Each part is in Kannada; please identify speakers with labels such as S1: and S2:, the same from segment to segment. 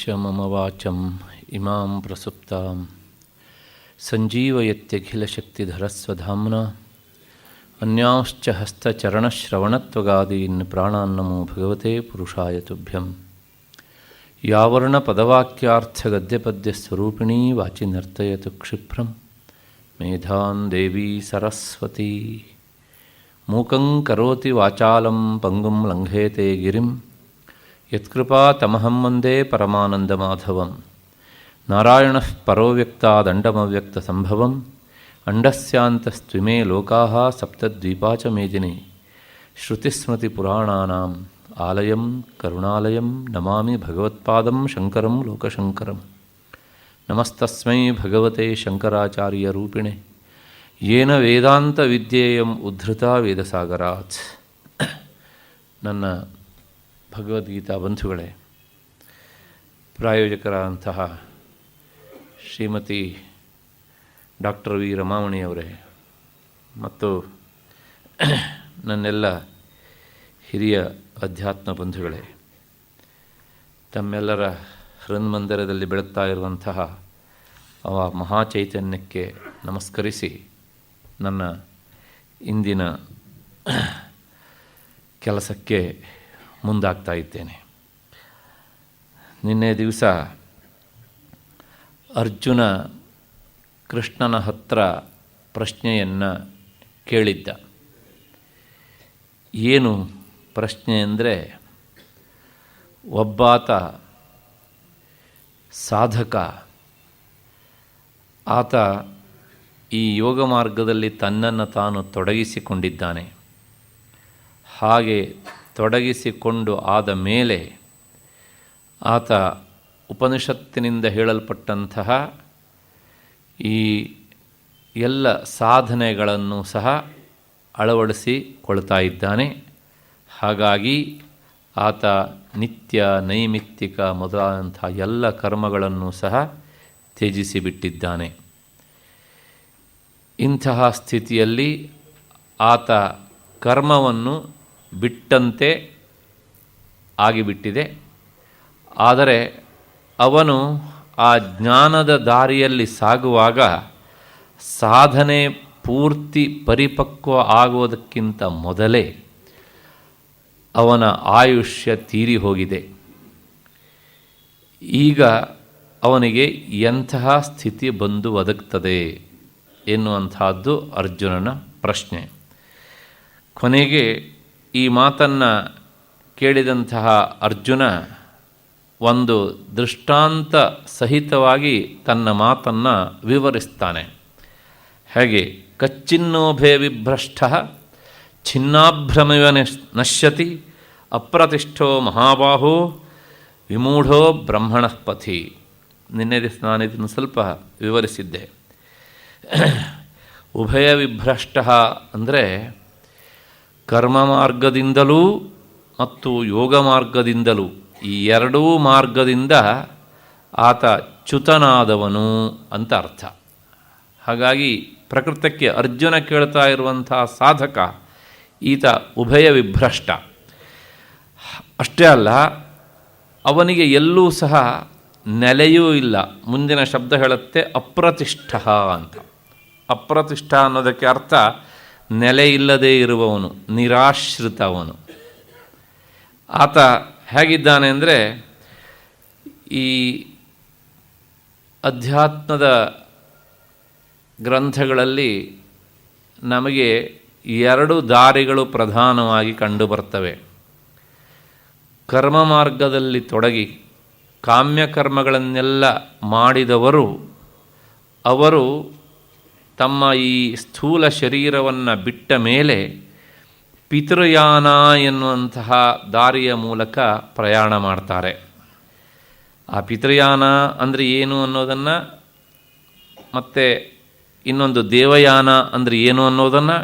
S1: ಉಪವೇಶ್ಯ ಮಮ ವಾಚಂ ಇಮಾಂ ಪ್ರಸುಪ್ತಾಂ ಸಂಜೀವಯತ್ಯಖಿಲಶಕ್ತಿಧರಸ್ವಧಾಮ್ನಾ ಅನ್ಯಾಂಶ್ಚ ಹಸ್ತಚರಣಶ್ರವಣತ್ವಗಾದೀನ್ ಪ್ರಾಣಾನ್ನಮೋ ಭಗವತೆ ಪುರುಷಾಯ ತುಭ್ಯಂ. ಯಾವರ್ಣಪದವಾಕ್ಯಾರ್ಥಗದ್ಯಪದ್ಯಸ್ವರೂಪಿಣೀ ವಾಚಿ ನರ್ತಯತು ಕ್ಷಿಪ್ರಂ ಮೇಧಾನ್ ದೇವಿ ಸರಸ್ವತಿ. ಮೂಕಂ ಕರೋತಿ ವಾಚಾಲಂ ಪಂಗುಂ ಲಂಘೇತೆ ಗಿರಿಂ ಯತ್ಕೃಪಾತಮಹಂ ವಂದೇ ಪರಮಾನಂದಮಾಧವಂ. ನಾರಾಯಣಃ ಪರೋ ವ್ಯಕ್ತಾದಂಡಮವ್ಯಕ್ತಸಂಭವಂ ಅಂಡಸ್ಯಾಂತಸ್ತ್ವಿಮೇ ಲೋಕಾಃ ಸಪ್ತದ್ವೀಪಾ ಚ ಮೇದಿನಿ. ಶ್ರುತಿಸ್ಮೃತಿಪುರಾಣಾನಾಂ ಆಲಯಂ ಕರುಣಾಲಯಂ ನಮಾಮಿ ಭಗವತ್ಪಾದಂ ಶಂಕರಂ ಲೋಕಶಂಕರಂ. ನಮಸ್ತಸ್ಮೈ ಭಗವತೆ ಶಂಕರಾಚಾರ್ಯರೂಪಿಣೆ ಯೇನ ವೇದಾಂತ ವಿದ್ಯೇಯಂ ಉದ್ಧೃತಾ ವೇದಸಾಗರಾತ್. ನನ್ನ ಭಗವದ್ಗೀತಾ ಬಂಧುಗಳೇ, ಪ್ರಾಯೋಜಕರಾದಂತಹ ಶ್ರೀಮತಿ ಡಾಕ್ಟರ್ ವಿ ರಮಾಮಣಿಯವರೇ ಮತ್ತು ನನ್ನೆಲ್ಲ ಹಿರಿಯ ಅಧ್ಯಾತ್ಮ ಬಂಧುಗಳೇ, ತಮ್ಮೆಲ್ಲರ ಹೃನ್ಮಂದಿರದಲ್ಲಿ ಬೆಳಗ್ತಾ ಇರುವಂತಹ ಅವ ಮಹಾಚೈತನ್ಯಕ್ಕೆ ನಮಸ್ಕರಿಸಿ ನನ್ನ ಇಂದಿನ ಕೆಲಸಕ್ಕೆ ಮುಂದಾಗ್ತಾ ಇದ್ದೇನೆ. ನಿನ್ನೆ ದಿವಸ ಅರ್ಜುನ ಕೃಷ್ಣನ ಹತ್ರ ಪ್ರಶ್ನೆಯನ್ನು ಕೇಳಿದ್ದ. ಏನು ಪ್ರಶ್ನೆ ಅಂದರೆ, ಒಬ್ಬಾತ ಸಾಧಕ, ಆತ ಈ ಯೋಗ ಮಾರ್ಗದಲ್ಲಿ ತನ್ನನ್ನು ತಾನು ತೊಡಗಿಸಿಕೊಂಡಿದ್ದಾನೆ. ಹಾಗೆ ತೊಡಗಿಸಿಕೊಂಡು ಆದ ಮೇಲೆ ಆತ ಉಪನಿಷತ್ತಿನಿಂದ ಹೇಳಲ್ಪಟ್ಟಂತಹ ಈ ಎಲ್ಲ ಸಾಧನೆಗಳನ್ನು ಸಹ ಅಳವಡಿಸಿಕೊಳ್ತಾ ಇದ್ದಾನೆ. ಹಾಗಾಗಿ ಆತ ನಿತ್ಯ ನೈಮಿತ್ತಿಕ ಮೊದಲಾದಂಥ ಎಲ್ಲ ಕರ್ಮಗಳನ್ನು ಸಹ ತ್ಯಜಿಸಿಬಿಟ್ಟಿದ್ದಾನೆ. ಇಂತಹ ಸ್ಥಿತಿಯಲ್ಲಿ ಆತ ಕರ್ಮವನ್ನು ಬಿಟ್ಟಂತೆ ಆಗಿಬಿಟ್ಟಿದೆ. ಆದರೆ ಅವನು ಆ ಜ್ಞಾನದ ದಾರಿಯಲ್ಲಿ ಸಾಗುವಾಗ ಸಾಧನೆ ಪೂರ್ತಿ ಪರಿಪಕ್ವ ಆಗುವುದಕ್ಕಿಂತ ಮೊದಲೇ ಅವನ ಆಯುಷ್ಯ ತೀರಿ ಹೋಗಿದೆ. ಈಗ ಅವನಿಗೆ ಎಂತಹ ಸ್ಥಿತಿ ಬಂದು ಒದಗ್ತದೆ ಎನ್ನುವಂಥದ್ದು ಅರ್ಜುನನ ಪ್ರಶ್ನೆ. ಕೊನೆಗೆ ಈ ಮಾತನ್ನು ಕೇಳಿದಂತಹ ಅರ್ಜುನ ಒಂದು ದೃಷ್ಟಾಂತ ಸಹಿತವಾಗಿ ತನ್ನ ಮಾತನ್ನು ವಿವರಿಸ್ತಾನೆ. ಹೇಗೆ ಕಚ್ಚಿನ್ನೋಭೇ ವಿಭ್ರಷ್ಟ ಛಿನ್ನಾಭ್ರಮಿವ ನಶ್ಯತಿ ಅಪ್ರತಿಷ್ಠೋ ಮಹಾಬಾಹೋ ವಿಮೂಢೋ ಬ್ರಹ್ಮಣಃ ಪಥಿ. ನಿನ್ನೆ ದಿವಸ ನಾನು ಇದನ್ನು ಸ್ವಲ್ಪ ವಿವರಿಸಿದ್ದೆ. ಉಭಯ ವಿಭ್ರಷ್ಟ ಅಂದರೆ ಕರ್ಮ ಮಾರ್ಗದಿಂದಲೂ ಮತ್ತು ಯೋಗ ಮಾರ್ಗದಿಂದಲೂ, ಈ ಎರಡೂ ಮಾರ್ಗದಿಂದ ಆತ ಚ್ಯುತನಾದವನು ಅಂತ ಅರ್ಥ. ಹಾಗಾಗಿ ಪ್ರಕೃತಕ್ಕೆ ಅರ್ಜುನ ಕೇಳ್ತಾ ಇರುವಂಥ ಸಾಧಕ ಈತ ಉಭಯ ವಿಭ್ರಷ್ಟ. ಅಷ್ಟೇ ಅಲ್ಲ, ಅವನಿಗೆ ಎಲ್ಲೂ ಸಹ ನೆಲೆಯೂ ಇಲ್ಲ. ಮುಂದಿನ ಶಬ್ದ ಹೇಳುತ್ತೆ ಅಪ್ರತಿಷ್ಠ ಅಂತ. ಅಪ್ರತಿಷ್ಠ ಅನ್ನೋದಕ್ಕೆ ಅರ್ಥ ನೆಲೆ ಇಲ್ಲದೇ ಇರುವವನು, ನಿರಾಶ್ರಿತವನು. ಆತ ಹೇಗಿದ್ದಾನೆ ಅಂದರೆ, ಈ ಅಧ್ಯಾತ್ಮದ ಗ್ರಂಥಗಳಲ್ಲಿ ನಮಗೆ ಎರಡು ದಾರಿಗಳು ಪ್ರಧಾನವಾಗಿ ಕಂಡುಬರ್ತವೆ. ಕರ್ಮ ಮಾರ್ಗದಲ್ಲಿ ತೊಡಗಿ ಕಾಮ್ಯಕರ್ಮಗಳನ್ನೆಲ್ಲ ಮಾಡಿದವರು, ಅವರು ತಮ್ಮ ಈ ಸ್ಥೂಲ ಶರೀರವನ್ನು ಬಿಟ್ಟ ಮೇಲೆ ಪಿತೃಯಾನ ಎನ್ನುವಂತಹ ದಾರಿಯ ಮೂಲಕ ಪ್ರಯಾಣ ಮಾಡ್ತಾರೆ. ಆ ಪಿತೃಯಾನ ಅಂದರೆ ಏನು ಅನ್ನೋದನ್ನು, ಮತ್ತು ಇನ್ನೊಂದು ದೇವಯಾನ ಅಂದರೆ ಏನು ಅನ್ನೋದನ್ನು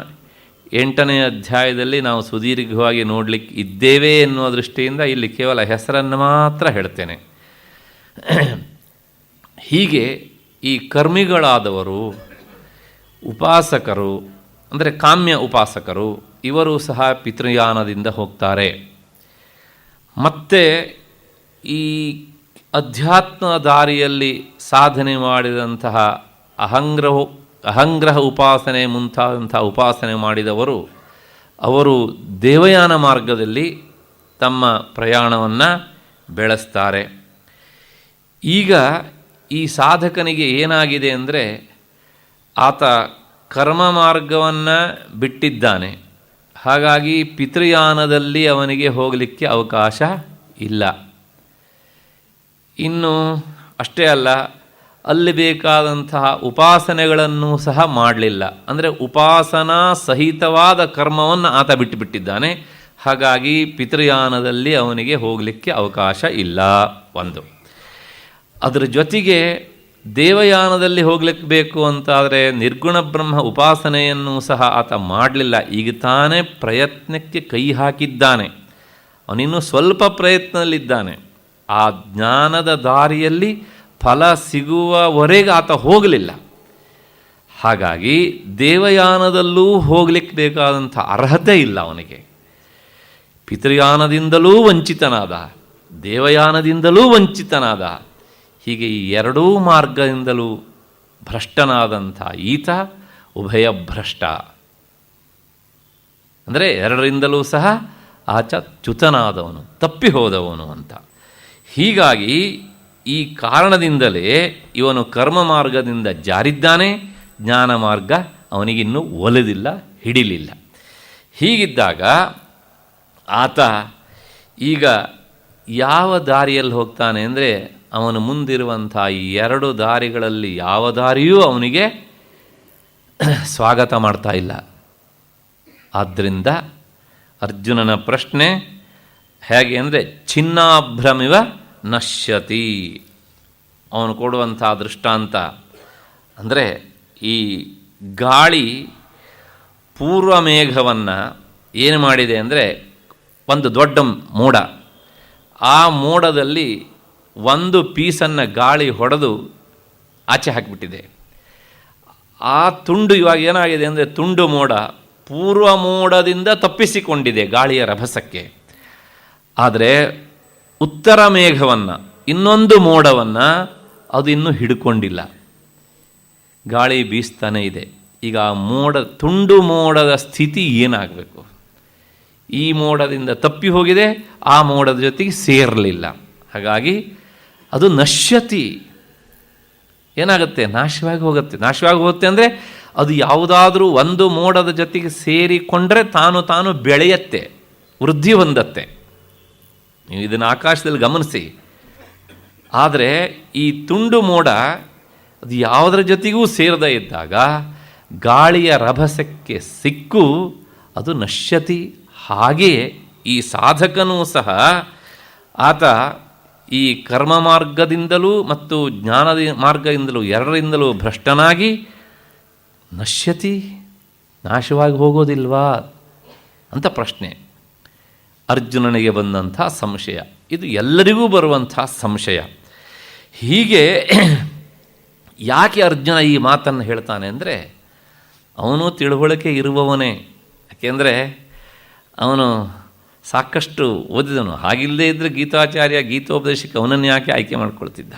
S1: 8ನೇ ಅಧ್ಯಾಯದಲ್ಲಿ ನಾವು ಸುದೀರ್ಘವಾಗಿ ನೋಡಲಿಕ್ಕೆ ಇದ್ದೇವೆ ಎನ್ನುವ ದೃಷ್ಟಿಯಿಂದ ಇಲ್ಲಿ ಕೇವಲ ಹೆಸರನ್ನು ಮಾತ್ರ ಹೇಳ್ತೇನೆ. ಹೀಗೆ ಈ ಕರ್ಮಿಗಳಾದವರು, ಉಪಾಸಕರು ಅಂದರೆ ಕಾಮ್ಯ ಉಪಾಸಕರು, ಇವರು ಸಹ ಪಿತೃಯಾನದಿಂದ ಹೋಗ್ತಾರೆ. ಮತ್ತು ಈ ಅಧ್ಯಾತ್ಮ ದಾರಿಯಲ್ಲಿ ಸಾಧನೆ ಮಾಡಿದಂತಹ ಅಹಂಗ್ರಹ ಉಪಾಸನೆ ಮುಂತಾದಂತಹ ಉಪಾಸನೆ ಮಾಡಿದವರು ಅವರು ದೇವಯಾನ ಮಾರ್ಗದಲ್ಲಿ ತಮ್ಮ ಪ್ರಯಾಣವನ್ನು ಬೆಳೆಸ್ತಾರೆ. ಈಗ ಈ ಸಾಧಕನಿಗೆ ಏನಾಗಿದೆ ಅಂದರೆ ಆತ ಕರ್ಮ ಮಾರ್ಗವನ್ನು ಬಿಟ್ಟಿದ್ದಾನೆ. ಹಾಗಾಗಿ ಪಿತೃಯಾನದಲ್ಲಿ ಅವನಿಗೆ ಹೋಗಲಿಕ್ಕೆ ಅವಕಾಶ ಇಲ್ಲ. ಇನ್ನು ಅಷ್ಟೇ ಅಲ್ಲ, ಅಲ್ಲಿ ಬೇಕಾದಂತಹ ಉಪಾಸನೆಗಳನ್ನು ಸಹ ಮಾಡಲಿಲ್ಲ. ಅಂದರೆ ಉಪಾಸನಾ ಸಹಿತವಾದ ಕರ್ಮವನ್ನು ಆತ ಬಿಟ್ಟುಬಿಟ್ಟಿದ್ದಾನೆ. ಹಾಗಾಗಿ ಪಿತೃಯಾನದಲ್ಲಿ ಅವನಿಗೆ ಹೋಗಲಿಕ್ಕೆ ಅವಕಾಶ ಇಲ್ಲ. ಒಂದು ಅದರ ಜೊತೆಗೆ ದೇವಯಾನದಲ್ಲಿ ಹೋಗ್ಲಿಕ್ಕೆ ಬೇಕು ಅಂತಾದರೆ ನಿರ್ಗುಣ ಬ್ರಹ್ಮ ಉಪಾಸನೆಯನ್ನು ಸಹ ಆತ ಮಾಡಲಿಲ್ಲ. ಈಗ ತಾನೇ ಪ್ರಯತ್ನಕ್ಕೆ ಕೈ ಹಾಕಿದ್ದಾನೆ. ಅವನಿನ್ನೂ ಸ್ವಲ್ಪ ಪ್ರಯತ್ನದಲ್ಲಿದ್ದಾನೆ. ಆ ಜ್ಞಾನದ ದಾರಿಯಲ್ಲಿ ಫಲ ಸಿಗುವವರೆಗೆ ಆತ ಹೋಗಲಿಲ್ಲ. ಹಾಗಾಗಿ ದೇವಯಾನದಲ್ಲೂ ಹೋಗ್ಲಿಕ್ಕೆ ಬೇಕಾದಂಥ ಅರ್ಹತೆ ಇಲ್ಲ ಅವನಿಗೆ. ಪಿತೃಯಾನದಿಂದಲೂ ವಂಚಿತನಾದ, ದೇವಯಾನದಿಂದಲೂ ವಂಚಿತನಾದ. ಹೀಗೆ ಈ ಎರಡೂ ಮಾರ್ಗದಿಂದಲೂ ಭ್ರಷ್ಟನಾದಂಥ ಈತ ಉಭಯ ಭ್ರಷ್ಟ. ಅಂದರೆ ಎರಡರಿಂದಲೂ ಸಹ ಆಚ ಚ್ಯುತನಾದವನು, ತಪ್ಪಿ ಹೋದವನು ಅಂತ. ಹೀಗಾಗಿ ಈ ಕಾರಣದಿಂದಲೇ ಇವನು ಕರ್ಮ ಮಾರ್ಗದಿಂದ ಜಾರಿದ್ದಾನೆ. ಜ್ಞಾನ ಮಾರ್ಗ ಅವನಿಗಿನ್ನೂ ಒಲಿದಿಲ್ಲ, ಹಿಡಿಲಿಲ್ಲ. ಹೀಗಿದ್ದಾಗ ಆತ ಈಗ ಯಾವ ದಾರಿಯಲ್ಲಿ ಹೋಗ್ತಾನೆ ಅಂದರೆ ಅವನು ಮುಂದಿರುವಂಥ ಈ ಎರಡು ದಾರಿಗಳಲ್ಲಿ ಯಾವ ದಾರಿಯೂ ಅವನಿಗೆ ಸ್ವಾಗತ ಮಾಡ್ತಾ ಇಲ್ಲ. ಆದ್ದರಿಂದ ಅರ್ಜುನನ ಪ್ರಶ್ನೆ ಹೇಗೆ ಅಂದರೆ ಛಿನ್ನಾಭ್ರಮಿವ ನಶ್ಯತಿ. ಅವನು ಕೊಡುವಂಥ ದೃಷ್ಟಾಂತ ಅಂದರೆ ಈ ಗಾಳಿ ಪೂರ್ವ ಮೇಘವನ್ನು ಏನು ಮಾಡಿದೆ ಅಂದರೆ ಒಂದು ದೊಡ್ಡ ಮೋಡ, ಆ ಮೋಡದಲ್ಲಿ ಒಂದು ಪೀಸನ್ನು ಗಾಳಿ ಹೊಡೆದು ಆಚೆ ಹಾಕಿಬಿಟ್ಟಿದೆ. ಆ ತುಂಡು ಇವಾಗ ಏನಾಗಿದೆ ಅಂದರೆ ತುಂಡು ಮೋಡ ಪೂರ್ವ ಮೋಡದಿಂದ ತಪ್ಪಿಸಿಕೊಂಡಿದೆ ಗಾಳಿಯ ರಭಸಕ್ಕೆ. ಆದರೆ ಉತ್ತರ ಮೇಘವನ್ನು, ಇನ್ನೊಂದು ಮೋಡವನ್ನು ಅದು ಇನ್ನೂ ಹಿಡ್ಕೊಂಡಿಲ್ಲ. ಗಾಳಿ ಬೀಸ್ತಾನೆ ಇದೆ. ಈಗ ಆ ತುಂಡು ಮೋಡದ ಸ್ಥಿತಿ ಏನಾಗಬೇಕು? ಈ ಮೋಡದಿಂದ ತಪ್ಪಿ ಹೋಗಿದೆ, ಆ ಮೋಡದ ಜೊತೆಗೆ ಸೇರಲಿಲ್ಲ. ಹಾಗಾಗಿ ಅದು ನಶ್ಯತಿ, ಏನಾಗುತ್ತೆ? ನಾಶವಾಗಿ ಹೋಗುತ್ತೆ ಅಂದರೆ ಅದು ಯಾವುದಾದ್ರೂ ಒಂದು ಮೋಡದ ಜೊತೆಗೆ ಸೇರಿಕೊಂಡ್ರೆ ತಾನು ಬೆಳೆಯತ್ತೆ, ವೃದ್ಧಿ ಹೊಂದತ್ತೆ. ನೀವು ಇದನ್ನು ಆಕಾಶದಲ್ಲಿ ಗಮನಿಸಿ. ಆದರೆ ಈ ತುಂಡು ಮೋಡ ಅದು ಯಾವುದರ ಜೊತೆಗೂ ಸೇರದೇ ಇದ್ದಾಗ ಗಾಳಿಯ ರಭಸಕ್ಕೆ ಸಿಕ್ಕು ಅದು ನಶ್ಯತಿ. ಹಾಗೆಯೇ ಈ ಸಾಧಕನೂ ಸಹ ಆತ ಈ ಕರ್ಮ ಮಾರ್ಗದಿಂದಲೂ ಮತ್ತು ಜ್ಞಾನದ ಮಾರ್ಗದಿಂದಲೂ ಎರಡರಿಂದಲೂ ಭ್ರಷ್ಟನಾಗಿ ನಶ್ಯತಿ, ನಾಶವಾಗಿ ಹೋಗೋದಿಲ್ವಾ ಅಂತ ಪ್ರಶ್ನೆ ಅರ್ಜುನನಿಗೆ ಬಂದಂಥ ಸಂಶಯ. ಇದು ಎಲ್ಲರಿಗೂ ಬರುವಂಥ ಸಂಶಯ. ಹೀಗೆ ಯಾಕೆ ಅರ್ಜುನ ಈ ಮಾತನ್ನು ಹೇಳ್ತಾನೆ ಅಂದರೆ ಅವನು ತಿಳುವಳಿಕೆ ಇರುವವನೇ. ಯಾಕೆಂದರೆ ಅವನು ಸಾಕಷ್ಟು ಓದಿದನು. ಹಾಗಿಲ್ಲದೆ ಇದ್ದರೆ ಗೀತಾಚಾರ್ಯ ಗೀತೋಪದೇಶಕ್ಕೆ ಅವನನ್ನು ಯಾಕೆ ಆಯ್ಕೆ ಮಾಡ್ಕೊಳ್ತಿದ್ದ?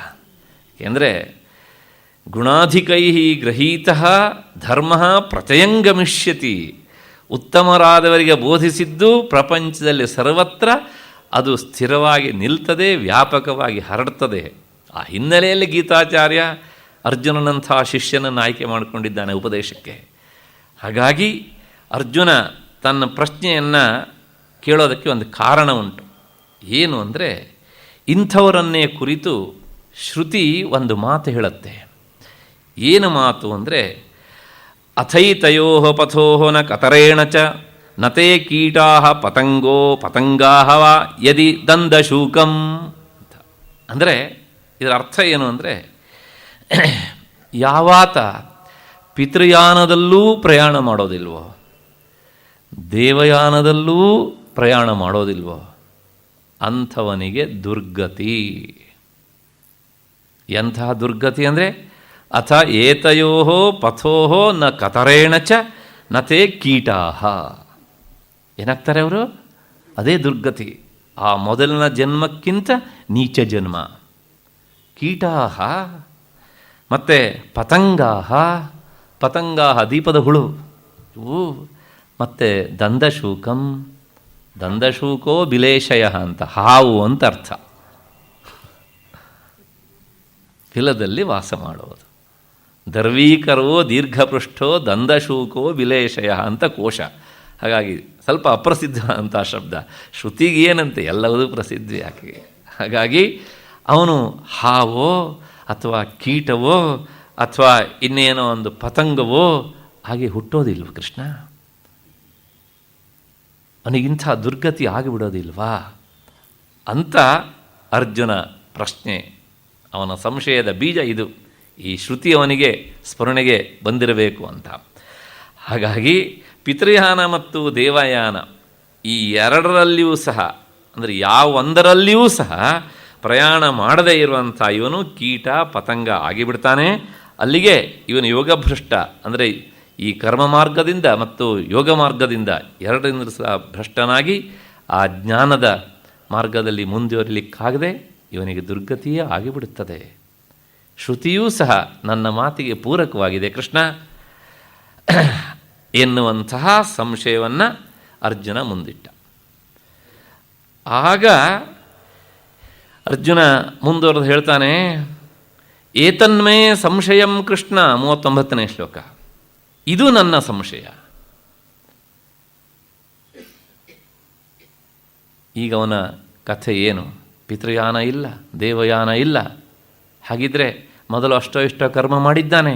S1: ಏಕೆಂದರೆ ಗುಣಾಧಿಕೈ ಗೃಹೀತಃ ಧರ್ಮ ಪ್ರತ್ಯಯಂಗಮಿಷ್ಯತಿ. ಉತ್ತಮರಾದವರಿಗೆ ಬೋಧಿಸಿದ್ದು ಪ್ರಪಂಚದಲ್ಲಿ ಸರ್ವತ್ರ ಅದು ಸ್ಥಿರವಾಗಿ ನಿಲ್ತದೆ, ವ್ಯಾಪಕವಾಗಿ ಹರಡ್ತದೆ. ಆ ಹಿನ್ನೆಲೆಯಲ್ಲಿ ಗೀತಾಚಾರ್ಯ ಅರ್ಜುನನಂಥ ಶಿಷ್ಯನನ್ನು ಆಯ್ಕೆ ಮಾಡಿಕೊಂಡಿದ್ದಾನೆ ಉಪದೇಶಕ್ಕೆ. ಹಾಗಾಗಿ ಅರ್ಜುನ ತನ್ನ ಪ್ರಶ್ನೆಯನ್ನು ಕೇಳೋದಕ್ಕೆ ಒಂದು ಕಾರಣ ಉಂಟು. ಏನು ಅಂದರೆ ಇಂಥವರನ್ನೇ ಕುರಿತು ಶ್ರುತಿ ಒಂದು ಮಾತು ಹೇಳುತ್ತೆ. ಏನು ಮಾತು ಅಂದರೆ ಅಥೈತಯೋ ಪಥೋ ನ ಕತರೇಣ ಚ ನತೇ ಕೀಟಾ ಪತಂಗೋ ಪತಂಗಾ ವಾ ಯದಿ ದಂದಶೂಕಂ ಅಂತ. ಅಂದರೆ ಇದರ ಅರ್ಥ ಏನು ಅಂದರೆ ಯಾವಾತ ಪಿತೃಯಾನದಲ್ಲೂ ಪ್ರಯಾಣ ಮಾಡೋದಿಲ್ವೋ, ದೇವಯಾನದಲ್ಲೂ ಪ್ರಯಾಣ ಮಾಡೋದಿಲ್ವೋ ಅಂಥವನಿಗೆ ದುರ್ಗತಿ. ಎಂತಹ ದುರ್ಗತಿ ಅಂದರೆ ಅಥ ಏತಯೋ ಪಥೋ ನ ಕತರೇಣ ಚ ನತೇ ಕೀಟಾ. ಏನಾಗ್ತಾರೆ ಅವರು? ಅದೇ ದುರ್ಗತಿ. ಆ ಮೊದಲಿನ ಜನ್ಮಕ್ಕಿಂತ ನೀಚ ಜನ್ಮ. ಕೀಟಾಹ, ಮತ್ತು ಪತಂಗಾಹ, ಪತಂಗಾಹ ದೀಪದ ಹುಳು ಇವು, ಮತ್ತು ದಂದಶೂಕಂ, ದಂದಶೂಕೋ ಬಿಲೇಶಯ ಅಂತ, ಹಾವು ಅಂತ ಅರ್ಥ, ಬಿಲದಲ್ಲಿ ವಾಸ ಮಾಡುವುದು. ದರ್ವೀಕರೋ ದೀರ್ಘಪೃಷ್ಠೋ ದಂದಶೂಕೋ ಬಿಲೇಶಯ ಅಂತ ಕೋಶ. ಹಾಗಾಗಿ ಸ್ವಲ್ಪ ಅಪ್ರಸಿದ್ಧ ಅಂತ ಶಬ್ದ, ಶ್ರುತಿಗೆ ಏನಂತೆ ಎಲ್ಲವೂ ಪ್ರಸಿದ್ಧಿ ಯಾಕೆ. ಹಾಗಾಗಿ ಅವನು ಹಾವೋ ಅಥವಾ ಕೀಟವೋ ಅಥವಾ ಇನ್ನೇನೋ ಒಂದು ಪತಂಗವೋ ಹಾಗೆ ಹುಟ್ಟೋದಿಲ್ವ ಕೃಷ್ಣ? ಅವನಿಗಿಂಥ ದುರ್ಗತಿ ಆಗಿಬಿಡೋದಿಲ್ವಾ ಅಂತ ಅರ್ಜುನ ಪ್ರಶ್ನೆ. ಅವನ ಸಂಶಯದ ಬೀಜ ಇದು. ಈ ಶ್ರುತಿ ಅವನಿಗೆ ಸ್ಮರಣೆಗೆ ಬಂದಿರಬೇಕು ಅಂತ. ಹಾಗಾಗಿ ಪಿತೃಯಾನ ಮತ್ತು ದೇವಯಾನ ಈ ಎರಡರಲ್ಲಿಯೂ ಸಹ, ಅಂದರೆ ಯಾವೊಂದರಲ್ಲಿಯೂ ಸಹ ಪ್ರಯಾಣ ಮಾಡದೇ ಇರುವಂಥ ಇವನು ಕೀಟ ಪತಂಗ ಆಗಿಬಿಡ್ತಾನೆ. ಅಲ್ಲಿಗೆ ಇವನು ಯೋಗಭ್ರಷ್ಟ, ಅಂದರೆ ಈ ಕರ್ಮ ಮಾರ್ಗದಿಂದ ಮತ್ತು ಯೋಗ ಮಾರ್ಗದಿಂದ ಎರಡರಿಂದ ಸಹ ಭ್ರಷ್ಟನಾಗಿ ಆ ಜ್ಞಾನದ ಮಾರ್ಗದಲ್ಲಿ ಮುಂದುವರಿಲಿಕ್ಕಾಗದೆ ಇವನಿಗೆ ದುರ್ಗತಿಯೇ ಆಗಿಬಿಡುತ್ತದೆ. ಶ್ರುತಿಯೂ ಸಹ ನನ್ನ ಮಾತಿಗೆ ಪೂರಕವಾಗಿದೆ ಕೃಷ್ಣ ಎನ್ನುವಂತಹ ಸಂಶಯವನ್ನು ಅರ್ಜುನ ಮುಂದಿಟ್ಟ. ಆಗ ಅರ್ಜುನ ಮುಂದುವರೆದು ಹೇಳ್ತಾನೆ, ಏತನ್ಮೇ ಸಂಶಯಂ ಕೃಷ್ಣ, 39ನೇ ಶ್ಲೋಕ. ಇದು ನನ್ನ ಸಂಶಯ. ಈಗ ಅವನ ಕಥೆ ಏನು? ಪಿತೃಯಾನ ಇಲ್ಲ, ದೇವಯಾನ ಇಲ್ಲ. ಹಾಗಿದ್ರೆ ಮೊದಲು ಅಷ್ಟೋ ಇಷ್ಟೋ ಕರ್ಮ ಮಾಡಿದ್ದಾನೆ,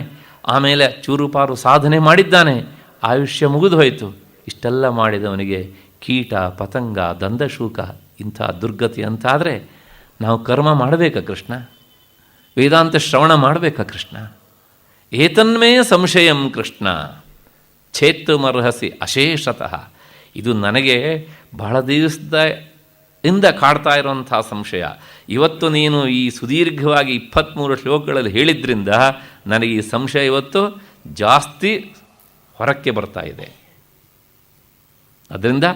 S1: ಆಮೇಲೆ ಚೂರುಪಾರು ಸಾಧನೆ ಮಾಡಿದ್ದಾನೆ, ಆಯುಷ್ಯ ಮುಗಿದು ಹೋಯಿತು. ಇಷ್ಟೆಲ್ಲ ಮಾಡಿದವನಿಗೆ ಕೀಟ ಪತಂಗ ದಂದಶೂಕ ಇಂಥ ದುರ್ಗತಿ ಅಂತಾದರೆ ನಾವು ಕರ್ಮ ಮಾಡಬೇಕಾ ಕೃಷ್ಣ? ವೇದಾಂತ ಶ್ರವಣ ಮಾಡಬೇಕಾ ಕೃಷ್ಣ? ಏತನ್ಮೇ ಸಂಶಯಂ ಕೃಷ್ಣ ಛೇತ್ತುಮರ್ಹಸಿ ಅಶೇಷತಃ. ಇದು ನನಗೆ ಬಹಳ ದಿವಸದಿಂದ ಕಾಡ್ತಾ ಇರುವಂಥ ಸಂಶಯ. ಇವತ್ತು ನೀನು ಈ ಸುದೀರ್ಘವಾಗಿ 23 ಶ್ಲೋಕಗಳಲ್ಲಿ ಹೇಳಿದ್ರಿಂದ ನನಗೆ ಈ ಸಂಶಯ ಇವತ್ತು ಜಾಸ್ತಿ ಹೊರಕ್ಕೆ ಬರ್ತಾ ಇದೆ. ಅದರಿಂದ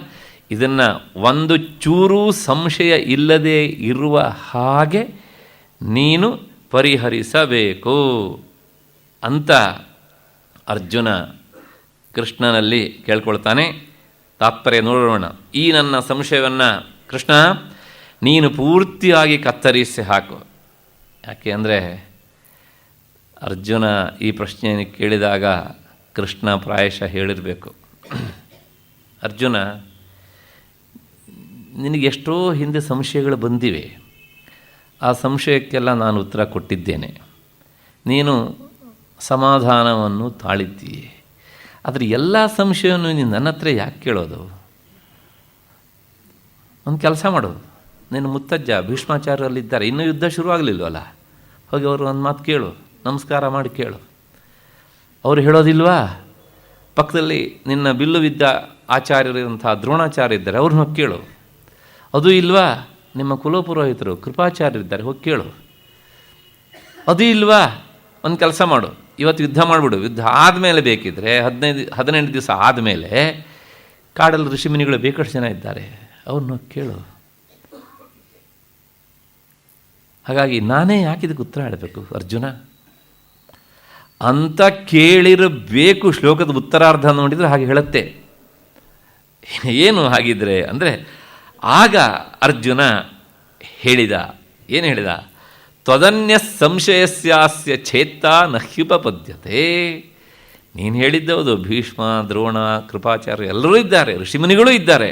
S1: ಇದನ್ನು ಒಂದು ಚೂರು ಸಂಶಯ ಇಲ್ಲದೆ ಇರುವ ಹಾಗೆ ನೀನು ಪರಿಹರಿಸಬೇಕು ಅಂತ ಅರ್ಜುನ ಕೃಷ್ಣನಲ್ಲಿ ಕೇಳ್ಕೊಳ್ತಾನೆ. ತಾತ್ಪರ್ಯ ನೋಡೋಣ. ಈ ನನ್ನ ಸಂಶಯವನ್ನು ಕೃಷ್ಣ ನೀನು ಪೂರ್ತಿಯಾಗಿ ಕತ್ತರಿಸಿ ಹಾಕು. ಯಾಕೆ ಅಂದರೆ ಅರ್ಜುನ ಈ ಪ್ರಶ್ನೆಯನ್ನು ಕೇಳಿದಾಗ ಕೃಷ್ಣ ಪ್ರಾಯಶಃ ಹೇಳಿರಬೇಕು, ಅರ್ಜುನ ನಿನಗೆಷ್ಟೋ ಹಿಂದೆ ಸಂಶಯಗಳು ಬಂದಿವೆ, ಆ ಸಂಶಯಕ್ಕೆಲ್ಲ ನಾನು ಉತ್ತರ ಕೊಟ್ಟಿದ್ದೇನೆ, ನೀನು ಸಮಾಧಾನವನ್ನು ತಾಳಿದ್ದೀಯೆ. ಆದರೆ ಎಲ್ಲ ಸಂಶಯವನ್ನು ನೀನು ನನ್ನ ಹತ್ರ ಯಾಕೆ ಕೇಳೋದು? ಒಂದು ಕೆಲಸ ಮಾಡೋದು, ನಿನ್ನ ಮುತ್ತಜ್ಜ ಭೀಷ್ಮಾಚಾರ್ಯರಲ್ಲಿದ್ದಾರೆ, ಇನ್ನೂ ಯುದ್ಧ ಶುರುವಾಗಲಿಲ್ವಲ್ಲ, ಹೋಗಿ ಅವರು ಒಂದು ಮಾತು ಕೇಳು, ನಮಸ್ಕಾರ ಮಾಡಿ ಕೇಳು. ಅವರು ಹೇಳೋದಿಲ್ವಾ? ಪಕ್ಕದಲ್ಲಿ ನಿನ್ನ ಬಿಲ್ಲು ವಿದ್ಯಾ ಆಚಾರ್ಯರಂಥ ದ್ರೋಣಾಚಾರ್ಯ ಇದ್ದಾರೆ, ಅವ್ರನ್ನ ಹೋಗಿ ಕೇಳು. ಅದು ಇಲ್ವಾ? ನಿಮ್ಮ ಕುಲಪುರೋಹಿತರು ಕೃಪಾಚಾರ್ಯರಿದ್ದಾರೆ, ಹೋಗಿ ಕೇಳು. ಅದು ಇಲ್ವಾ? ಒಂದು ಕೆಲಸ ಮಾಡು, ಇವತ್ತು ಯುದ್ಧ ಮಾಡಿಬಿಡು. ಯುದ್ಧ ಆದಮೇಲೆ ಬೇಕಿದ್ದರೆ 18 ದಿವಸ ಆದಮೇಲೆ ಕಾಡಲ್ಲಿ ಋಷಿಮುನಿಗಳು ಬೇಕಷ್ಟು ಜನ ಇದ್ದಾರೆ, ಅವ್ರನ್ನ ಕೇಳು. ಹಾಗಾಗಿ ನಾನೇ ಯಾಕೆ ಇದಕ್ಕೆ ಉತ್ತರ ಹೇಳಬೇಕು ಅರ್ಜುನ ಅಂತ ಕೇಳಿರಬೇಕು. ಶ್ಲೋಕದ ಉತ್ತರಾರ್ಧ ನೋಡಿದರೆ ಹಾಗೆ ಹೇಳುತ್ತೆ. ಏನು ಹಾಗಿದ್ರೆ ಅಂದರೆ ಆಗ ಅರ್ಜುನ ಹೇಳಿದ, ಏನು ಹೇಳಿದ? ತ್ವದನ್ಯ ಸಂಶಯಸ್ಯಾಸ್ಯ ಛೇತ್ತ ನಹ್ಯುಪಪದ್ಯತೆ. ನೀನು ಹೇಳಿದ್ದವುದು, ಭೀಷ್ಮ ದ್ರೋಣ ಕೃಪಾಚಾರ್ಯ ಎಲ್ಲರೂ ಇದ್ದಾರೆ, ಋಷಿಮುನಿಗಳೂ ಇದ್ದಾರೆ.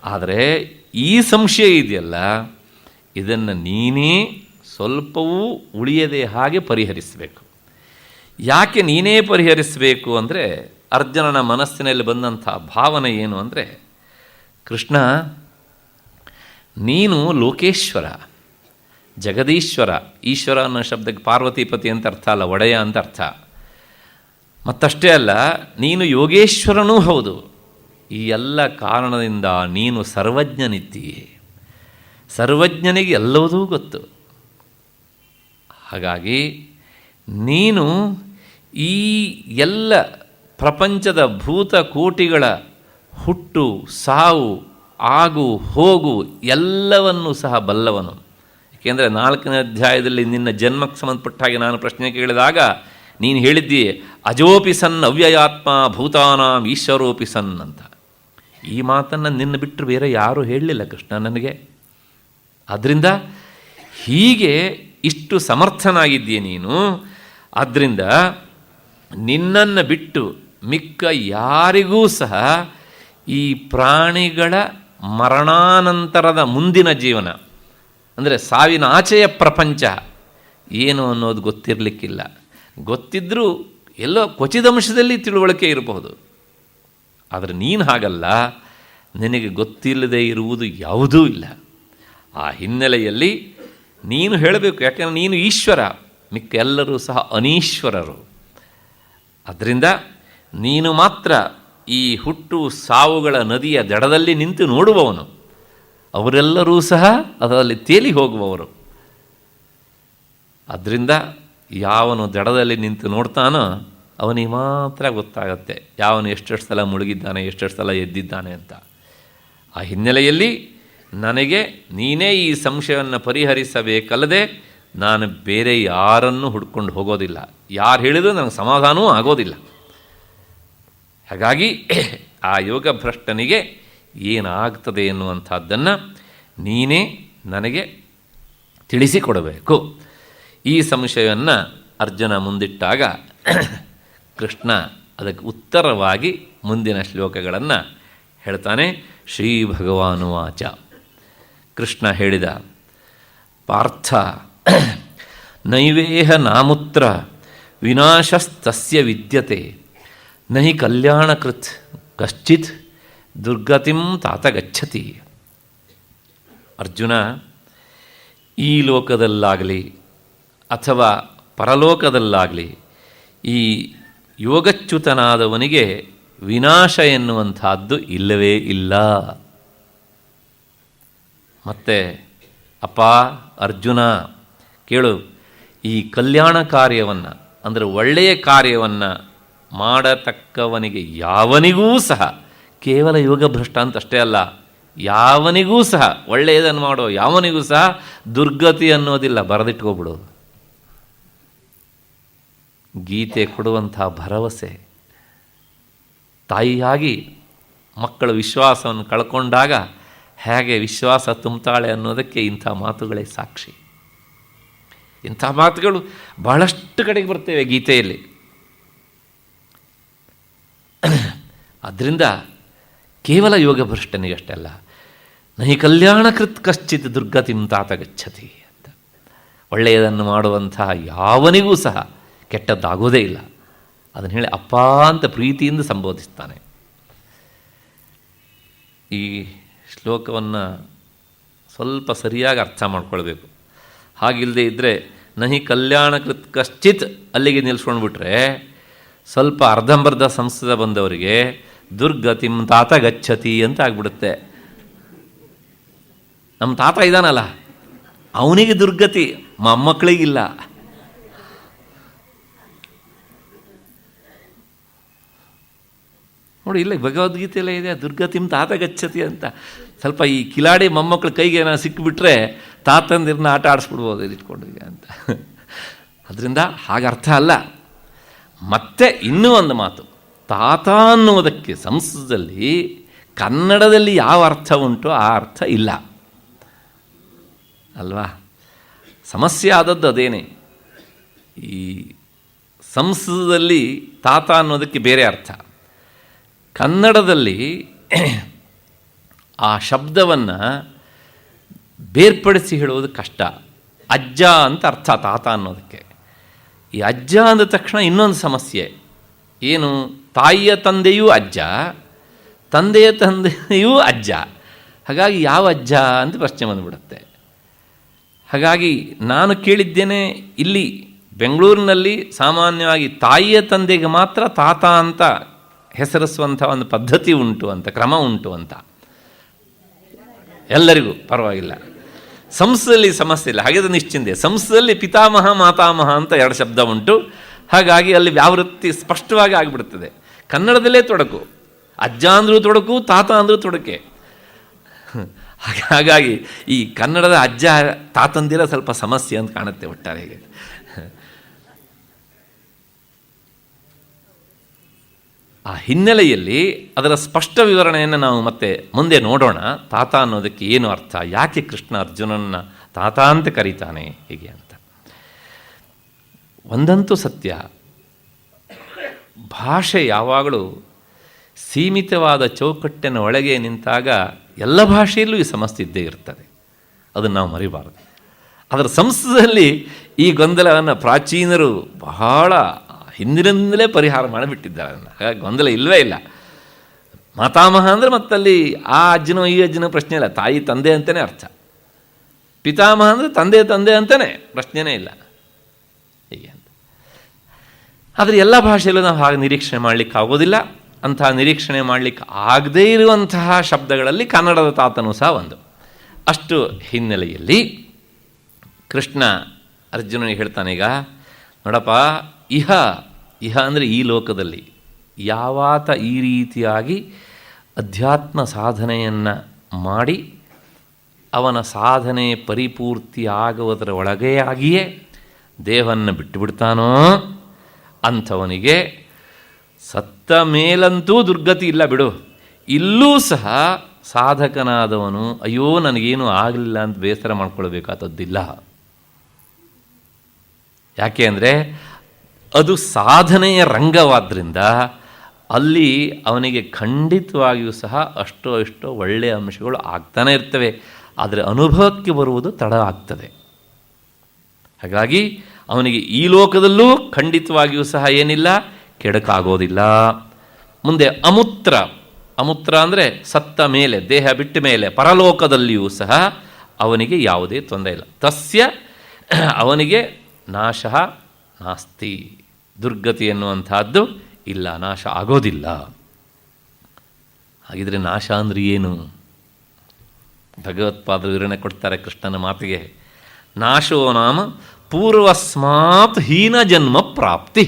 S1: ಆದರೆ ಈ ಸಂಶಯ ಇದೆಯಲ್ಲ, ಇದನ್ನು ನೀನೇ ಸ್ವಲ್ಪವೂ ಉಳಿಯದೆ ಹಾಗೆ ಪರಿಹರಿಸಬೇಕು. ಯಾಕೆ ನೀನೇ ಪರಿಹರಿಸಬೇಕು ಅಂದರೆ ಅರ್ಜುನನ ಮನಸ್ಸಿನಲ್ಲಿ ಬಂದಂಥ ಭಾವನೆ ಏನು ಅಂದರೆ, ಕೃಷ್ಣ ನೀನು ಲೋಕೇಶ್ವರ, ಜಗದೀಶ್ವರ. ಈಶ್ವರ ಅನ್ನೋ ಶಬ್ದಕ್ಕೆ ಪಾರ್ವತಿಪತಿ ಅಂತ ಅರ್ಥ ಅಲ್ಲ, ಒಡೆಯ ಅಂತ ಅರ್ಥ. ಮತ್ತಷ್ಟೇ ಅಲ್ಲ, ನೀನು ಯೋಗೇಶ್ವರನೂ ಹೌದು. ಈ ಎಲ್ಲ ಕಾರಣದಿಂದ ನೀನು ಸರ್ವಜ್ಞನಿದ್ದೀಯೆ. ಸರ್ವಜ್ಞನಿಗೆ ಎಲ್ಲವೂ ಗೊತ್ತು. ಹಾಗಾಗಿ ನೀನು ಈ ಎಲ್ಲ ಪ್ರಪಂಚದ ಭೂತಕೋಟಿಗಳ ಹುಟ್ಟು ಸಾವು ಆಗು ಹೋಗು ಎಲ್ಲವನ್ನೂ ಸಹ ಬಲ್ಲವನು. ಏಕೆಂದರೆ 4ನೇ ಅಧ್ಯಾಯದಲ್ಲಿ ನಿನ್ನ ಜನ್ಮಕ್ಕೆ ಸಂಬಂಧಪಟ್ಟ ಹಾಗೆ ನಾನು ಪ್ರಶ್ನೆ ಕೇಳಿದಾಗ ನೀನು ಹೇಳಿದ್ದೀ ಅಜೋಪಿ ಸನ್ ಅವ್ಯಯಾತ್ಮ ಭೂತಾನಾಂ ಈಶ್ವರೋಪಿ ಸನ್ ಅಂತ. ಈ ಮಾತನ್ನು ನಿನ್ನ ಬಿಟ್ಟರೆ ಬೇರೆ ಯಾರೂ ಹೇಳಲಿಲ್ಲ ಕೃಷ್ಣ ನನಗೆ. ಆದ್ದರಿಂದ ಹೀಗೆ ಇಷ್ಟು ಸಮರ್ಥನಾಗಿದ್ದೀಯ ನೀನು. ಆದ್ದರಿಂದ ನಿನ್ನನ್ನು ಬಿಟ್ಟು ಮಿಕ್ಕ ಯಾರಿಗೂ ಸಹ ಈ ಪ್ರಾಣಿಗಳ ಮರಣಾನಂತರದ ಮುಂದಿನ ಜೀವನ ಅಂದರೆ ಸಾವಿನ ಆಚೆಯ ಪ್ರಪಂಚ ಏನು ಅನ್ನೋದು ಗೊತ್ತಿರಲಿಕ್ಕಿಲ್ಲ. ಗೊತ್ತಿದ್ದರೂ ಎಲ್ಲೋ ಕ್ವಚಿದಂಶದಲ್ಲಿ ತಿಳುವಳಿಕೆ ಇರಬಹುದು. ಆದರೆ ನೀನು ಹಾಗಲ್ಲ, ನಿನಗೆ ಗೊತ್ತಿಲ್ಲದೆ ಇರುವುದು ಯಾವುದೂ ಇಲ್ಲ. ಆ ಹಿನ್ನೆಲೆಯಲ್ಲಿ ನೀನು ಹೇಳಬೇಕು, ಯಾಕೆಂದರೆ ನೀನು ಈಶ್ವರ, ಮಿಕ್ಕ ಎಲ್ಲರೂ ಸಹ ಅನೀಶ್ವರರು. ಅದರಿಂದ ನೀನು ಮಾತ್ರ ಈ ಹುಟ್ಟು ಸಾವುಗಳ ನದಿಯ ದಡದಲ್ಲಿ ನಿಂತು ನೋಡುವವನು. ಅವರೆಲ್ಲರೂ ಸಹ ಅದರಲ್ಲಿ ತೇಲಿ ಹೋಗುವವರು. ಅದರಿಂದ ಯಾವನು ದಡದಲ್ಲಿ ನಿಂತು ನೋಡ್ತಾನೋ ಅವನಿಗೆ ಮಾತ್ರ ಗೊತ್ತಾಗತ್ತೆ ಯಾವನು ಎಷ್ಟೆಷ್ಟು ಸಲ ಮುಳುಗಿದ್ದಾನೆ, ಎಷ್ಟೆಷ್ಟು ಸಲ ಎದ್ದಿದ್ದಾನೆ ಅಂತ. ಆ ಹಿನ್ನೆಲೆಯಲ್ಲಿ ನನಗೆ ನೀನೇ ಈ ಸಂಶಯವನ್ನು ಪರಿಹರಿಸಬೇಕಲ್ಲದೆ ನಾನು ಬೇರೆ ಯಾರನ್ನು ಹುಡ್ಕೊಂಡು ಹೋಗೋದಿಲ್ಲ. ಯಾರು ಹೇಳಿದರೂ ನನಗೆ ಸಮಾಧಾನವೂ ಆಗೋದಿಲ್ಲ. ಹಾಗಾಗಿ ಆ ಯೋಗಭ್ರಷ್ಟನಿಗೆ ಏನಾಗ್ತದೆ ಎನ್ನುವಂಥದ್ದನ್ನು ನೀನೇ ನನಗೆ ತಿಳಿಸಿಕೊಡಬೇಕು. ಈ ಸಂಶಯವನ್ನು ಅರ್ಜುನ ಮುಂದಿಟ್ಟಾಗ ಕೃಷ್ಣ ಅದಕ್ಕೆ ಉತ್ತರವಾಗಿ ಮುಂದಿನ ಶ್ಲೋಕಗಳನ್ನು ಹೇಳ್ತಾನೆ. ಶ್ರೀ ಭಗವಾನುವಾಚ. ಕೃಷ್ಣ ಹೇಳಿದ, ಪಾರ್ಥ ನೈವೇಹ ನಾಮುತ್ರ ವಿನಾಶಸ್ತಸ್ಯ ವಿದ್ಯತೆ ನಹಿ ಕಲ್ಯಾಣಕೃತ್ ಕಶ್ಚಿತ್ ದುರ್ಗತಿಂ ತಾತ ಗಚ್ಚತಿ. ಅರ್ಜುನ, ಈ ಲೋಕದಲ್ಲಾಗಲಿ ಅಥವಾ ಪರಲೋಕದಲ್ಲಾಗಲಿ ಈ ಯೋಗಚ್ಯುತನಾದವನಿಗೆ ವಿನಾಶ ಎನ್ನುವಂಥದ್ದು ಇಲ್ಲವೇ ಇಲ್ಲ. ಮತ್ತು ಅಪ್ಪ ಅರ್ಜುನ ಕೇಳು, ಈ ಕಲ್ಯಾಣ ಕಾರ್ಯವನ್ನು ಅಂದರೆ ಒಳ್ಳೆಯ ಕಾರ್ಯವನ್ನು ಮಾಡತಕ್ಕವನಿಗೆ ಯಾವನಿಗೂ ಸಹ, ಕೇವಲ ಯೋಗಭ್ರಷ್ಟ ಅಂತ ಅಷ್ಟೇ ಅಲ್ಲ, ಯಾವನಿಗೂ ಸಹ ಒಳ್ಳೆಯದನ್ನು ಮಾಡೋ ಯಾವನಿಗೂ ಸಹ ದುರ್ಗತಿ ಅನ್ನೋದಿಲ್ಲ. ಬರೆದಿಟ್ಕೋಬಿಡೋದು. ಗೀತೆ ಕೊಡುವಂಥ ಭರವಸೆ. ತಾಯಿಯಾಗಿ ಮಕ್ಕಳ ವಿಶ್ವಾಸವನ್ನು ಕಳ್ಕೊಂಡಾಗ ಹೇಗೆ ವಿಶ್ವಾಸ ತುಂಬುತ್ತಾಳೆ ಅನ್ನೋದಕ್ಕೆ ಇಂಥ ಮಾತುಗಳೇ ಸಾಕ್ಷಿ. ಇಂಥ ಮಾತುಗಳು ಬಹಳಷ್ಟು ಕಡೆಗೆ ಬರ್ತೇವೆ ಗೀತೆಯಲ್ಲಿ. ಆದ್ದರಿಂದ ಕೇವಲ ಯೋಗಭ್ರಷ್ಟನಿಗಷ್ಟೇ ಅಲ್ಲ, ನಹಿ ಕಲ್ಯಾಣಕೃತ್ ಕಶ್ಚಿತ್ ದುರ್ಗತಿಂ ತಾತ ಗಚ್ಚತಿ ಅಂತ. ಒಳ್ಳೆಯದನ್ನು ಮಾಡುವಂತಹ ಯಾವನಿಗೂ ಸಹ ಕೆಟ್ಟದ್ದಾಗೋದೇ ಇಲ್ಲ. ಅದನ್ನು ಹೇಳಿ ಅಪ್ಪ ಅಂತ ಪ್ರೀತಿಯಿಂದ ಸಂಬೋಧಿಸ್ತಾನೆ. ಈ ಶ್ಲೋಕವನ್ನು ಸ್ವಲ್ಪ ಸರಿಯಾಗಿ ಅರ್ಥ ಮಾಡ್ಕೊಳ್ಬೇಕು. ಹಾಗಿಲ್ಲದೆ ಇದ್ದರೆ ನಹಿ ಕಲ್ಯಾಣಕೃತ್ ಕಶ್ಚಿತ್ ಅಲ್ಲಿಗೆ ನಿಲ್ಲಿಸ್ಕೊಂಡ್ಬಿಟ್ರೆ ಸ್ವಲ್ಪ ಅರ್ಧಂಬರ್ಧ ಸಂಸ್ಕೃತ ಬಂದವರಿಗೆ ದುರ್ಗತಿಂ ತಾತ ಗಚ್ಚತಿ ಅಂತ ಆಗ್ಬಿಡುತ್ತೆ. ನಮ್ಮ ತಾತ ಇದ್ದಾನಲ್ಲ ಅವನಿಗೆ ದುರ್ಗತಿ, ಮೊಮ್ಮಕ್ಕಳಿಗಿಲ್ಲ. ನೋಡಿ, ಇಲ್ಲ ಭಗವದ್ಗೀತೆಯಲ್ಲೇ ಇದೆ ದುರ್ಗತಿಂ ತಾತ ಗಚ್ಚತಿ ಅಂತ. ಸ್ವಲ್ಪ ಈ ಕಿಲಾಡಿ ಮೊಮ್ಮಕ್ಕಳ ಕೈಗೆ ಏನಾದ್ರು ಸಿಕ್ಕಿಬಿಟ್ರೆ ತಾತಂದಿರನ್ನ ಆಟ ಆಡಿಸ್ಬಿಡ್ಬೋದು ಇಟ್ಕೊಂಡಿಗೆ ಅಂತ. ಅದರಿಂದ ಹಾಗರ್ಥ ಅಲ್ಲ. ಮತ್ತೆ ಇನ್ನೂ ಒಂದು ಮಾತು, ತಾತ ಅನ್ನುವುದಕ್ಕೆ ಸಂಸ್ಕೃತದಲ್ಲಿ ಕನ್ನಡದಲ್ಲಿ ಯಾವ ಅರ್ಥ ಉಂಟೋ ಆ ಅರ್ಥ ಇಲ್ಲ ಅಲ್ವಾ? ಸಮಸ್ಯೆ ಆದದ್ದು ಅದೇನೆ. ಈ ಸಂಸ್ಕೃತದಲ್ಲಿ ತಾತ ಅನ್ನೋದಕ್ಕೆ ಬೇರೆ ಅರ್ಥ, ಕನ್ನಡದಲ್ಲಿ ಆ ಶಬ್ದವನ್ನು ಬೇರ್ಪಡಿಸಿ ಹೇಳುವುದು ಕಷ್ಟ. ಅಜ್ಜ ಅಂತ ಅರ್ಥ ತಾತ ಅನ್ನೋದಕ್ಕೆ. ಈ ಅಜ್ಜ ಅಂದ ತಕ್ಷಣ ಇನ್ನೊಂದು ಸಮಸ್ಯೆ ಏನು? ತಾಯಿಯ ತಂದೆಯೂ ಅಜ್ಜ, ತಂದೆಯ ತಂದೆಯೂ ಅಜ್ಜ. ಹಾಗಾಗಿ ಯಾವ ಅಜ್ಜ ಅಂತ ಪ್ರಶ್ನೆ ಬಂದುಬಿಡುತ್ತೆ. ಹಾಗಾಗಿ ನಾನು ಕೇಳಿದ್ದೇನೆ, ಇಲ್ಲಿ ಬೆಂಗಳೂರಿನಲ್ಲಿ ಸಾಮಾನ್ಯವಾಗಿ ತಾಯಿಯ ತಂದೆಗೆ ಮಾತ್ರ ತಾತ ಅಂತ ಹೆಸರಿಸುವಂಥ ಒಂದು ಪದ್ಧತಿ ಉಂಟು ಅಂತ, ಕ್ರಮ ಉಂಟು ಅಂತ. ಎಲ್ಲರಿಗೂ ಪರವಾಗಿಲ್ಲ. ಸಂಸ್ಕೃತದಲ್ಲಿ ಸಮಸ್ಯೆ ಇಲ್ಲ, ಹಾಗೆ ನಿಶ್ಚಿಂತೆ. ಸಂಸ್ಕೃತದಲ್ಲಿ ಪಿತಾಮಹ ಮಾತಾಮಹ ಅಂತ ಎರಡು ಶಬ್ದ ಉಂಟು. ಹಾಗಾಗಿ ಅಲ್ಲಿ ವ್ಯಾವೃತ್ತಿ ಸ್ಪಷ್ಟವಾಗಿ ಆಗಿಬಿಡ್ತದೆ. ಕನ್ನಡದಲ್ಲೇ ತೊಡಕು, ಅಜ್ಜ ಅಂದರೂ ತೊಡಕು, ತಾತ ಅಂದರೂ ತೊಡಕೆ. ಹಾಗಾಗಿ ಈ ಕನ್ನಡದ ಅಜ್ಜ ತಾತಂದಿರ ಸ್ವಲ್ಪ ಸಮಸ್ಯೆ ಅಂತ ಕಾಣುತ್ತೆ ಒಟ್ಟಾರೆಗೆ. ಆ ಹಿನ್ನೆಲೆಯಲ್ಲಿ ಅದರ ಸ್ಪಷ್ಟ ವಿವರಣೆಯನ್ನು ನಾವು ಮತ್ತೆ ಮುಂದೆ ನೋಡೋಣ. ತಾತ ಅನ್ನೋದಕ್ಕೆ ಏನು ಅರ್ಥ, ಯಾಕೆ ಕೃಷ್ಣ ಅರ್ಜುನನ್ನ ತಾತ ಅಂತ ಕರೀತಾನೆ ಹೀಗೆ ಅಂತ. ಒಂದಂತೂ ಸತ್ಯ, ಭಾಷೆ ಯಾವಾಗಲೂ ಸೀಮಿತವಾದ ಚೌಕಟ್ಟಿನ ಒಳಗೆ ನಿಂತಾಗ ಎಲ್ಲ ಭಾಷೆಯಲ್ಲೂ ಈ ಸಮಸ್ಯೆ ಇದ್ದೇ ಇರ್ತದೆ, ಅದನ್ನು ನಾವು ಮರಿಬಾರದು. ಅದರ ಸಂಸ್ಕೃತದಲ್ಲಿ ಈ ಗೊಂದಲವನ್ನು ಪ್ರಾಚೀನರು ಬಹಳ ಹಿಂದಿನಿಂದಲೇ ಪರಿಹಾರ ಮಾಡಿಬಿಟ್ಟಿದ್ದಾರೆ. ಅದನ್ನು ಹಾಗಾಗಿ ಗೊಂದಲ ಇಲ್ಲವೇ ಇಲ್ಲ. ಮಾತಾಮಹ ಅಂದರೆ ಮತ್ತಲ್ಲಿ ಆ ಅಜ್ಜನೋ ಈ ಅಜ್ಜನೋ ಪ್ರಶ್ನೆ ಇಲ್ಲ, ತಾಯಿ ತಂದೆ ಅಂತಲೇ ಅರ್ಥ. ಪಿತಾಮಹ ಅಂದರೆ ತಂದೆ ತಂದೆ ಅಂತಲೇ ಪ್ರಶ್ನೆನೇ ಇಲ್ಲ ಹೀಗೆ ಅಂತ. ಆದರೆ ಎಲ್ಲ ಭಾಷೆಯಲ್ಲೂ ನಾವು ಹಾಗೆ ನಿರೀಕ್ಷಣೆ ಮಾಡಲಿಕ್ಕೆ ಆಗೋದಿಲ್ಲ. ಅಂತಹ ನಿರೀಕ್ಷಣೆ ಮಾಡಲಿಕ್ಕೆ ಆಗದೇ ಇರುವಂತಹ ಶಬ್ದಗಳಲ್ಲಿ ಕನ್ನಡದ ತಾತನೂ ಸಹ ಒಂದು. ಅಷ್ಟು ಹಿನ್ನೆಲೆಯಲ್ಲಿ ಕೃಷ್ಣ ಅರ್ಜುನನಿಗೆ ಹೇಳ್ತಾನೆ, ಈಗ ನೋಡಪ್ಪ, ಇಹ ಅಂದರೆ ಈ ಲೋಕದಲ್ಲಿ ಯಾವಾತ ಈ ರೀತಿಯಾಗಿ ಅಧ್ಯಾತ್ಮ ಸಾಧನೆಯನ್ನು ಮಾಡಿ ಅವನ ಸಾಧನೆ ಪರಿಪೂರ್ತಿ ಆಗುವುದರ ಒಳಗೇ ಆಗಿಯೇ ದೇಹವನ್ನು ಬಿಟ್ಟುಬಿಡ್ತಾನೋ ಅಂಥವನಿಗೆ ಸತ್ತ ಮೇಲಂತೂ ದುರ್ಗತಿ ಇಲ್ಲ ಬಿಡು. ಇಲ್ಲೂ ಸಹ ಸಾಧಕನಾದವನು ಅಯ್ಯೋ ನನಗೇನು ಆಗಲಿಲ್ಲ ಅಂತ ಬೇಸರ ಮಾಡ್ಕೊಳ್ಬೇಕಾದದ್ದಿಲ್ಲ. ಯಾಕೆ ಅಂದರೆ ಅದು ಸಾಧನೆಯ ರಂಗವಾದ್ದರಿಂದ ಅಲ್ಲಿ ಅವನಿಗೆ ಖಂಡಿತವಾಗಿಯೂ ಸಹ ಅಷ್ಟೋ ಒಳ್ಳೆಯ ಅಂಶಗಳು ಆಗ್ತಾನೆ ಇರ್ತವೆ. ಆದರೆ ಅನುಭವಕ್ಕೆ ಬರುವುದು ತಡ ಆಗ್ತದೆ. ಹಾಗಾಗಿ ಅವನಿಗೆ ಈ ಲೋಕದಲ್ಲೂ ಖಂಡಿತವಾಗಿಯೂ ಸಹ ಏನಿಲ್ಲ, ಕೆಡಕಾಗೋದಿಲ್ಲ. ಮುಂದೆ ಅಮೂತ್ರ ಅಂದರೆ ಸತ್ತ ಮೇಲೆ, ದೇಹ ಬಿಟ್ಟ ಮೇಲೆ ಪರಲೋಕದಲ್ಲಿಯೂ ಸಹ ಅವನಿಗೆ ಯಾವುದೇ ತೊಂದರೆ ಇಲ್ಲ. ತಸ್ಯ ಅವನಿಗೆ ನಾಶ ನಾಸ್ತಿ, ದುರ್ಗತಿ ಎನ್ನುವಂತಹದ್ದು ಇಲ್ಲ, ನಾಶ ಆಗೋದಿಲ್ಲ. ಹಾಗಿದ್ರೆ ನಾಶ ಅಂದರೆ ಏನು? ಭಗವತ್ಪಾದರು ವಿವರಣೆ ಕೊಡ್ತಾರೆ ಕೃಷ್ಣನ ಮಾತಿಗೆ. ನಾಶೋ ನಾಮ ಪೂರ್ವಸ್ಮಾತ್ ಹೀನ ಜನ್ಮ ಪ್ರಾಪ್ತಿ,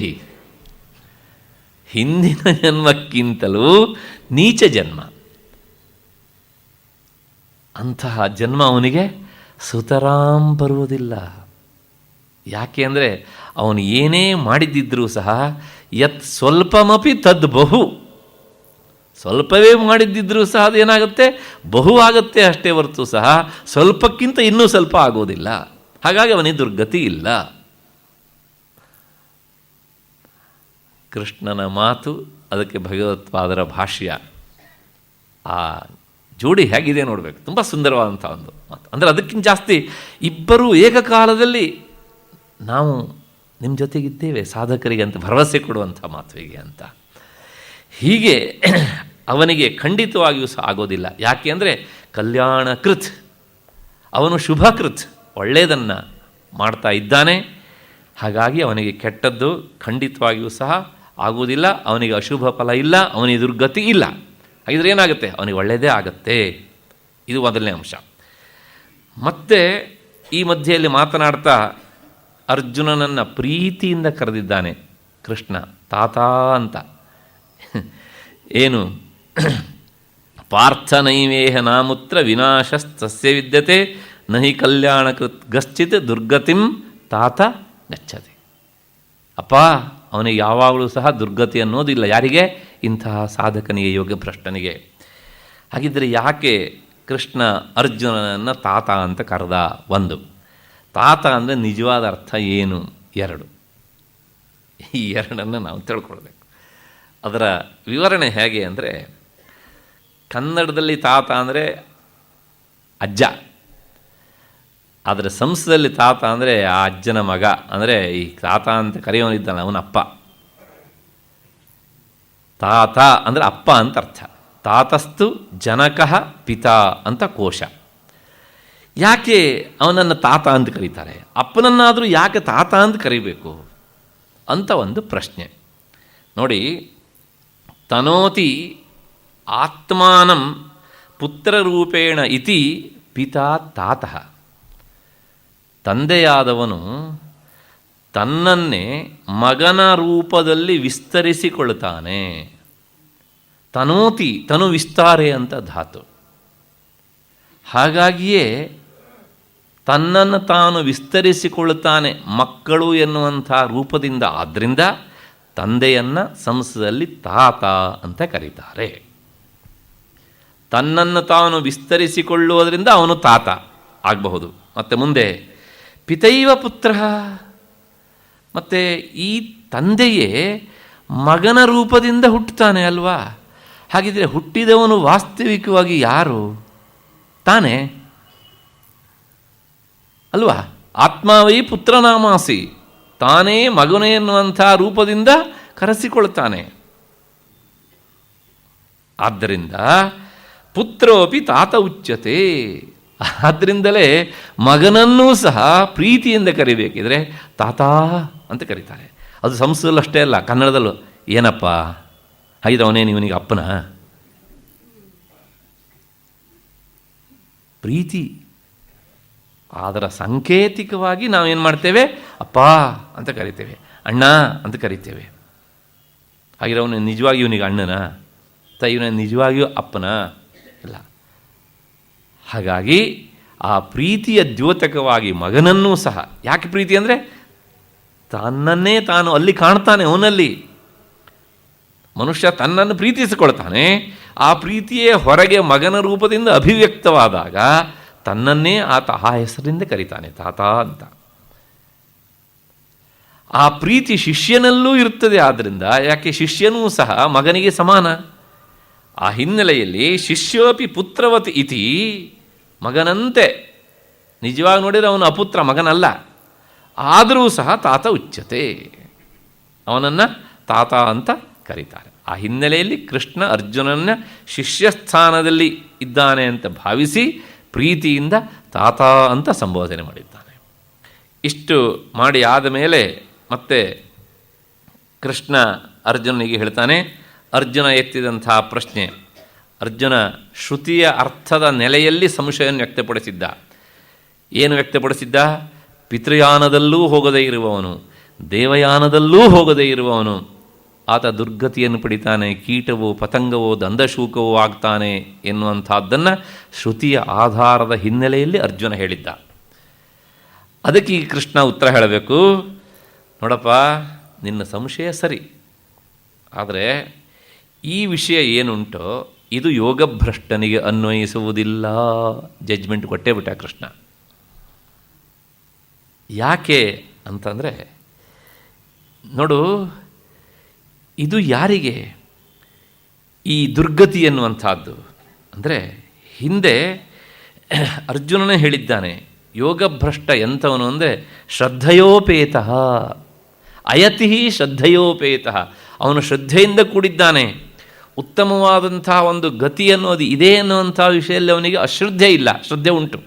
S1: ಹಿಂದಿನ ಜನ್ಮಕ್ಕಿಂತಲೂ ನೀಚ ಜನ್ಮ. ಅಂತಹ ಜನ್ಮ ಅವನಿಗೆ ಸುತರಾಂ ಬರುವುದಿಲ್ಲ. ಯಾಕೆ ಅಂದರೆ ಅವನು ಏನೇ ಮಾಡಿದ್ದಿದ್ರೂ ಸಹ ಯತ್ ಸ್ವಲ್ಪಮಪಿ ತದ್ ಬಹು, ಸ್ವಲ್ಪವೇ ಮಾಡಿದ್ದಿದ್ರೂ ಸಹ ಅದೇನಾಗುತ್ತೆ, ಬಹು ಆಗುತ್ತೆ ಅಷ್ಟೇ ಹೊರತು ಸಹ ಸ್ವಲ್ಪಕ್ಕಿಂತ ಇನ್ನೂ ಸ್ವಲ್ಪ ಆಗೋದಿಲ್ಲ. ಹಾಗಾಗಿ ಅವನಿಗೆ ದುರ್ಗತಿ ಇಲ್ಲ. ಕೃಷ್ಣನ ಮಾತು, ಅದಕ್ಕೆ ಭಗವತ್ಪಾದರ ಭಾಷ್ಯ, ಆ ಜೋಡಿ ಹೇಗಿದೆ ನೋಡಬೇಕು. ತುಂಬ ಸುಂದರವಾದಂಥ ಒಂದು ಮಾತು. ಅಂದರೆ ಅದಕ್ಕಿಂತ ಜಾಸ್ತಿ ಇಬ್ಬರೂ ಏಕಕಾಲದಲ್ಲಿ ನಾವು ನಿಮ್ಮ ಜೊತೆಗಿದ್ದೇವೆ ಸಾಧಕರಿಗೆ ಅಂತ ಭರವಸೆ ಕೊಡುವಂಥ ಮಾತು ಹೇಗೆ ಅಂತ. ಹೀಗೆ ಅವನಿಗೆ ಖಂಡಿತವಾಗಿಯೂ ಸಹ ಆಗೋದಿಲ್ಲ. ಯಾಕೆ ಅಂದರೆ ಕಲ್ಯಾಣ ಕೃತ್, ಅವನು ಶುಭಕೃತ್, ಒಳ್ಳೆಯದನ್ನು ಮಾಡ್ತಾ ಇದ್ದಾನೆ. ಹಾಗಾಗಿ ಅವನಿಗೆ ಕೆಟ್ಟದ್ದು ಖಂಡಿತವಾಗಿಯೂ ಸಹ ಆಗುವುದಿಲ್ಲ. ಅವನಿಗೆ ಅಶುಭ ಫಲ ಇಲ್ಲ, ಅವನಿಗೆ ದುರ್ಗತಿ ಇಲ್ಲ. ಹಾಗಿದ್ರೆ ಏನಾಗುತ್ತೆ, ಅವನಿಗೆ ಒಳ್ಳೆಯದೇ ಆಗುತ್ತೆ. ಇದು ಮೊದಲನೇ ಅಂಶ. ಮತ್ತೆ ಈ ಮಧ್ಯೆಯಲ್ಲಿ ಮಾತನಾಡ್ತಾ ಅರ್ಜುನನನ್ನು ಪ್ರೀತಿಯಿಂದ ಕರೆದಿದ್ದಾನೆ ಕೃಷ್ಣ ತಾತ ಅಂತ. ಏನು ಪಾರ್ಥನೈವೇಹ ನಾಮುತ್ರ ವಿನಾಶಸ್ತಸ್ಯ ವಿದ್ಯತೆ ನಹಿ ಕಲ್ಯಾಣ ಕೃತ್ ಗಶ್ಚಿತ್ ದುರ್ಗತಿಂ ತಾತ ಗಚ್ಚತಿ. ಅಪ್ಪ, ಅವನಿಗೆ ಯಾವಾಗಲೂ ಸಹ ದುರ್ಗತಿ ಅನ್ನೋದಿಲ್ಲ. ಯಾರಿಗೆ? ಇಂತಹ ಸಾಧಕನಿಗೆ, ಯೋಗ ಭ್ರಷ್ಟನಿಗೆ. ಹಾಗಿದ್ದರೆ ಯಾಕೆ ಕೃಷ್ಣ ಅರ್ಜುನನನ್ನು ತಾತ ಅಂತ ಕರೆದ? ಒಂದು, ತಾತ ಅಂದರೆ ನಿಜವಾದ ಅರ್ಥ ಏನು? ಎರಡು. ಈ ಎರಡನ್ನು ನಾವು ತಿಳ್ಕೊಳ್ಬೇಕು. ಅದರ ವಿವರಣೆ ಹೇಗೆ ಅಂದರೆ, ಕನ್ನಡದಲ್ಲಿ ತಾತ ಅಂದರೆ ಅಜ್ಜ, ಆದರೆ ಸಂಸ್ಕೃತದಲ್ಲಿ ತಾತ ಅಂದರೆ ಆ ಅಜ್ಜನ ಮಗ. ಅಂದರೆ ಈ ತಾತ ಅಂತ ಕರೆಯೋನಿದ್ದಾನೆ ಅವನ ಅಪ್ಪ. ತಾತ ಅಂದರೆ ಅಪ್ಪ ಅಂತ ಅರ್ಥ. ತಾತಸ್ತು ಜನಕಃ ಪಿತಾ ಅಂತ ಕೋಶ. ಯಾಕೆ ಅವನನ್ನು ತಾತ ಅಂತ ಕರೀತಾರೆ? ಅಪ್ಪನನ್ನಾದರೂ ಯಾಕೆ ತಾತ ಅಂತ ಕರಿಬೇಕು ಅಂತ ಒಂದು ಪ್ರಶ್ನೆ. ನೋಡಿ, ತನೋತಿ ಆತ್ಮಾನಂ ಪುತ್ರರೂಪೇಣ ಇತಿ ಪಿತಾ ತಾತಃ. ತಂದೆಯಾದವನು ತನ್ನನ್ನೇ ಮಗನ ರೂಪದಲ್ಲಿ ವಿಸ್ತರಿಸಿಕೊಳ್ತಾನೆ. ತನೋತಿ, ತನು ವಿಸ್ತಾರೆ ಅಂತ ಧಾತು. ಹಾಗಾಗಿಯೇ ತನ್ನನ್ನು ತಾನು ವಿಸ್ತರಿಸಿಕೊಳ್ಳುತ್ತಾನೆ ಮಕ್ಕಳು ಎನ್ನುವಂಥ ರೂಪದಿಂದ. ಆದ್ದರಿಂದ ತಂದೆಯನ್ನು ಸಂಸ್ಕೃತದಲ್ಲಿ ತಾತ ಅಂತ ಕರೀತಾರೆ. ತನ್ನನ್ನು ತಾನು ವಿಸ್ತರಿಸಿಕೊಳ್ಳುವುದರಿಂದ ಅವನು ತಾತ ಆಗಬಹುದು. ಮತ್ತು ಮುಂದೆ ಪಿತೈವ ಪುತ್ರ, ಮತ್ತು ಈ ತಂದೆಯೇ ಮಗನ ರೂಪದಿಂದ ಹುಟ್ಟುತ್ತಾನೆ ಅಲ್ವಾ? ಹಾಗಿದ್ರೆ ಹುಟ್ಟಿದವನು ವಾಸ್ತವಿಕವಾಗಿ ಯಾರು? ತಾನೇ ಅಲ್ವಾ? ಆತ್ಮಾವೈ ಪುತ್ರನಾಮಾಸಿ, ತಾನೇ ಮಗನೇ ಎನ್ನುವಂಥ ರೂಪದಿಂದ ಕರೆಸಿಕೊಳ್ತಾನೆ. ಆದ್ದರಿಂದ ಪುತ್ರೋಪಿ ತಾತ ಉಚ್ಯತೆ. ಆದ್ದರಿಂದಲೇ ಮಗನನ್ನೂ ಸಹ ಪ್ರೀತಿಯಿಂದ ಕರಿಬೇಕಿದ್ರೆ ತಾತ ಅಂತ ಕರೀತಾರೆ. ಅದು ಸಂಸ್ಕೃತದಲ್ಲೂ ಅಷ್ಟೇ ಅಲ್ಲ, ಕನ್ನಡದಲ್ಲೂ. ಏನಪ್ಪ ಹಾಗಿದ್ರೆ ಅವನೇನು ಇವನಿಗೆ ಅಪ್ಪನ? ಪ್ರೀತಿ ಅದರ ಸಾಂಕೇತಿಕವಾಗಿ ನಾವೇನು ಮಾಡ್ತೇವೆ? ಅಪ್ಪ ಅಂತ ಕರಿತೇವೆ, ಅಣ್ಣ ಅಂತ ಕರಿತೇವೆ. ಹಾಗಿದ್ರೆ ಅವನು ನಿಜವಾಗಿಯೂ ಇವನಿಗೆ ಅಣ್ಣನ ಇವನ ನಿಜವಾಗಿಯೂ ಅಪ್ಪನ? ಇಲ್ಲ. ಹಾಗಾಗಿ ಆ ಪ್ರೀತಿಯ ದ್ಯೋತಕವಾಗಿ ಮಗನನ್ನೂ ಸಹ, ಯಾಕೆ ಪ್ರೀತಿ ಅಂದರೆ ತನ್ನನ್ನೇ ತಾನು ಅಲ್ಲಿ ಕಾಣ್ತಾನೆ. ಅವನಲ್ಲಿ ಮನುಷ್ಯ ತನ್ನನ್ನು ಪ್ರೀತಿಸಿಕೊಳ್ತಾನೆ. ಆ ಪ್ರೀತಿಯೇ ಹೊರಗೆ ಮಗನ ರೂಪದಿಂದ ಅಭಿವ್ಯಕ್ತವಾದಾಗ ತನ್ನನ್ನೇ ಆತ ಆ ಹೆಸರಿಂದ ಕರೀತಾನೆ, ತಾತ ಅಂತ. ಆ ಪ್ರೀತಿ ಶಿಷ್ಯನಲ್ಲೂ ಇರುತ್ತದೆ. ಆದ್ದರಿಂದ ಯಾಕೆ ಶಿಷ್ಯನೂ ಸಹ ಮಗನಿಗೆ ಸಮಾನ. ಆ ಹಿನ್ನೆಲೆಯಲ್ಲಿ ಶಿಷ್ಯೋಪಿ ಪುತ್ರವತ್ ಇತಿ, ಮಗನಂತೆ. ನಿಜವಾಗಿ ನೋಡಿದರೆ ಅವನು ಅಪುತ್ರ, ಮಗನಲ್ಲ. ಆದರೂ ಸಹ ತಾತ ಉಚ್ಯತೆ, ಅವನನ್ನು ತಾತ ಅಂತ ಕರೀತಾರೆ. ಆ ಹಿನ್ನೆಲೆಯಲ್ಲಿ ಕೃಷ್ಣ ಅರ್ಜುನನ ಶಿಷ್ಯಸ್ಥಾನದಲ್ಲಿ ಇದ್ದಾನೆ ಅಂತ ಭಾವಿಸಿ ಪ್ರೀತಿಯಿಂದ ತಾತ ಅಂತ ಸಂಬೋಧನೆ ಮಾಡಿದ್ದಾನೆ. ಇಷ್ಟು ಮಾಡಿ ಆದ ಮೇಲೆ ಮತ್ತೆ ಕೃಷ್ಣ ಅರ್ಜುನನಿಗೆ ಹೇಳ್ತಾನೆ. ಅರ್ಜುನ ಎತ್ತಿದಂಥ ಪ್ರಶ್ನೆ, ಅರ್ಜುನ ಶ್ರುತಿಯ ಅರ್ಥದ ನೆಲೆಯಲ್ಲಿ ಸಂಶಯವನ್ನು ವ್ಯಕ್ತಪಡಿಸಿದ್ದ. ಏನು ವ್ಯಕ್ತಪಡಿಸಿದ್ದ? ಪಿತೃಯಾನದಲ್ಲೂ ಹೋಗದೇ ಇರುವವನು, ದೇವಯಾನದಲ್ಲೂ ಹೋಗದೇ ಇರುವವನು ಆತ ದುರ್ಗತಿಯನ್ನು ಪಡಿತಾನೆ, ಕೀಟವೋ ಪತಂಗವೋ ದಂದಶೂಕವೋ ಆಗ್ತಾನೆ ಎನ್ನುವಂಥದ್ದನ್ನು ಶ್ರುತಿಯ ಆಧಾರದ ಹಿನ್ನೆಲೆಯಲ್ಲಿ ಅರ್ಜುನ ಹೇಳಿದ್ದ. ಅದಕ್ಕೆ ಈ ಕೃಷ್ಣ ಉತ್ತರ ಹೇಳಬೇಕು. ನೋಡಪ್ಪ, ನಿನ್ನ ಸಂಶಯ ಸರಿ, ಆದರೆ ಈ ವಿಷಯ ಏನುಂಟೋ ಇದು ಯೋಗಭ್ರಷ್ಟನಿಗೆ ಅನ್ವಯಿಸುವುದಿಲ್ಲ. ಜಡ್ಜ್ಮೆಂಟ್ ಕೊಟ್ಟೇ ಬಿಟ್ಟ ಕೃಷ್ಣ. ಯಾಕೆ ಅಂತಂದರೆ, ನೋಡು, ಇದು ಯಾರಿಗೆ ಈ ದುರ್ಗತಿ ಎನ್ನುವಂಥದ್ದು ಅಂದರೆ, ಹಿಂದೆ ಅರ್ಜುನನೇ ಹೇಳಿದ್ದಾನೆ, ಯೋಗಭ್ರಷ್ಟ ಎಂಥವನು ಅಂದರೆ ಶ್ರದ್ಧಯೋಪೇತ ಅಯತಿ ಶ್ರದ್ಧಯೋಪೇತ. ಅವನು ಶ್ರದ್ಧೆಯಿಂದ ಕೂಡಿದ್ದಾನೆ. ಉತ್ತಮವಾದಂಥ ಒಂದು ಗತಿ ಅನ್ನೋದು ಇದೆ ಅನ್ನುವಂಥ ವಿಷಯದಲ್ಲಿ ಅವನಿಗೆ ಅಶ್ರದ್ಧೆ ಇಲ್ಲ, ಶ್ರದ್ಧೆ ಉಂಟು.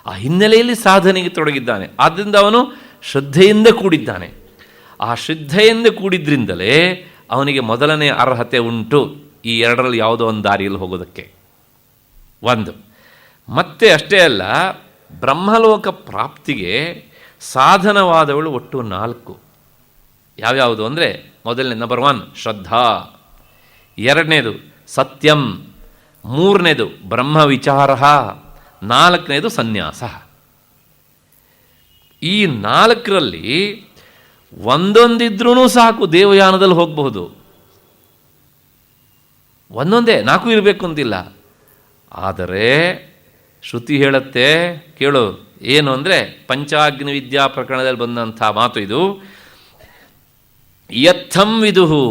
S1: ಆ ಹಿನ್ನೆಲೆಯಲ್ಲಿ ಸಾಧನೆಗೆ ತೊಡಗಿದ್ದಾನೆ. ಆದ್ದರಿಂದ ಅವನು ಶ್ರದ್ಧೆಯಿಂದ ಕೂಡಿದ್ದಾನೆ. ಆ ಶ್ರದ್ಧೆಯಿಂದ ಕೂಡಿದ್ರಿಂದಲೇ ಅವನಿಗೆ ಮೊದಲನೇ ಅರ್ಹತೆ ಉಂಟು ಈ ಎರಡರಲ್ಲಿ ಯಾವುದೋ ಒಂದು ದಾರಿಯಲ್ಲಿ ಹೋಗೋದಕ್ಕೆ. ಒಂದು ಮತ್ತೆ ಅಷ್ಟೇ ಅಲ್ಲ, ಬ್ರಹ್ಮಲೋಕ ಪ್ರಾಪ್ತಿಗೆ ಸಾಧನವಾದವಳು ಒಟ್ಟು 4. ಯಾವ್ಯಾವುದು ಅಂದರೆ, ಮೊದಲನೇ ನಂಬರ್ 1 ಶ್ರದ್ಧಾ, 2ನೇದು ಸತ್ಯಂ, 3ನೇದು ಬ್ರಹ್ಮ ವಿಚಾರ, 4ನೇದು ಸನ್ಯಾಸ. ಈ 4ರಲ್ಲಿ ಒಂದೊಂದಿದ್ರೂ ಸಾಕು, ದೇವಯಾನದಲ್ಲಿ ಹೋಗಬಹುದು. ಒಂದೊಂದೇ 4 ಇರಬೇಕು ಅಂತಿಲ್ಲ. ಆದರೆ ಶ್ರುತಿ ಹೇಳುತ್ತೆ, ಕೇಳು ಏನು ಅಂದರೆ, ಪಂಚಾಗ್ನಿ ವಿದ್ಯಾ ಪ್ರಕರಣದಲ್ಲಿ ಬಂದಂಥ ಮಾತು ಇದು. ಯತ್ಥಂ ವಿದುಹು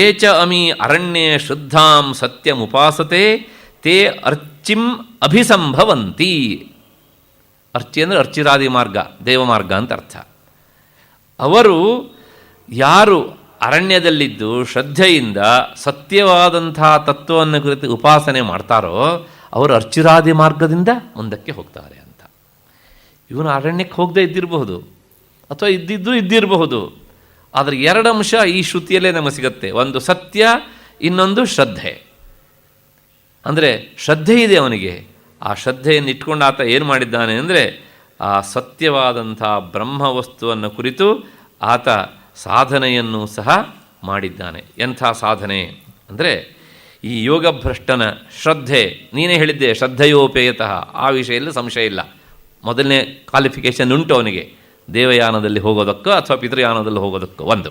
S1: ಏಚ ಅಮಿ ಅರಣ್ಯೇ ಶ್ರದ್ಧಾಂ ಸತ್ಯಮುಪಾಸತೆ ತೇ ಅರ್ಚಿಂ ಅಭಿಸಂಭವಂತಿ. ಅರ್ಚಿ ಅಂದರೆ ಅರ್ಚಿರಾದಿ ಮಾರ್ಗ, ದೇವಮಾರ್ಗ ಅಂತ ಅರ್ಥ. ಅವರು ಯಾರು ಅರಣ್ಯದಲ್ಲಿದ್ದು ಶ್ರದ್ಧೆಯಿಂದ ಸತ್ಯವಾದಂಥ ತತ್ವವನ್ನು ಕುರಿತು ಉಪಾಸನೆ ಮಾಡ್ತಾರೋ ಅವರು ಅರ್ಚಿರಾದಿ ಮಾರ್ಗದಿಂದ ಮುಂದಕ್ಕೆ ಹೋಗ್ತಾರೆ ಅಂತ. ಇವನು ಅರಣ್ಯಕ್ಕೆ ಹೋಗದೆ ಇದ್ದಿರಬಹುದು, ಅಥವಾ ಇದ್ದಿರಬಹುದು. ಆದರೆ 2 ಅಂಶ ಈ ಶ್ರುತಿಯಲ್ಲೇ ನಮಗೆ ಸಿಗುತ್ತೆ. ಒಂದು ಸತ್ಯ, ಇನ್ನೊಂದು ಶ್ರದ್ಧೆ. ಅಂದರೆ ಶ್ರದ್ಧೆ ಇದೆ ಅವನಿಗೆ. ಆ ಶ್ರದ್ಧೆಯನ್ನು ಇಟ್ಕೊಂಡು ಆತ ಏನು ಮಾಡಿದ್ದಾನೆ ಅಂದರೆ, ಆ ಸತ್ಯವಾದಂಥ ಬ್ರಹ್ಮವಸ್ತುವನ್ನು ಕುರಿತು ಆತ ಸಾಧನೆಯನ್ನು ಸಹ ಮಾಡಿದ್ದಾನೆ. ಎಂಥ ಸಾಧನೆ ಅಂದರೆ, ಈ ಯೋಗಭ್ರಷ್ಟನ ಶ್ರದ್ಧೆ, ನೀನೇ ಹೇಳಿದ್ದೆ ಶ್ರದ್ಧೆಯೋಪೇಯತಃ, ಆ ವಿಷಯದಲ್ಲಿ ಸಂಶಯ ಇಲ್ಲ. ಮೊದಲನೇ ಕ್ವಾಲಿಫಿಕೇಷನ್ ಉಂಟು ಅವನಿಗೆ, ದೇವಯಾನದಲ್ಲಿ ಹೋಗೋದಕ್ಕೋ ಅಥವಾ ಪಿತೃಯಾನದಲ್ಲಿ ಹೋಗೋದಕ್ಕೋ ಒಂದು.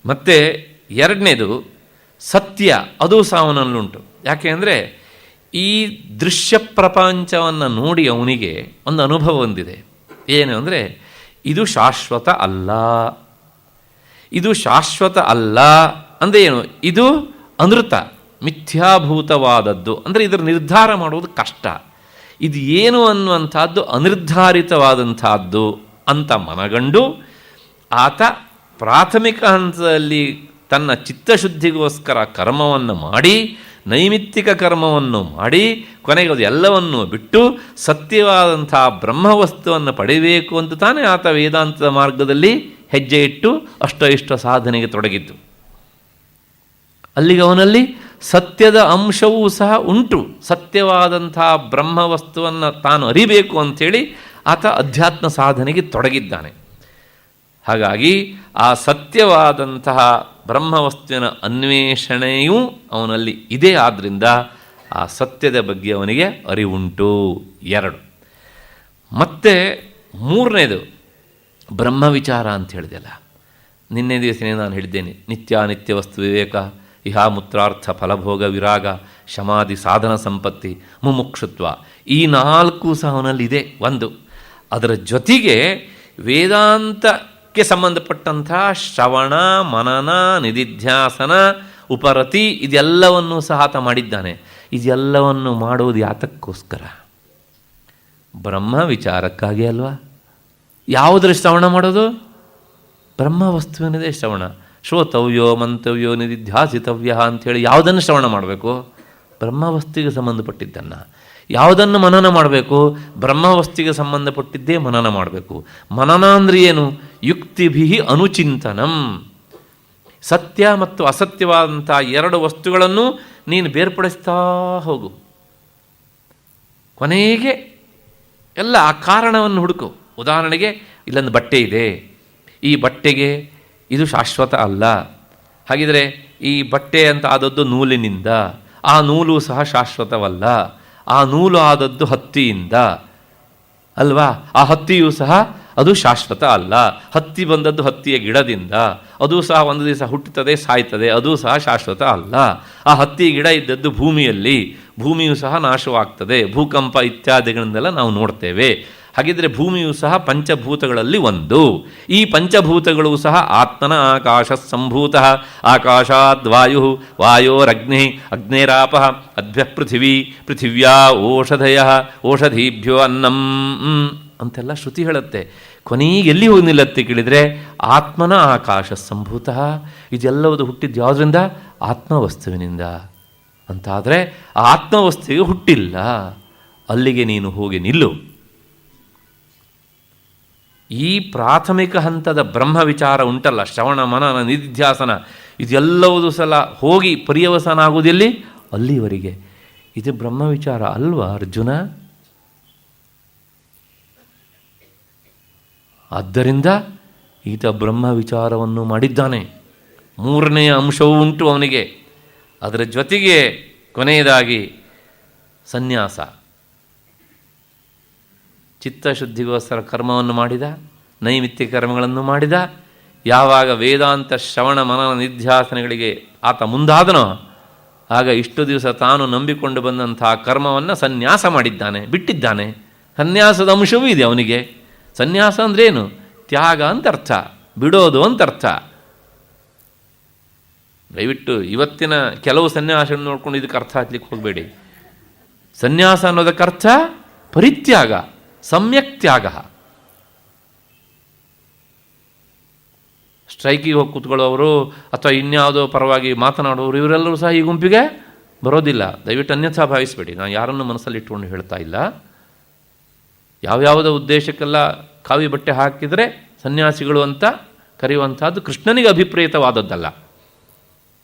S1: ಮತ್ತು ಎರಡನೇದು ಸತ್ಯ, ಅದು ಸಹ ಅವನಲ್ಲುಂಟು. ಯಾಕೆ ಅಂದರೆ ಈ ದೃಶ್ಯ ಪ್ರಪಂಚವನ್ನು ನೋಡಿ ಅವನಿಗೆ ಒಂದು ಅನುಭವ ಹೊಂದಿದೆ. ಏನು ಅಂದರೆ ಇದು ಶಾಶ್ವತ ಅಲ್ಲ. ಇದು ಶಾಶ್ವತ ಅಲ್ಲ ಅಂದರೆ ಏನು? ಇದು ಅನೃತ, ಮಿಥ್ಯಾಭೂತವಾದದ್ದು. ಅಂದರೆ ಇದರ ನಿರ್ಧಾರ ಮಾಡುವುದು ಕಷ್ಟ. ಇದು ಏನು ಅನ್ನುವಂಥದ್ದು ಅನಿರ್ಧಾರಿತವಾದಂಥದ್ದು ಅಂತ ಮನಗಂಡು ಆತ ಪ್ರಾಥಮಿಕ ಹಂತದಲ್ಲಿ ತನ್ನ ಚಿತ್ತಶುದ್ಧಿಗೋಸ್ಕರ ಕರ್ಮವನ್ನು ಮಾಡಿ, ನೈಮಿತ್ತಿಕ ಕರ್ಮವನ್ನು ಮಾಡಿ, ಕೊನೆಗೆ ಅದು ಎಲ್ಲವನ್ನೂ ಬಿಟ್ಟು ಸತ್ಯವಾದಂಥ ಬ್ರಹ್ಮವಸ್ತುವನ್ನು ಪಡೆಯಬೇಕು ಅಂತ ತಾನೇ ಆತ ವೇದಾಂತದ ಮಾರ್ಗದಲ್ಲಿ ಹೆಜ್ಜೆ ಇಟ್ಟು ಅಷ್ಟೋ ಇಷ್ಟೋ ಸಾಧನೆಗೆ ತೊಡಗಿದ್ದು. ಅಲ್ಲಿಗೆ ಅವನಲ್ಲಿ ಸತ್ಯದ ಅಂಶವೂ ಸಹ ಉಂಟು. ಸತ್ಯವಾದಂಥ ಬ್ರಹ್ಮವಸ್ತುವನ್ನು ತಾನು ಅರಿಬೇಕು ಅಂಥೇಳಿ ಆತ ಅಧ್ಯಾತ್ಮ ಸಾಧನೆಗೆ ತೊಡಗಿದ್ದಾನೆ. ಹಾಗಾಗಿ ಆ ಸತ್ಯವಾದಂತಹ ಬ್ರಹ್ಮವಸ್ತುವಿನ ಅನ್ವೇಷಣೆಯೂ ಅವನಲ್ಲಿ ಇದೆ. ಆದ್ದರಿಂದ ಆ ಸತ್ಯದ ಬಗ್ಗೆ ಅವನಿಗೆ ಅರಿವುಂಟು. ಎರಡು. ಮತ್ತು ಮೂರನೇದು ಬ್ರಹ್ಮವಿಚಾರ ಅಂತ ಹೇಳಿದೆಯಲ್ಲ, ನಿನ್ನೆ ದಿವಸನೇ ನಾನು ಹೇಳಿದ್ದೇನೆ, ನಿತ್ಯಾನಿತ್ಯ ವಸ್ತು ವಿವೇಕ, ಇಹಾಮೂತ್ರಾರ್ಥ ಫಲಭೋಗ ವಿರಾಗ, ಶಮಾಧಿ ಸಾಧನ ಸಂಪತ್ತಿ, ಮುಮುಕ್ಷುತ್ವ, ಈ ನಾಲ್ಕು ಸಹ ಅವನಲ್ಲಿದೆ. ಒಂದು. ಅದರ ಜೊತೆಗೆ ವೇದಾಂತಕ್ಕೆ ಸಂಬಂಧಪಟ್ಟಂಥ ಶ್ರವಣ, ಮನನ, ನಿಧಿಧ್ಯಾಸನ, ಉಪರತಿ ಇದೆಲ್ಲವನ್ನೂ ಸಹ ಆತ ಮಾಡಿದ್ದಾನೆ. ಇದೆಲ್ಲವನ್ನು ಮಾಡುವುದು ಯಾತಕ್ಕೋಸ್ಕರ? ಬ್ರಹ್ಮ ವಿಚಾರಕ್ಕಾಗಿ ಅಲ್ವಾ? ಯಾವುದರ ಶ್ರವಣ ಮಾಡೋದು? ಬ್ರಹ್ಮವಸ್ತುವಿನದೇ ಶ್ರವಣ. ಶ್ರೋತವ್ಯೋ ಮಂತವ್ಯೋ ನಿಧಿಧ್ಯಾಸಿತವ್ಯ ಅಂಥೇಳಿ ಯಾವುದನ್ನು ಶ್ರವಣ ಮಾಡಬೇಕು? ಬ್ರಹ್ಮವಸ್ತುವಿಗೆ ಸಂಬಂಧಪಟ್ಟಿದ್ದನ್ನು. ಯಾವುದನ್ನು ಮನನ ಮಾಡಬೇಕು? ಬ್ರಹ್ಮವಸ್ತುವಿಗೆ ಸಂಬಂಧಪಟ್ಟಿದ್ದೇ ಮನನ ಮಾಡಬೇಕು. ಮನನ ಅಂದರೆ ಏನು? ಯುಕ್ತಿಭಿ ಅನುಚಿಂತನಂ. ಸತ್ಯ ಮತ್ತು ಅಸತ್ಯವಾದಂಥ ಎರಡು ವಸ್ತುಗಳನ್ನು ನೀನು ಬೇರ್ಪಡಿಸ್ತಾ ಹೋಗು. ಕೊನೆಗೆ ಎಲ್ಲ ಆ ಕಾರಣವನ್ನು ಹುಡುಕು. ಉದಾಹರಣೆಗೆ, ಇಲ್ಲೊಂದು ಬಟ್ಟೆ ಇದೆ, ಈ ಬಟ್ಟೆಗೆ ಇದು ಶಾಶ್ವತ ಅಲ್ಲ. ಹಾಗಿದರೆ ಈ ಬಟ್ಟೆ ಅಂತ ಆದದ್ದು ನೂಲಿನಿಂದ, ಆ ನೂಲು ಸಹ ಶಾಶ್ವತವಲ್ಲ. ಆ ನೂಲು ಆದದ್ದು ಹತ್ತಿಯಿಂದ ಅಲ್ವಾ? ಆ ಹತ್ತಿಯೂ ಸಹ ಅದು ಶಾಶ್ವತ ಅಲ್ಲ. ಹತ್ತಿ ಬಂದದ್ದು ಹತ್ತಿಯ ಗಿಡದಿಂದ, ಅದು ಸಹ ಒಂದು ದಿವಸ ಹುಟ್ಟುತ್ತದೆ, ಸಾಯ್ತದೆ, ಅದು ಸಹ ಶಾಶ್ವತ ಅಲ್ಲ. ಆ ಹತ್ತಿ ಗಿಡ ಇದ್ದದ್ದು ಭೂಮಿಯಲ್ಲಿ, ಭೂಮಿಯೂ ಸಹ ನಾಶವಾಗ್ತದೆ, ಭೂಕಂಪ ಇತ್ಯಾದಿಗಳಿಂದೆಲ್ಲ ನಾವು ನೋಡ್ತೇವೆ. ಹಾಗಿದ್ರೆ ಭೂಮಿಯೂ ಸಹ ಪಂಚಭೂತಗಳಲ್ಲಿ ಒಂದು. ಈ ಪಂಚಭೂತಗಳು ಸಹ ಆತ್ಮನ ಆಕಾಶ ಸಂಭೂತ. ಆಕಾಶಾದ್ ವಾಯು, ವಾಯೋರಗ್ನಿ, ಅಗ್ನೇರಾಪ, ಅದ್ಭ್ಯ ಪೃಥಿವೀ, ಪೃಥಿವ್ಯಾ ಓಷಧಯ, ಓಷಧೀಭ್ಯೋ ಅನ್ನಂ ಅಂತೆಲ್ಲ ಶ್ರುತಿ ಹೇಳುತ್ತೆ. ಕೊನೆಗೆ ಎಲ್ಲಿ ಹೋಗಿ ನಿಲ್ಲತ್ತೆ ಕೇಳಿದರೆ ಆತ್ಮನ ಆಕಾಶ ಸಂಭೂತ. ಇದೆಲ್ಲವುದು ಹುಟ್ಟಿದ್ದು ಯಾವುದರಿಂದ? ಆತ್ಮವಸ್ತುವಿನಿಂದ. ಅಂತಾದರೆ ಆ ಆತ್ಮವಸ್ತುವಿಗೆ ಹುಟ್ಟಿಲ್ಲ. ಅಲ್ಲಿಗೆ ನೀನು ಹೋಗಿ ನಿಲ್ಲು. ಈ ಪ್ರಾಥಮಿಕ ಹಂತದ ಬ್ರಹ್ಮ ವಿಚಾರ ಉಂಟಲ್ಲ, ಶ್ರವಣ ಮನನ ನಿಧಿಧ್ಯಾಸನ, ಇದೆಲ್ಲವುದು ಸಲ ಹೋಗಿ ಪರ್ಯವಸಾನ ಆಗುವುದಿಲ್ಲಿ ಅಲ್ಲಿವರೆಗೆ. ಇದು ಬ್ರಹ್ಮ ವಿಚಾರ ಅಲ್ವಾ ಅರ್ಜುನ? ಆದ್ದರಿಂದ ಈತ ಬ್ರಹ್ಮ ವಿಚಾರವನ್ನು ಮಾಡಿದ್ದಾನೆ. ಮೂರನೆಯ ಅಂಶವೂ ಉಂಟು ಅವನಿಗೆ. ಅದರ ಜೊತೆಗೆ ಕೊನೆಯದಾಗಿ ಸನ್ಯಾಸ, ಚಿತ್ತಶುದ್ಧಿಗೋಸ್ಕರ ಕರ್ಮವನ್ನು ಮಾಡಿದ, ನೈಮಿತ್ತಿಕ ಕರ್ಮಗಳನ್ನು ಮಾಡಿದ. ಯಾವಾಗ ವೇದಾಂತ ಶ್ರವಣ ಮನನ ನಿಧ್ಯಾಸನೆಗಳಿಗೆ ಆತ ಮುಂದಾದನೋ ಆಗ ಇಷ್ಟು ದಿವಸ ತಾನು ನಂಬಿಕೊಂಡು ಬಂದಂಥ ಕರ್ಮವನ್ನು ಸನ್ಯಾಸ ಮಾಡಿದ್ದಾನೆ, ಬಿಟ್ಟಿದ್ದಾನೆ. ಸನ್ಯಾಸದ ಅಂಶವೂ ಇದೆ ಅವನಿಗೆ. ಸನ್ಯಾಸ ಅಂದ್ರೇನು? ತ್ಯಾಗ ಅಂತ ಅರ್ಥ, ಬಿಡೋದು ಅಂತ ಅರ್ಥ. ದಯವಿಟ್ಟು ಇವತ್ತಿನ ಕೆಲವು ಸನ್ಯಾಸ ನೋಡ್ಕೊಂಡು ಇದಕ್ಕೆ ಅರ್ಥ ಹಾಕ್ಲಿಕ್ಕೆ ಹೋಗಬೇಡಿ. ಸನ್ಯಾಸ ಅನ್ನೋದಕ್ಕೆ ಅರ್ಥ ಪರಿತ್ಯಾಗ, ಸಮ್ಯಕ್ ತ್ಯಾಗ. ಸ್ಟ್ರೈಕಿಗೆ ಹೋಗಿ ಕೂತ್ಕೊಳ್ಳೋರು ಅಥವಾ ಇನ್ಯಾವುದೋ ಪರವಾಗಿ ಮಾತನಾಡೋರು ಇವರೆಲ್ಲರೂ ಸಹ ಈ ಗುಂಪಿಗೆ ಬರೋದಿಲ್ಲ. ದಯವಿಟ್ಟು ಅನ್ಯಥಾ ಭಾವಿಸಬೇಡಿ. ನಾನು ಯಾರನ್ನು ಮನಸ್ಸಲ್ಲಿ ಇಟ್ಕೊಂಡು ಹೇಳ್ತಾ ಇಲ್ಲ. ಯಾವ್ಯಾವುದೋ ಉದ್ದೇಶಕ್ಕೆಲ್ಲ ಕಾವಿ ಬಟ್ಟೆ ಹಾಕಿದರೆ ಸನ್ಯಾಸಿಗಳು ಅಂತ ಕರೆಯುವಂಥದ್ದು ಕೃಷ್ಣನಿಗೆ ಅಭಿಪ್ರೇತವಾದದ್ದಲ್ಲ.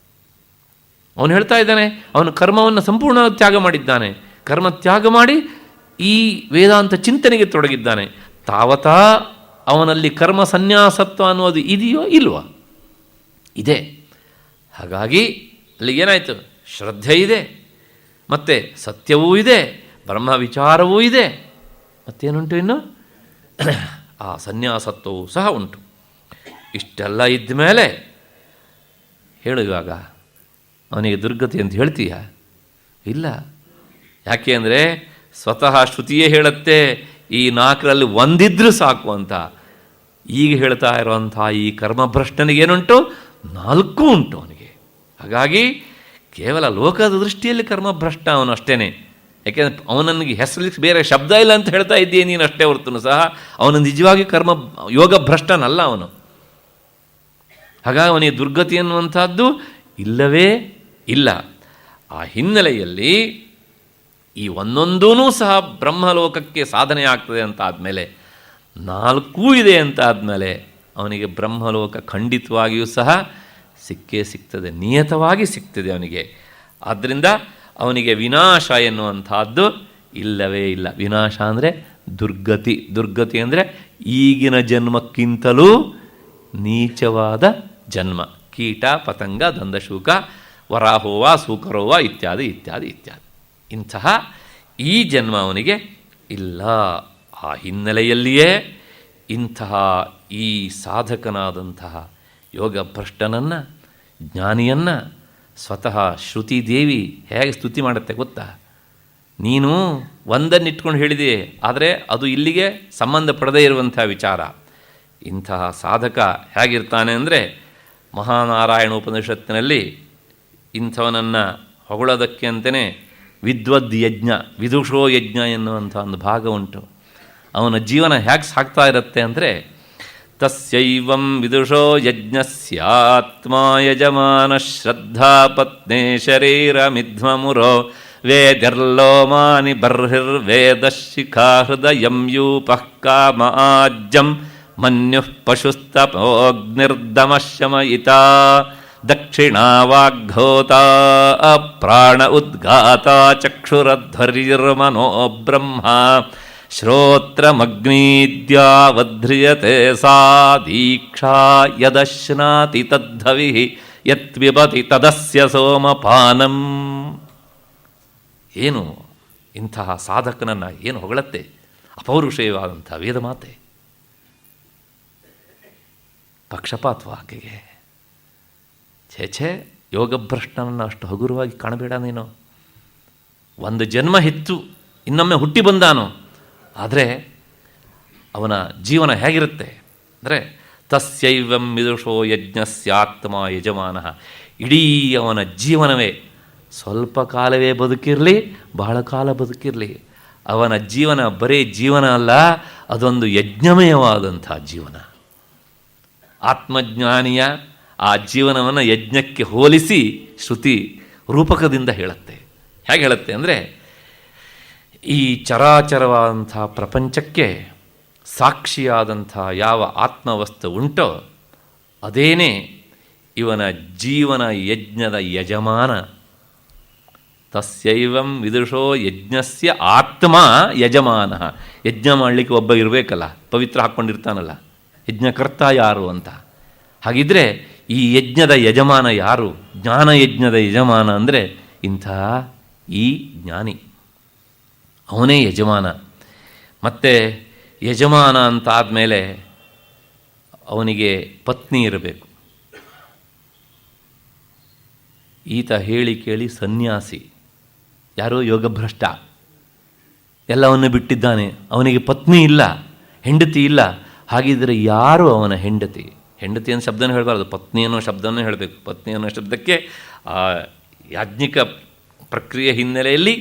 S1: ಅವನು ಹೇಳ್ತಾ ಇದ್ದಾನೆ, ಅವನು ಕರ್ಮವನ್ನು ಸಂಪೂರ್ಣ ತ್ಯಾಗ ಮಾಡಿದ್ದಾನೆ. ಕರ್ಮ ತ್ಯಾಗ ಮಾಡಿ ಈ ವೇದಾಂತ ಚಿಂತನೆಗೆ ತೊಡಗಿದ್ದಾನೆ. ತಾವತಾ ಅವನಲ್ಲಿ ಕರ್ಮ ಸನ್ಯಾಸತ್ವ ಅನ್ನೋದು ಇದೆಯೋ ಇಲ್ವಾ? ಇದೆ. ಹಾಗಾಗಿ ಅಲ್ಲಿ ಏನಾಯಿತು? ಶ್ರದ್ಧೆ ಇದೆ, ಮತ್ತು ಸತ್ಯವೂ ಇದೆ, ಬ್ರಹ್ಮ ವಿಚಾರವೂ ಇದೆ, ಮತ್ತೇನುಂಟು ಇನ್ನು ಆ ಸನ್ಯಾಸತ್ವವೂ ಸಹ ಉಂಟು. ಇಷ್ಟೆಲ್ಲ ಇದ್ದ ಮೇಲೆ ಹೇಳು, ಇವಾಗ ಅವನಿಗೆ ದುರ್ಗತಿ ಅಂತ ಹೇಳ್ತೀಯ? ಇಲ್ಲ. ಯಾಕೆ ಅಂದರೆ ಸ್ವತಃ ಶ್ರುತಿಯೇ ಹೇಳುತ್ತೆ ಈ 4ರಲ್ಲಿ ಒಂದಿದ್ರೂ ಸಾಕು ಅಂತ. ಈಗ ಹೇಳ್ತಾ ಇರುವಂಥ ಈ ಕರ್ಮಭ್ರಷ್ಟನಿಗೇನುಂಟು? 4 ಉಂಟು ಅವನಿಗೆ. ಹಾಗಾಗಿ ಕೇವಲ ಲೋಕದ ದೃಷ್ಟಿಯಲ್ಲಿ ಕರ್ಮಭ್ರಷ್ಟ ಅವನು ಅಷ್ಟೇ. ಯಾಕೆಂದರೆ ಅವನಿಗೆ ಹೆಸರಿಗೆ ಬೇರೆ ಶಬ್ದ ಇಲ್ಲ ಅಂತ ಹೇಳ್ತಾ ಇದ್ದೀಯ ನೀನು ಅಷ್ಟೇ ಹೊರತು ಸಹ ಅವನು ನಿಜವಾಗಿ ಯೋಗ ಭ್ರಷ್ಟನಲ್ಲ ಅವನು. ಹಾಗಾಗಿ ಅವನಿಗೆ ದುರ್ಗತಿ ಅನ್ನುವಂಥದ್ದು ಇಲ್ಲವೇ ಇಲ್ಲ. ಆ ಹಿನ್ನೆಲೆಯಲ್ಲಿ ಈ ಒಂದೊಂದೂ ಸಹ ಬ್ರಹ್ಮಲೋಕಕ್ಕೆ ಸಾಧನೆ ಆಗ್ತದೆ ಅಂತ ಆದಮೇಲೆ 4 ಇದೆ ಅಂತ ಆದಮೇಲೆ ಅವನಿಗೆ ಬ್ರಹ್ಮಲೋಕ ಖಂಡಿತವಾಗಿಯೂ ಸಹ ಸಿಕ್ಕೇ ಸಿಗ್ತದೆ, ನಿಯತವಾಗಿ ಸಿಗ್ತದೆ ಅವನಿಗೆ. ಆದ್ದರಿಂದ ಅವನಿಗೆ ವಿನಾಶ ಎನ್ನುವಂಥದ್ದು ಇಲ್ಲವೇ ಇಲ್ಲ. ವಿನಾಶ ಅಂದರೆ ದುರ್ಗತಿ. ದುರ್ಗತಿ ಅಂದರೆ ಈಗಿನ ಜನ್ಮಕ್ಕಿಂತಲೂ ನೀಚವಾದ ಜನ್ಮ. ಕೀಟ, ಪತಂಗ, ದಂದಶೂಕ, ವರಾಹೋವ, ಸೂಕರೋವ ಇತ್ಯಾದಿ ಇತ್ಯಾದಿ ಇತ್ಯಾದಿ. ಇಂತಹ ಈ ಜನ್ಮ ಅವನಿಗೆ ಇಲ್ಲ. ಆ ಹಿನ್ನೆಲೆಯಲ್ಲಿಯೇ ಇಂತಹ ಈ ಸಾಧಕನಾದಂತಹ ಯೋಗಭ್ರಷ್ಟನನ್ನು, ಜ್ಞಾನಿಯನ್ನು ಸ್ವತಃ ಶ್ರುತಿದೇವಿ ಹೇಗೆ ಸ್ತುತಿ ಮಾಡುತ್ತೆ ಗೊತ್ತಾ? ನೀನು ಒಂದನ್ನಿಟ್ಕೊಂಡು ಹೇಳಿದೆ, ಆದರೆ ಅದು ಇಲ್ಲಿಗೆ ಸಂಬಂಧ ಪಡದೇ ಇರುವಂಥ ವಿಚಾರ. ಇಂತಹ ಸಾಧಕ ಹೇಗಿರ್ತಾನೆ ಅಂದರೆ, ಮಹಾನಾರಾಯಣ ಉಪನಿಷತ್ತಿನಲ್ಲಿ ಇಂಥವನನ್ನು ಹೊಗಳೋದಕ್ಕೆ ಅಂತಲೇ ವಿದ್ವದ್ ಯಜ್ಞ, ವಿದುಷೋ ಯಜ್ಞ ಎನ್ನುವಂಥ ಒಂದು ಭಾಗ ಉಂಟು. ಅವನ ಜೀವನ ಹೇಗೆ ಸಾಗ್ತಾ ಇರುತ್ತೆ ಅಂದರೆ, ತಸ್ಯೈವಂ ವಿದುಷೋ ಯಜ್ಞಸ್ಯಾತ್ಮ ಯಜಮಾನ ಶ್ರದ್ಧಾ ಪತ್ನೇ ಶರೀರಮಿಧ್ವಮುರೋ ವೇದಿರ್ಲೋಮಾನಿ ಬರ್ಹಿರ್ವೇದಶಿಖಾ ಹೃದಯಂ ಯೂಪಃ ಕಾಮಾಜ್ಯಂ ಮನ್ಯುಃ ಪಶುಸ್ತಪೋಗ್ನಿರ್ದಮಶಮಯಿತಾ ದಕ್ಷಿಣಾವಾಗ್ಘೋತಾ ಪ್ರಾಣ ಉದ್ಘಾತಾ ಚಕ್ಷುರಧ್ವರ್ಯರ್ಮನೋ ಬ್ರಹ್ಮ ಶ್ರೋತ್ರಮಗ್ನೀದ್ಯಾವಧ್ರಿಯತೆ ಸಾ ದೀಕ್ಷಾ ಯದಶ್ನಾತಿ ತದ್ಧವಿಃ ಯತ್ಪಿಬತಿ ತದಸ್ಯ ಸೋಮಪಾನಂ. ಏನು ಇಂತಹ ಸಾಧಕನನ್ನು ಏನು ಹೊಗಳತ್ತೆ ಅಪೌರುಷೇಯವಾದಂಥ ವೇದಮಾತೆ. ಪಕ್ಷಪಾತವ ಆಕೆಗೆ? ಛೇ, ಯೋಗಭ್ರಷ್ಟನನ್ನು ಅಷ್ಟು ಹಗುರವಾಗಿ ಕಾಣಬೇಡ ನೀನು. ಒಂದು ಜನ್ಮ ಹೆತ್ತು ಇನ್ನೊಮ್ಮೆ ಹುಟ್ಟಿ ಬಂದಾನು, ಆದರೆ ಅವನ ಜೀವನ ಹೇಗಿರುತ್ತೆ ಅಂದರೆ, ತಸ್ಯೈವಂ ವಿದುಷೋ ಯಜ್ಞಸ್ಯಾತ್ಮ ಯಜಮಾನ. ಇಡೀ ಅವನ ಜೀವನವೇ ಸ್ವಲ್ಪ ಕಾಲವೇ ಬದುಕಿರಲಿ, ಬಹಳ ಕಾಲ ಬದುಕಿರಲಿ, ಅವನ ಜೀವನ ಬರೀ ಜೀವನ ಅಲ್ಲ, ಅದೊಂದು ಯಜ್ಞಮಯವಾದಂಥ ಜೀವನ. ಆತ್ಮಜ್ಞಾನಿಯ ಆ ಜೀವನವನ್ನು ಯಜ್ಞಕ್ಕೆ ಹೋಲಿಸಿ ಶ್ರುತಿ ರೂಪಕದಿಂದ ಹೇಳುತ್ತೆ. ಹೇಗೆ ಹೇಳುತ್ತೆ ಅಂದರೆ, ಈ ಚರಾಚರವಾದಂಥ ಪ್ರಪಂಚಕ್ಕೆ ಸಾಕ್ಷಿಯಾದಂಥ ಯಾವ ಆತ್ಮವಸ್ತು ಉಂಟೋ ಅದೇನೇ ಇವನ ಜೀವನ ಯಜ್ಞದ ಯಜಮಾನ. ತಸ್ಯೈವಂ ವಿದುಷೋ ಯಜ್ಞಸ್ಯ ಆತ್ಮ ಯಜಮಾನ. ಯಜ್ಞ ಮಾಡಲಿಕ್ಕೆ ಒಬ್ಬ ಇರಬೇಕಲ್ಲ, ಪವಿತ್ರ ಹಾಕ್ಕೊಂಡಿರ್ತಾನಲ್ಲ, ಯಜ್ಞಕರ್ತ ಯಾರು ಅಂತ. ಹಾಗಿದ್ರೆ ಈ ಯಜ್ಞದ ಯಜಮಾನ ಯಾರು? ಜ್ಞಾನ ಯಜ್ಞದ ಯಜಮಾನ ಅಂದರೆ ಇಂಥ ಈ ಜ್ಞಾನಿ, ಅವನೇ ಯಜಮಾನ. ಮತ್ತು ಯಜಮಾನ ಅಂತ ಆದಮೇಲೆ ಅವನಿಗೆ ಪತ್ನಿ ಇರಬೇಕು. ಈತ ಹೇಳಿ ಕೇಳಿ ಸನ್ಯಾಸಿ, ಯಾರೋ ಯೋಗಭ್ರಷ್ಟ, ಎಲ್ಲವನ್ನು ಬಿಟ್ಟಿದ್ದಾನೆ, ಅವನಿಗೆ ಪತ್ನಿ ಇಲ್ಲ, ಹೆಂಡತಿ ಇಲ್ಲ. ಹಾಗಿದ್ದರೆ ಯಾರು ಅವನ ಹೆಂಡತಿ? ಹೆಂಡತಿ ಅನ್ನೋ ಶಬ್ದನೂ ಹೇಳಬಾರ್ದು, ಪತ್ನಿ ಅನ್ನೋ ಶಬ್ದನೂ ಹೇಳಬೇಕು. ಪತ್ನಿ ಅನ್ನೋ ಶಬ್ದಕ್ಕೆ ಯಾಜ್ಞಿಕ ಪ್ರಕ್ರಿಯೆ ಹಿನ್ನೆಲೆಯಲ್ಲಿ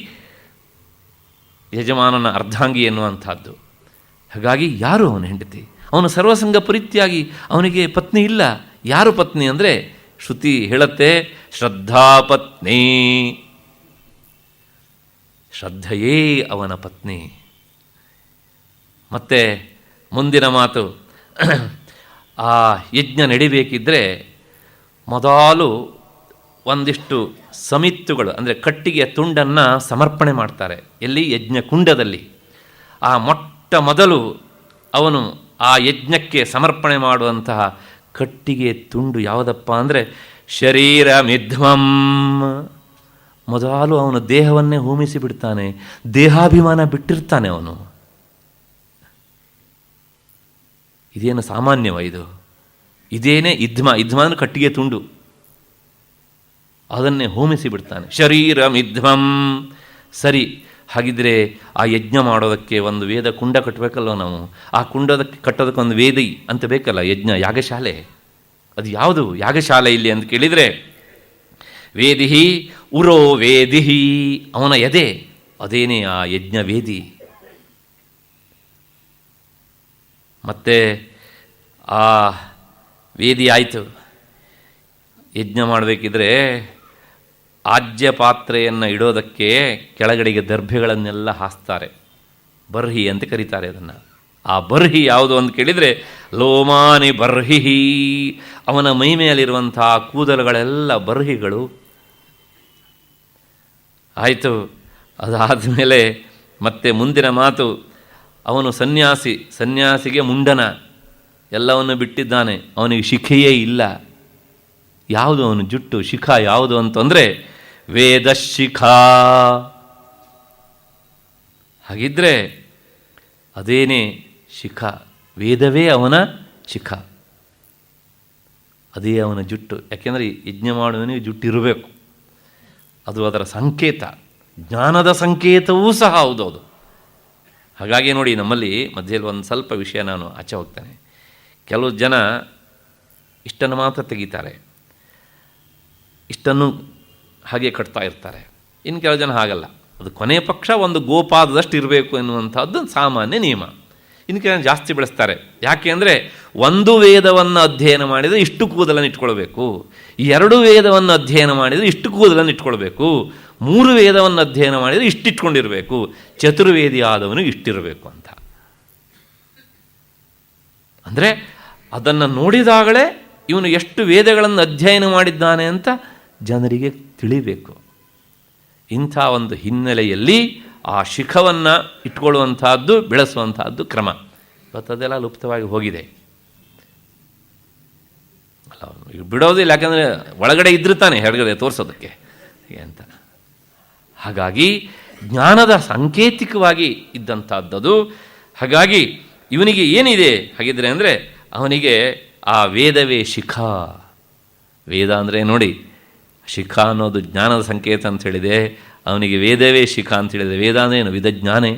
S1: ಯಜಮಾನನ ಅರ್ಧಾಂಗಿ ಎನ್ನುವಂಥದ್ದು. ಹಾಗಾಗಿ ಯಾರು ಅವನ ಹೆಂಡತಿ? ಅವನು ಸರ್ವಸಂಗ ಪರಿತ್ಯಾಗಿ, ಅವನಿಗೆ ಪತ್ನಿ ಇಲ್ಲ. ಯಾರು ಪತ್ನಿ ಅಂದರೆ ಶ್ರುತಿ ಹೇಳುತ್ತೆ, ಶ್ರದ್ಧಾಪತ್ನಿ. ಶ್ರದ್ಧೆಯೇ ಅವನ ಪತ್ನಿ. ಮತ್ತು ಮುಂದಿನ ಮಾತು, ಆ ಯಜ್ಞ ನಡಿಬೇಕಿದ್ದರೆ ಮೊದಲು ಒಂದಿಷ್ಟು ಸಮಿತ್ತುಗಳು ಅಂದರೆ ಕಟ್ಟಿಗೆಯ ತುಂಡನ್ನು ಸಮರ್ಪಣೆ ಮಾಡ್ತಾರೆ. ಎಲ್ಲಿ? ಯಜ್ಞ ಕುಂಡದಲ್ಲಿ. ಆ ಮೊಟ್ಟ ಮೊದಲು ಅವನು ಆ ಯಜ್ಞಕ್ಕೆ ಸಮರ್ಪಣೆ ಮಾಡುವಂತಹ ಕಟ್ಟಿಗೆ ತುಂಡು ಯಾವುದಪ್ಪ ಅಂದರೆ ಶರೀರ ಮಿಧ್ವಂ. ಮೊದಲು ಅವನ ದೇಹವನ್ನೇ ಹೋಮಿಸಿ ಬಿಡ್ತಾನೆ, ದೇಹಾಭಿಮಾನ ಬಿಟ್ಟಿರ್ತಾನೆ ಅವನು. ಇದೇನು ಸಾಮಾನ್ಯವ ಇದು? ಇದೇನೇ ಇದ್ಮ ಅಂದ್ರೆ ಕಟ್ಟಿಗೆ ತುಂಡು, ಅದನ್ನೇ ಹೋಮಿಸಿ ಬಿಡ್ತಾನೆ. ಶರೀರಮಿದ್ಮಂ. ಸರಿ, ಹಾಗಿದ್ರೆ ಆ ಯಜ್ಞ ಮಾಡೋದಕ್ಕೆ ಒಂದು ವೇದ ಕುಂಡ ಕಟ್ಟಬೇಕಲ್ವ ನಾವು? ಆ ಕುಂಡದಕ್ಕೆ ಕಟ್ಟೋದಕ್ಕೆ ಒಂದು ವೇದಿ ಅಂತ ಬೇಕಲ್ಲ, ಯಜ್ಞ ಯಾಗಶಾಲೆ. ಅದು ಯಾವುದು ಯಾಗಶಾಲೆ ಇಲ್ಲಿ ಅಂತ ಕೇಳಿದರೆ, ವೇದಿಹಿ ಉರೋ ವೇದಿಹಿ, ಅವನ ಎದೆ ಅದೇನೇ ಆ ಯಜ್ಞ ವೇದಿ. ಮತ್ತೆ ಆ ವೇದಿ ಆಯಿತು. ಯಜ್ಞ ಮಾಡಬೇಕಿದ್ರೆ ಆಜ್ಯ ಪಾತ್ರೆಯನ್ನು ಇಡೋದಕ್ಕೆ ಕೆಳಗಡೆಗೆ ದರ್ಭೆಗಳನ್ನೆಲ್ಲ ಹಾಸ್ತಾರೆ, ಬರ್ಹಿ ಅಂತ ಕರೀತಾರೆ ಅದನ್ನು. ಆ ಬರ್ಹಿ ಯಾವುದು ಅಂತ ಕೇಳಿದರೆ ಲೋಮಾನಿ ಬರ್ಹಿಹಿ, ಅವನ ಮೈ ಮೇಲಿರುವಂಥ ಕೂದಲುಗಳೆಲ್ಲ ಬರ್ಹಿಗಳು. ಆಯಿತು. ಅದಾದಮೇಲೆ ಮತ್ತೆ ಮುಂದಿನ ಮಾತು, ಅವನು ಸನ್ಯಾಸಿಗೆ ಮುಂಡನ ಎಲ್ಲವನ್ನು ಬಿಟ್ಟಿದ್ದಾನೆ, ಅವನಿಗೆ ಶಿಖೆಯೇ ಇಲ್ಲ. ಯಾವುದು ಅವನು ಜುಟ್ಟು ಶಿಖ ಯಾವುದು ಅಂತಂದರೆ ವೇದಶಿಖಾ. ಹಾಗಿದ್ರೆ ಅದೇನೇ ಶಿಖ, ವೇದವೇ ಅವನ ಶಿಖ, ಅದೇ ಅವನ ಜುಟ್ಟು. ಯಾಕೆಂದರೆ ಯಜ್ಞ ಮಾಡುವವನಿಗೆ ಜುಟ್ಟಿರಬೇಕು, ಅದು ಅದರ ಸಂಕೇತ, ಜ್ಞಾನದ ಸಂಕೇತವೂ ಸಹ ಹೌದೌದು. ಹಾಗಾಗಿ ನೋಡಿ, ನಮ್ಮಲ್ಲಿ ಮಧ್ಯದಲ್ಲಿ ಒಂದು ಸ್ವಲ್ಪ ವಿಷಯ ನಾನು ಆಚೆ ಹೋಗ್ತೇನೆ. ಕೆಲವು ಜನ ಇಷ್ಟನ್ನು ಮಾತ್ರ ತೆಗಿತಾರೆ, ಇಷ್ಟನ್ನು ಹಾಗೆ ಕಟ್ತಾ ಇರ್ತಾರೆ. ಇನ್ನು ಕೆಲವು ಜನ ಹಾಗಲ್ಲ, ಅದು ಕೊನೆಯ ಪಕ್ಷ ಒಂದು ಗೋಪಾದದಷ್ಟು ಇರಬೇಕು ಎನ್ನುವಂಥದ್ದು ಸಾಮಾನ್ಯ ನಿಯಮ. ಇನ್ನು ಕೆಲವು ಜಾಸ್ತಿ ಬೆಳೆಸ್ತಾರೆ. ಯಾಕೆ ಅಂದರೆ ಒಂದು ವೇದವನ್ನು ಅಧ್ಯಯನ ಮಾಡಿದರೆ ಇಷ್ಟು ಕೂದಲನ್ನು ಇಟ್ಕೊಳ್ಬೇಕು, 2 ವೇದವನ್ನು ಅಧ್ಯಯನ ಮಾಡಿದರೆ ಇಷ್ಟು ಕೂದಲನ್ನು ಇಟ್ಕೊಳ್ಬೇಕು, 3 ವೇದವನ್ನು ಅಧ್ಯಯನ ಮಾಡಿದರೆ ಇಷ್ಟಿಟ್ಕೊಂಡಿರಬೇಕು, ಚತುರ್ವೇದಿ ಆದವನಿಗೆ ಇಷ್ಟಿರಬೇಕು ಅಂತ. ಅಂದರೆ ಅದನ್ನು ನೋಡಿದಾಗಲೇ ಇವನು ಎಷ್ಟು ವೇದಗಳನ್ನು ಅಧ್ಯಯನ ಮಾಡಿದ್ದಾನೆ ಅಂತ ಜನರಿಗೆ ತಿಳಿಬೇಕು. ಇಂಥ ಒಂದು ಹಿನ್ನೆಲೆಯಲ್ಲಿ ಆ ಶಿಖವನ್ನು ಇಟ್ಕೊಳ್ಳುವಂತಹದ್ದು, ಬೆಳೆಸುವಂತಹದ್ದು ಕ್ರಮ. ಇವತ್ತದೆಲ್ಲ ಲುಪ್ತವಾಗಿ ಹೋಗಿದೆ. ಅಲ್ಲ, ಬಿಡೋದಿಲ್ಲ, ಯಾಕಂದರೆ ಒಳಗಡೆ ಇದ್ರೆ ತಾನೆ ಹೊರಗಡೆ ತೋರಿಸೋದಕ್ಕೆ ಅಂತ. ಹಾಗಾಗಿ ಜ್ಞಾನದ ಸಾಂಕೇತಿಕವಾಗಿ ಇದ್ದಂಥದ್ದದು. ಹಾಗಾಗಿ ಇವನಿಗೆ ಏನಿದೆ ಹಾಗಿದ್ರೆ ಅಂದರೆ, ಅವನಿಗೆ ಆ ವೇದವೇ ಶಿಖಾ. ವೇದ ಅಂದರೆ ನೋಡಿ, ಶಿಖಾ ಅನ್ನೋದು ಜ್ಞಾನದ ಸಂಕೇತ ಅಂತ ಹೇಳಿದೆ, ಅವನಿಗೆ ವೇದವೇ ಶಿಖಾ ಅಂತ ಹೇಳಿದೆ. ವೇದ ಅಂದ್ರೇನು? ವಿಧಜ್ಞಾನೇ,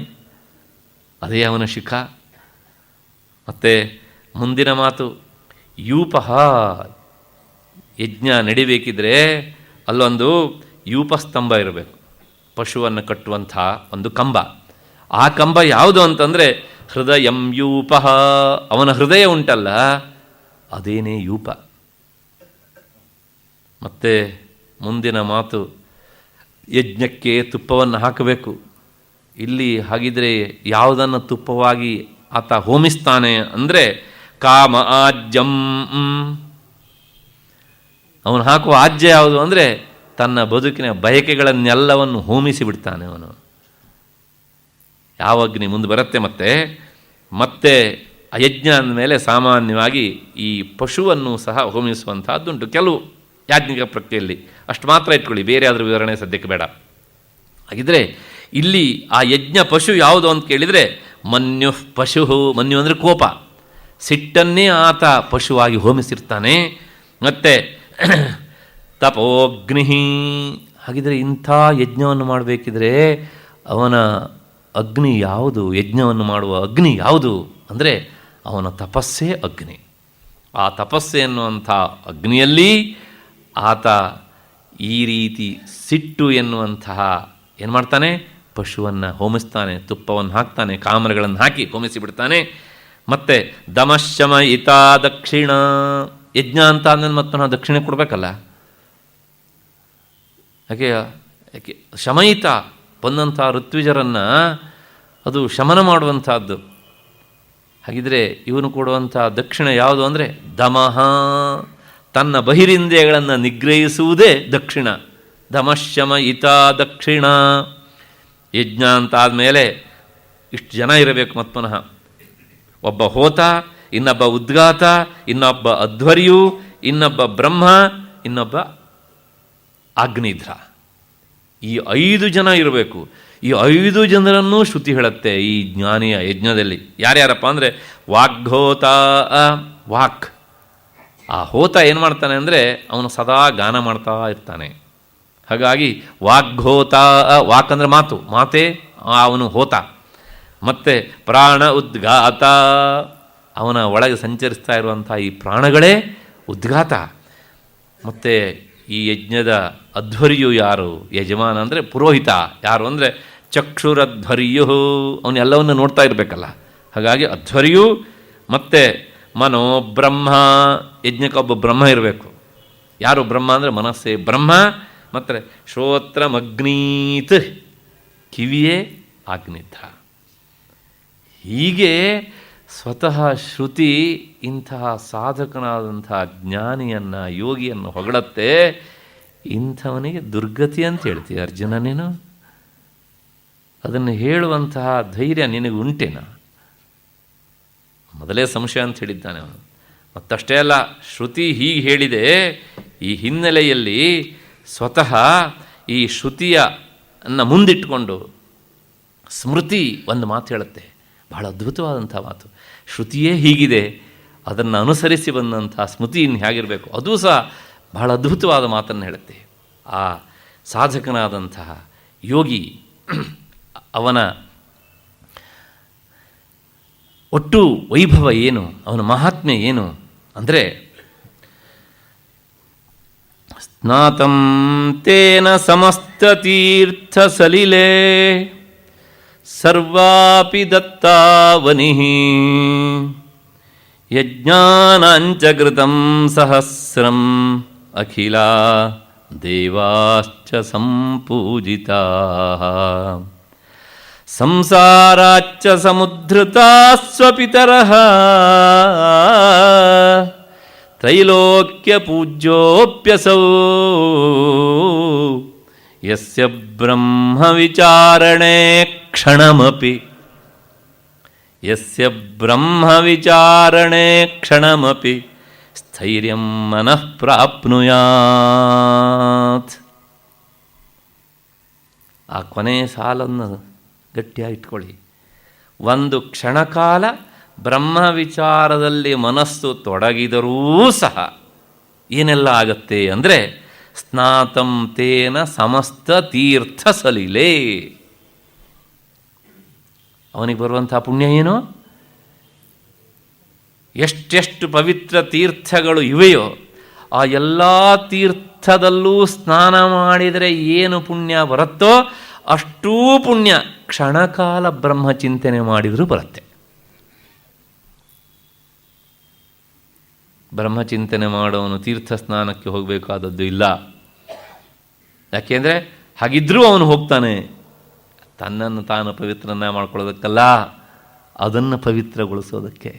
S1: ಅದೇ ಅವನ ಶಿಖಾ. ಮತ್ತು ಮುಂದಿನ ಮಾತು, ಯೂಪಃ. ಯಜ್ಞ ನಡಿಬೇಕಿದ್ರೆ ಅಲ್ಲೊಂದು ಯೂಪಸ್ತಂಭ ಇರಬೇಕು, ಪಶುವನ್ನು ಕಟ್ಟುವಂಥ ಒಂದು ಕಂಬ. ಆ ಕಂಬ ಯಾವುದು ಅಂತಂದರೆ ಹೃದಯಂ ಯೂಪಃ, ಅವನ ಹೃದಯ ಉಂಟಲ್ಲ ಅದೇನೇ ಯೂಪ. ಮತ್ತು ಮುಂದಿನ ಮಾತು, ಯಜ್ಞಕ್ಕೆ ತುಪ್ಪವನ್ನು ಹಾಕಬೇಕು. ಇಲ್ಲಿ ಹಾಗಿದ್ರೆ ಯಾವುದನ್ನು ತುಪ್ಪವಾಗಿ ಆತ ಹೋಮಿಸ್ತಾನೆ ಅಂದರೆ ಕಾಮ ಆಜ್ಯಂ. ಅವನು ಹಾಕುವ ಆಜ್ಯ ಯಾವುದು ಅಂದರೆ ತನ್ನ ಬದುಕಿನ ಬಯಕೆಗಳನ್ನೆಲ್ಲವನ್ನು ಹೋಮಿಸಿ ಬಿಡ್ತಾನೆ ಅವನು. ಯಾವ ಅಗ್ನಿ ಮುಂದೆ ಬರುತ್ತೆ. ಮತ್ತೆ ಆ ಯಜ್ಞ ಅಂದಮೇಲೆ ಸಾಮಾನ್ಯವಾಗಿ ಈ ಪಶುವನ್ನು ಸಹ ಹೋಮಿಸುವಂತಹದ್ದುಂಟು ಕೆಲವು ಯಾಜ್ಞಿಕ ಪ್ರಕ್ರಿಯೆಯಲ್ಲಿ. ಅಷ್ಟು ಮಾತ್ರ ಇಟ್ಕೊಳ್ಳಿ, ಬೇರೆ ಆದರೂ ವಿವರಣೆ ಸದ್ಯಕ್ಕೆ ಬೇಡ. ಹಾಗಿದ್ರೆ ಇಲ್ಲಿ ಆ ಯಜ್ಞ ಪಶು ಯಾವುದು ಅಂತ ಕೇಳಿದರೆ ಮನ್ಯು ಪಶು. ಮನ್ಯು ಅಂದರೆ ಕೋಪ, ಸಿಟ್ಟನ್ನೇ ಆತ ಪಶುವಾಗಿ ಹೋಮಿಸಿರ್ತಾನೆ. ಮತ್ತು ತಪೋಗ್ನಿ. ಹಾಗಿದ್ರೆ ಇಂಥ ಯಜ್ಞವನ್ನು ಮಾಡಬೇಕಿದ್ರೆ ಅವನ ಅಗ್ನಿ ಯಾವುದು? ಯಜ್ಞವನ್ನು ಮಾಡುವ ಅಗ್ನಿ ಯಾವುದು ಅಂದರೆ ಅವನ ತಪಸ್ಸೇ ಅಗ್ನಿ. ಆ ತಪಸ್ಸೆ ಎನ್ನುವಂಥ ಅಗ್ನಿಯಲ್ಲಿ ಆತ ಈ ರೀತಿ ಸಿಟ್ಟು ಎನ್ನುವಂತಹ ಏನು ಮಾಡ್ತಾನೆ? ಪಶುವನ್ನು ಹೋಮಿಸ್ತಾನೆ, ತುಪ್ಪವನ್ನು ಹಾಕ್ತಾನೆ, ಕಾಮರಗಳನ್ನು ಹಾಕಿ ಹೋಮಿಸಿ ಬಿಡ್ತಾನೆ. ಮತ್ತು ದಮಶಮ ಇತಾ ದಕ್ಷಿಣ. ಯಜ್ಞ ಅಂತ ಅಂದಮೇಲೆ ಮತ್ತು ನಾವು ದಕ್ಷಿಣೆ ಕೊಡಬೇಕಲ್ಲ. ಯಾಕೆ ಶಮಯಿತ ಬಂದಂಥ ಋತ್ವಿಜರನ್ನು ಅದು ಶಮನ ಮಾಡುವಂಥದ್ದು. ಹಾಗಿದ್ರೆ ಇವನು ಕೊಡುವಂಥ ದಕ್ಷಿಣ ಯಾವುದು ಅಂದರೆ ದಮಃ. ತನ್ನ ಬಹಿರಿಂದ್ರಿಯಗಳನ್ನು ನಿಗ್ರಹಿಸುವುದೇ ದಕ್ಷಿಣ. ದಮಶಮ ಇತಾ ದಕ್ಷಿಣ. ಯಜ್ಞ ಅಂತಾದಮೇಲೆ ಇಷ್ಟು ಜನ ಇರಬೇಕು. ಮತ್ತು ಪುನಃ ಒಬ್ಬ ಹೋತ, ಇನ್ನೊಬ್ಬ ಉದ್ಗಾತ, ಇನ್ನೊಬ್ಬ ಅಧ್ವರ್ಯು, ಇನ್ನೊಬ್ಬ ಬ್ರಹ್ಮ, ಇನ್ನೊಬ್ಬ ಅಗ್ನಿಧ್ರ. ಈ 5 ಜನ ಇರಬೇಕು. ಈ 5 ಜನರನ್ನೂ ಶ್ರುತಿ ಹೇಳುತ್ತೆ ಈ ಜ್ಞಾನಿಯ ಯಜ್ಞದಲ್ಲಿ. ಯಾರ್ಯಾರಪ್ಪ ಅಂದರೆ ವಾಗ್ಹೋತ, ವಾಕ್. ಆ ಹೋತ ಏನು ಮಾಡ್ತಾನೆ ಅಂದರೆ ಅವನು ಸದಾ ಗಾನ ಮಾಡ್ತಾ ಇರ್ತಾನೆ. ಹಾಗಾಗಿ ವಾಗ್ಹೋತ, ವಾಕ್ ಅಂದರೆ ಮಾತು, ಮಾತೇ ಅವನು ಹೋತ. ಮತ್ತು ಪ್ರಾಣ ಉದ್ಗಾತ, ಅವನ ಒಳಗೆ ಸಂಚರಿಸ್ತಾ ಇರುವಂಥ ಈ ಪ್ರಾಣಗಳೇ ಉದ್ಗಾತ. ಮತ್ತು ಈ ಯಜ್ಞದ ಅಧ್ವರ್ಯು ಯಾರು? ಯಜಮಾನ ಅಂದರೆ ಪುರೋಹಿತ. ಯಾರು ಅಂದರೆ ಚಕ್ಷುರಧ್ವರ್ಯು, ಅವನು ಎಲ್ಲವನ್ನು ನೋಡ್ತಾ ಇರಬೇಕಲ್ಲ. ಹಾಗಾಗಿ ಅಧ್ವರ್ಯು. ಮತ್ತು ಮನೋಬ್ರಹ್ಮ, ಯಜ್ಞಕ್ಕೊಬ್ಬ ಬ್ರಹ್ಮ ಇರಬೇಕು. ಯಾರು ಬ್ರಹ್ಮ ಅಂದರೆ ಮನಸ್ಸೇ ಬ್ರಹ್ಮ. ಮತ್ತು ಶ್ರೋತ್ರಮಗ್ನೀತ್, ಕಿವಿಯೇ ಅಗ್ನಿದ್ಧ. ಹೀಗೆ ಸ್ವತಃ ಶ್ರುತಿ ಇಂತಹ ಸಾಧಕನಾದಂಥ ಜ್ಞಾನಿಯನ್ನು, ಯೋಗಿಯನ್ನು ಹೊಗಳತ್ತೆ. ಇಂಥವನಿಗೆ ದುರ್ಗತಿ ಅಂತ ಹೇಳ್ತೀಯ ಅರ್ಜುನ ನೀನು? ಅದನ್ನು ಹೇಳುವಂತಹ ಧೈರ್ಯ ನಿನಗೆ ಉಂಟೇನ? ಮೊದಲೇ ಸಂಶಯ ಅಂತ ಹೇಳಿದ್ದಾನೆ ಅವನು. ಮತ್ತಷ್ಟೇ ಅಲ್ಲ, ಶ್ರುತಿ ಹೀಗೆ ಹೇಳಿದೆ. ಈ ಹಿನ್ನೆಲೆಯಲ್ಲಿ ಸ್ವತಃ ಈ ಶ್ರುತಿಯನ್ನು ಮುಂದಿಟ್ಟುಕೊಂಡು ಸ್ಮೃತಿ ಒಂದು ಮಾತು ಹೇಳುತ್ತೆ, ಬಹಳ ಅದ್ಭುತವಾದಂಥ ಮಾತು. ಶ್ರುತಿಯೇ ಹೀಗಿದೆ, ಅದನ್ನು ಅನುಸರಿಸಿ ಬಂದಂಥ ಸ್ಮೃತಿ ಇನ್ನು ಹೇಗಿರಬೇಕು, ಅದು ಸಹ ಬಹಳ ಅದ್ಭುತವಾದ ಮಾತನ್ನು ಹೇಳುತ್ತೆ. ಆ ಸಾಧಕನಾದಂತಹ ಯೋಗಿ ಅವನ ಒಟ್ಟು ವೈಭವ ಏನು, ಅವನ ಮಹಾತ್ಮೆ ಏನು ಅಂದರೆ, ಸ್ನಾತಂ ತೇನ ಸಮಸ್ತತೀರ್ಥ ಸಲಿಲೆ ಸರ್ವಾಪಿ ದತ್ತಾವನಿಃ ಯಜ್ಞಾನಾಂಚ ಕೃತಂ ಸಹಸ್ರಂ ಅಖಿಲ ದೇವಾಶ್ಚ ಸಂಪೂಜಿತಾಃ ಸಂಸಾರಾಚ್ಚ ಸಮುದ್ಧೃತಾಸ್ವಪಿತರಃ ತ್ರೈಲೋಕ್ಯ ಪೂಜ್ಯೋಪ್ಯಸೌ ಯಸ್ಯ ಬ್ರಹ್ಮ ವಿಚಾರಣೆ ಕ್ಷಣಮಪಿ ಸ್ಥೈರ್ಯಂ ಮನಃ ಪ್ರಾಪ್ನುಯಾತ್. ಆ ಕೊನೆಯ ಸಾಲನ್ನು ಗಟ್ಟಿಯಾಗಿ ಇಟ್ಕೊಳ್ಳಿ. ಒಂದು ಕ್ಷಣಕಾಲ ಬ್ರಹ್ಮ ವಿಚಾರದಲ್ಲಿ ಮನಸ್ಸು ತೊಡಗಿದರೂ ಸಹ ಏನೆಲ್ಲ ಆಗತ್ತೆ ಅಂದರೆ, ಸ್ನಾತಂ ತೇನ ಸಮಸ್ತ ತೀರ್ಥ ಸಲಿಲೆ. ಅವನಿಗೆ ಬರುವಂಥ ಪುಣ್ಯ ಏನು? ಎಷ್ಟೆಷ್ಟು ಪವಿತ್ರ ತೀರ್ಥಗಳು ಇವೆಯೋ ಆ ಎಲ್ಲ ತೀರ್ಥದಲ್ಲೂ ಸ್ನಾನ ಮಾಡಿದರೆ ಏನು ಪುಣ್ಯ ಬರುತ್ತೋ ಅಷ್ಟೂ ಪುಣ್ಯ ಕ್ಷಣಕಾಲ ಬ್ರಹ್ಮಚಿಂತನೆ ಮಾಡಿದರೂ ಬರುತ್ತೆ. ಬ್ರಹ್ಮಚಿಂತನೆ ಮಾಡೋನು ತೀರ್ಥ ಸ್ನಾನಕ್ಕೆ ಹೋಗಬೇಕಾದದ್ದು ಇಲ್ಲ. ಯಾಕೆಂದರೆ ಹಾಗಿದ್ರೂ ಅವನು ಹೋಗ್ತಾನೆ, ತನ್ನನ್ನು ತಾನು ಪವಿತ್ರನ ಮಾಡ್ಕೊಳ್ಳೋದಕ್ಕಲ್ಲ, ಅದನ್ನು ಪವಿತ್ರಗೊಳಿಸೋದಕ್ಕೆ.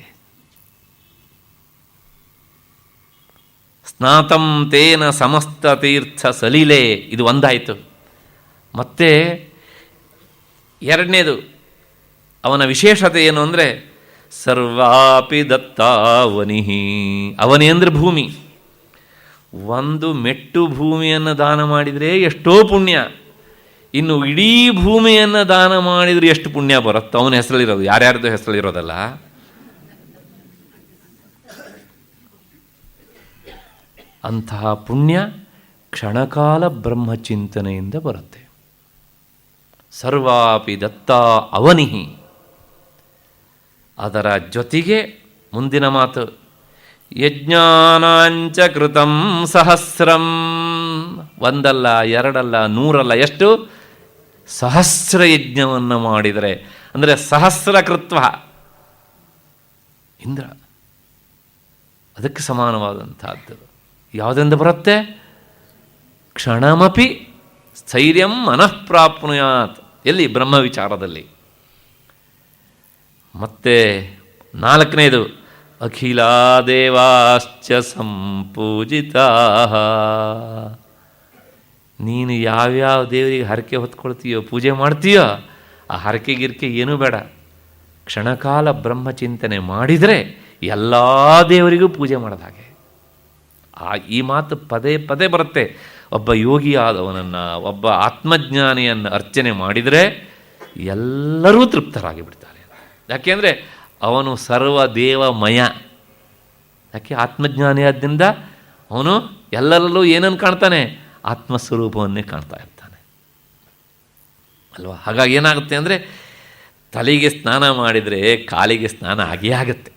S1: ಸ್ನಾತಂ ತೇನ ಸಮಸ್ತ ತೀರ್ಥ ಸಲಿಲೆ, ಇದು ಒಂದಾಯಿತು. ಮತ್ತೆ ಎರಡನೇದು ಅವನ ವಿಶೇಷತೆ ಏನು ಅಂದರೆ, ಸರ್ವಾಪಿ ದತ್ತಾವನಿಃ. ಅವನಿ ಅಂದರೆ ಭೂಮಿ. ಒಂದು ಮೆಟ್ಟು ಭೂಮಿಯನ್ನು ದಾನ ಮಾಡಿದರೆ ಎಷ್ಟೋ ಪುಣ್ಯ, ಇನ್ನು ಇಡೀ ಭೂಮಿಯನ್ನು ದಾನ ಮಾಡಿದರೆ ಎಷ್ಟು ಪುಣ್ಯ ಬರುತ್ತೋ. ಅವನ ಹೆಸರಲ್ಲಿರೋದು, ಯಾರ್ಯಾರ್ದು ಹೆಸರಲ್ಲಿರೋದಲ್ಲ. ಅಂತಹ ಪುಣ್ಯ ಕ್ಷಣಕಾಲ ಬ್ರಹ್ಮಚಿಂತನೆಯಿಂದ ಬರುತ್ತೆ. ಸರ್ವಾಪಿ ದತ್ತ ಅವನಿಃ. ಅದರ ಜೊತೆಗೆ ಮುಂದಿನ ಮಾತು, ಯಜ್ಞಾನಾಂಚ ಕೃತಂ ಸಹಸ್ರಂ. ಒಂದಲ್ಲ, ಎರಡಲ್ಲ, ನೂರಲ್ಲ, ಎಷ್ಟು? ಸಹಸ್ರ ಯಜ್ಞವನ್ನು ಮಾಡಿದರೆ, ಅಂದರೆ ಸಹಸ್ರ ಕೃತ್ವ. ಇಂದ್ರ ಅದಕ್ಕೆ ಸಮಾನವಾದಂಥದ್ದು ಯಾವುದೆಂದು ಬರುತ್ತೆ? ಕ್ಷಣಮಪಿ ಸ್ಥೈರ್ಯಂ ಮನಃ ಪ್ರಾಪ್ನುಯಾತ್. ಎಲ್ಲಿ? ಬ್ರಹ್ಮ ವಿಚಾರದಲ್ಲಿ. ಮತ್ತೆ ನಾಲ್ಕನೇದು, ಅಖಿಲ ದೇವಾಶ್ಚ ಸಂಪೂಜಿತಾಃ. ನೀನು ಯಾವ್ಯಾವ ದೇವರಿಗೆ ಹರಕೆ ಹೊತ್ಕೊಳ್ತೀಯೋ, ಪೂಜೆ ಮಾಡ್ತೀಯೋ, ಆ ಹರಕೆ ಗಿರ್ಕೆ ಏನೂ ಬೇಡ. ಕ್ಷಣಕಾಲ ಬ್ರಹ್ಮಚಿಂತನೆ ಮಾಡಿದರೆ ಎಲ್ಲ ದೇವರಿಗೂ ಪೂಜೆ ಮಾಡೋದು ಹಾಗೆ. ಈ ಮಾತು ಪದೇ ಪದೇ ಬರುತ್ತೆ. ಒಬ್ಬ ಯೋಗಿಯಾದವನನ್ನು, ಒಬ್ಬ ಆತ್ಮಜ್ಞಾನಿಯನ್ನು ಅರ್ಚನೆ ಮಾಡಿದರೆ ಎಲ್ಲರೂ ತೃಪ್ತರಾಗಿ ಬಿಡ್ತಾರೆ. ಯಾಕೆಂದರೆ ಅವನು ಸರ್ವದೇವಮಯ. ಯಾಕೆ? ಆತ್ಮಜ್ಞಾನಿಯಾದ್ದರಿಂದ ಅವನು ಎಲ್ಲರಲ್ಲೂ ಏನನ್ನು ಕಾಣ್ತಾನೆ? ಆತ್ಮಸ್ವರೂಪವನ್ನೇ ಕಾಣ್ತಾ ಇರ್ತಾನೆ ಅಲ್ವಾ. ಹಾಗಾಗಿ ಏನಾಗುತ್ತೆ ಅಂದರೆ, ತಲೆಗೆ ಸ್ನಾನ ಮಾಡಿದರೆ ಕಾಲಿಗೆ ಸ್ನಾನ ಆಗೇ ಆಗುತ್ತೆ.